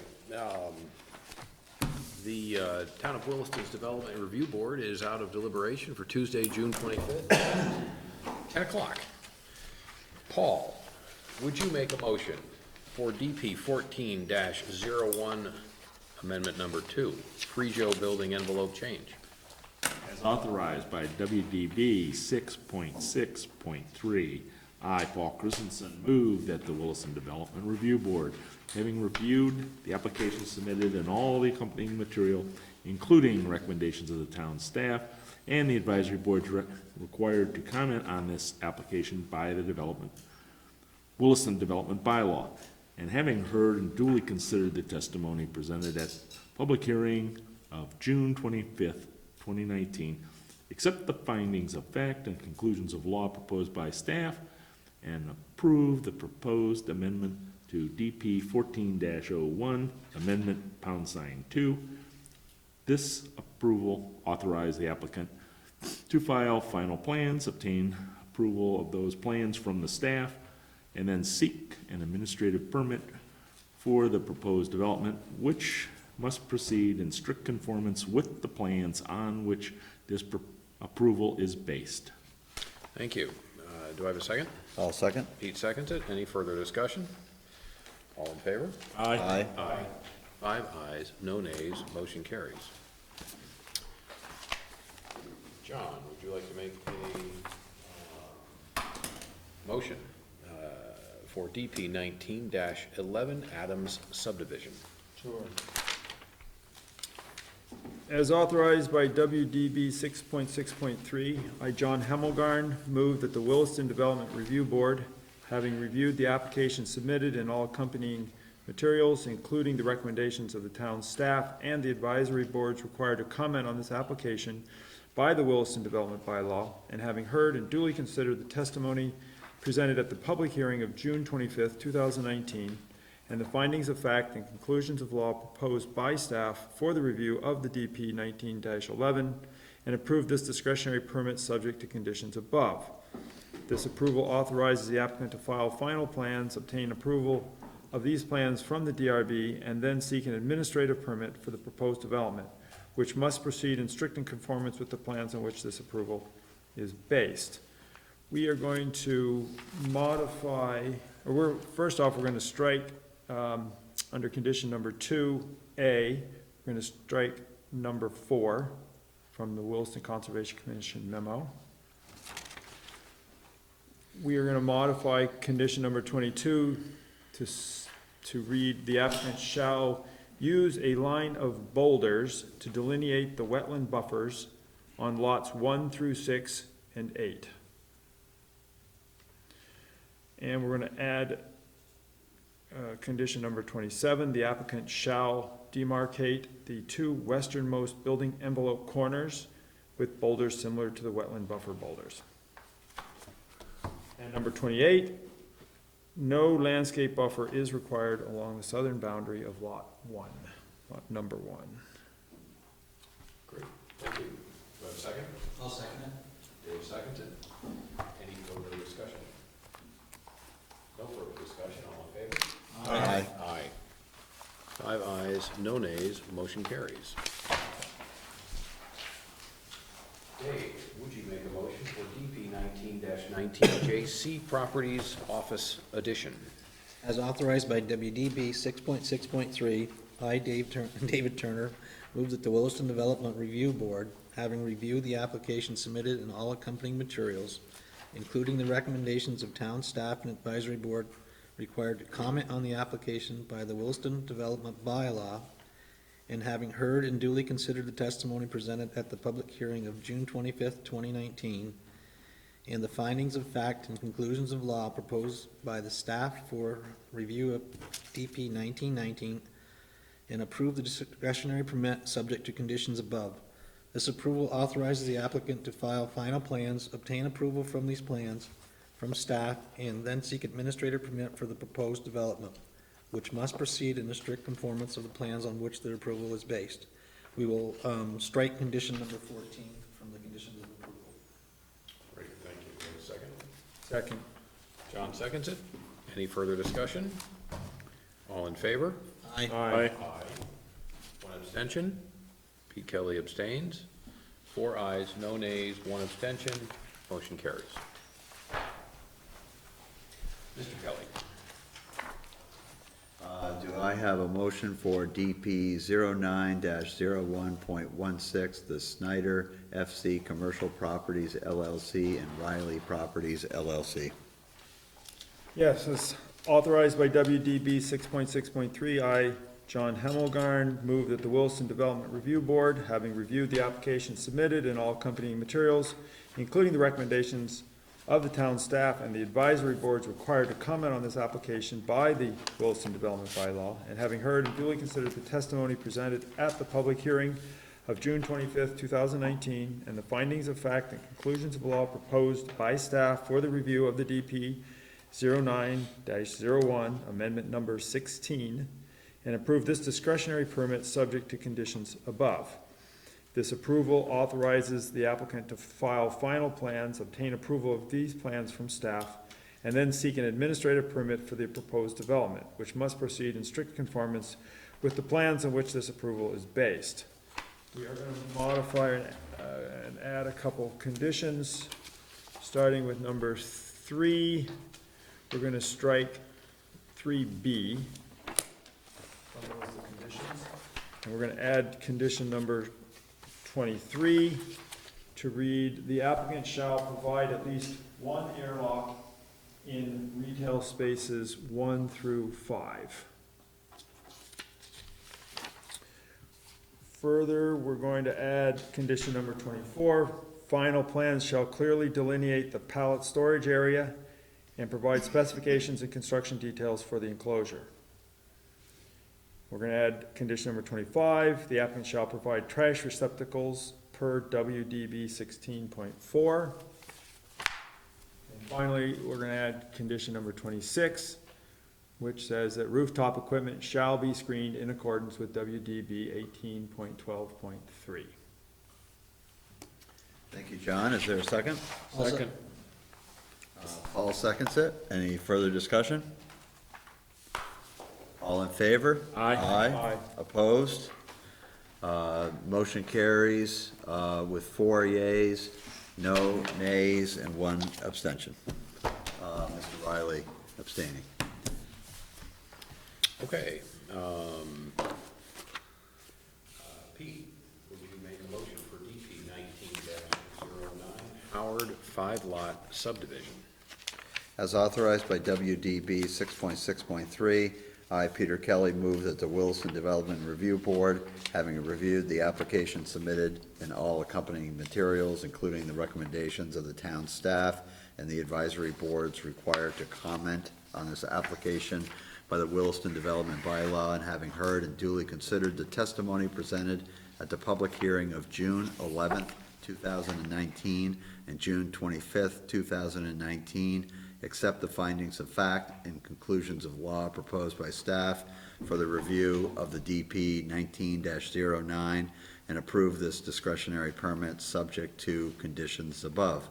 The Town of Williston's Development Review Board is out of deliberation for Tuesday, June 25th, 10 o'clock. Paul, would you make a motion for DP 14-01, amendment number 2, Frijo building envelope change? As authorized by WDB 6.6.3, I, Paul Christensen, move that the Williston Development Review Board, having reviewed the application submitted and all the accompanying material, including recommendations of the town staff and the advisory boards required to comment on this application by the Williston Development Bylaw, and having heard and duly considered the testimony presented at public hearing of June 25th, 2019, accept the findings of fact and conclusions of law proposed by staff, and approve the proposed amendment to DP 14-01, amendment #2. This approval authorized the applicant to file final plans, obtain approval of those plans from the staff, and then seek an administrative permit for the proposed development, which must proceed in strict conformance with the plans on which this approval is based. Thank you. Do I have a second? I'll second. Pete seconds it. Any further discussion? All in favor? Aye. Aye. 5 ayes, no nays, motion carries. John, would you like to make a motion for DP 19-11 Adams subdivision? Sure. As authorized by WDB 6.6.3, I, John Hemmelgarn, move that the Williston Development Review Board, having reviewed the application submitted and all accompanying materials, including the recommendations of the town staff and the advisory boards required to comment on this application by the Williston Development Bylaw, and having heard and duly considered the testimony presented at the public hearing of June 25th, 2019, and the findings of fact and conclusions of law proposed by staff for the review of the DP 19-11, and approve this discretionary permit subject to conditions above. This approval authorizes the applicant to file final plans, obtain approval of these plans from the DRB, and then seek an administrative permit for the proposed development, which must proceed in strict conformance with the plans on which this approval is based. We are going to modify, first off, we're going to strike under condition number 2A, we're going to strike number 4 from the Williston Conservation Commission memo. We are going to modify condition number 22 to read, the applicant shall use a line of boulders to delineate the wetland buffers on lots 1 through 6 and 8. And we're going to add condition number 27, the applicant shall demarcate the 2 westernmost building envelope corners with boulders similar to the wetland buffer boulders. And number 28, no landscape buffer is required along the southern boundary of lot 1, lot number 1. Great, thank you. Do I have a second? I'll second it. Dave seconds it. Any further discussion? No further discussion, all in favor? Aye. Aye. 5 ayes, no nays, motion carries. Dave, would you make a motion for DP 19-19 JC Properties Office Addition? As authorized by WDB 6.6.3, I, David Turner, move that the Williston Development Review Board, having reviewed the application submitted and all accompanying materials, including the recommendations of town staff and advisory board required to comment on the application by the Williston Development Bylaw, and having heard and duly considered the testimony presented at the public hearing of June 25th, 2019, and the findings of fact and conclusions of law proposed by the staff for review of DP 1919, and approve the discretionary permit subject to conditions above. This approval authorizes the applicant to file final plans, obtain approval from these plans from staff, and then seek administrative permit for the proposed development, which must proceed in the strict conformance of the plans on which the approval is based. We will strike condition number 14 from the conditions of approval. Great, thank you. Do I have a second? Second. John seconds it. Any further discussion? All in favor? Aye. Aye. One abstention. Pete Kelly abstains. 4 ayes, no nays, 1 abstention. Motion carries. Mr. Kelly. Do I have a motion for DP 09-01.16, the Snyder FC Commercial Properties LLC and Riley Properties LLC? Yes, as authorized by WDB 6.6.3, I, John Hemmelgarn, move that the Williston Development Review Board, having reviewed the application submitted and all accompanying materials, including the recommendations of the town staff and the advisory boards required to comment on this application by the Williston Development Bylaw, and having heard and duly considered the testimony presented at the public hearing of June 25th, 2019, and the findings of fact and conclusions of law proposed by staff for the review of the DP 09-01, amendment number 16, and approve this discretionary permit subject to conditions above. This approval authorizes the applicant to file final plans, obtain approval of these plans from staff, and then seek an administrative permit for the proposed development, which must proceed in strict conformance with the plans on which this approval is based. We are going to modify and add a couple conditions, starting with number 3. We're going to strike 3B. And we're going to add condition number 23 to read, the applicant shall provide at least one airlock in retail spaces 1 through 5. Further, we're going to add condition number 24. Final plans shall clearly delineate the pallet storage area and provide specifications and construction details for the enclosure. We're going to add condition number 25. The applicant shall provide trash receptacles per WDB 16.4. And finally, we're going to add condition number 26, which says that rooftop equipment shall be screened in accordance with WDB 18.12.3. Thank you, John. Is there a second? Second. Paul seconds it. Any further discussion? All in favor? Aye. Aye. Opposed? Motion carries with 4 yeas, no nays, and 1 abstention. Mr. Riley abstaining. Okay. Pete, would you make a motion for DP 19-09, Howard 5-lot subdivision? As authorized by WDB 6.6.3, I, Peter Kelly, move that the Williston Development Review Board, having reviewed the application submitted and all accompanying materials, including the recommendations of the town staff and the advisory boards required to comment on this application by the Williston Development Bylaw, and having heard and duly considered the testimony presented at the public hearing of June 11th, 2019 and June 25th, 2019, accept the findings of fact and conclusions of law proposed by staff for the review of the DP 19-09 and approve this discretionary permit subject to conditions above.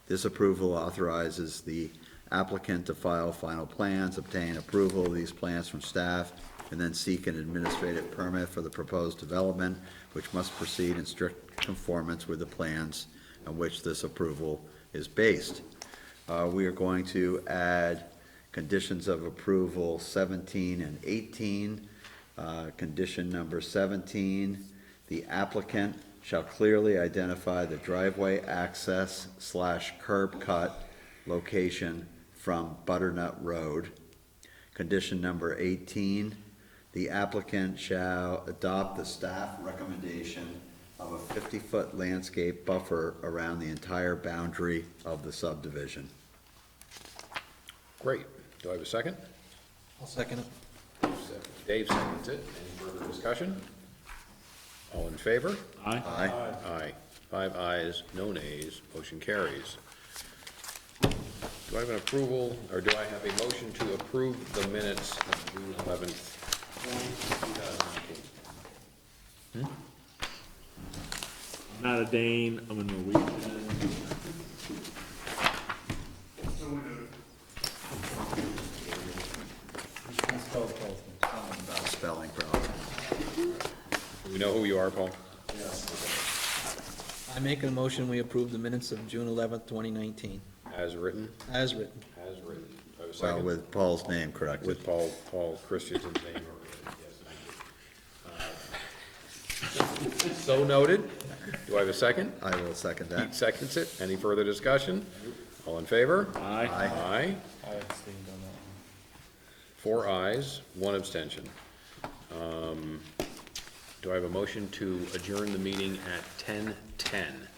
This approval authorizes the applicant to file final plans, obtain approval of these plans from staff, and then seek an administrative permit for the proposed development, which must proceed in strict conformance with the plans on which this approval is based. We are going to add conditions of approval 17 and 18. Condition number 17, the applicant shall clearly identify the driveway access / curb cut location from Butternut Road. Condition number 18, the applicant shall adopt the staff recommendation of a 50-foot landscape buffer around the entire boundary of the subdivision. Great. Do I have a second? I'll second it. Dave seconds it. Any further discussion? All in favor? Aye. Aye. Aye. 5 ayes, no nays, motion carries. Do I have an approval, or do I have a motion to approve the minutes of June 11th, 2019? I'm not a Dane, I'm a Norwegian. know who you are, Paul? I make a motion, we approve the minutes of June 11th, 2019, As written? as written. As written. Do I have a Well, second? with Paul's name corrected. With Paul Christensen's name. Yes. So noted. Do I have a second? I will second Pete that. seconds it. Any further discussion? All in favor? Aye. Aye. I abstained on that 4 ayes, 1 abstention. Do I have a motion to adjourn the meeting at 10:10?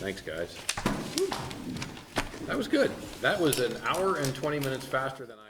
Thanks, guys. That was good. That was an hour and 20 minutes faster than I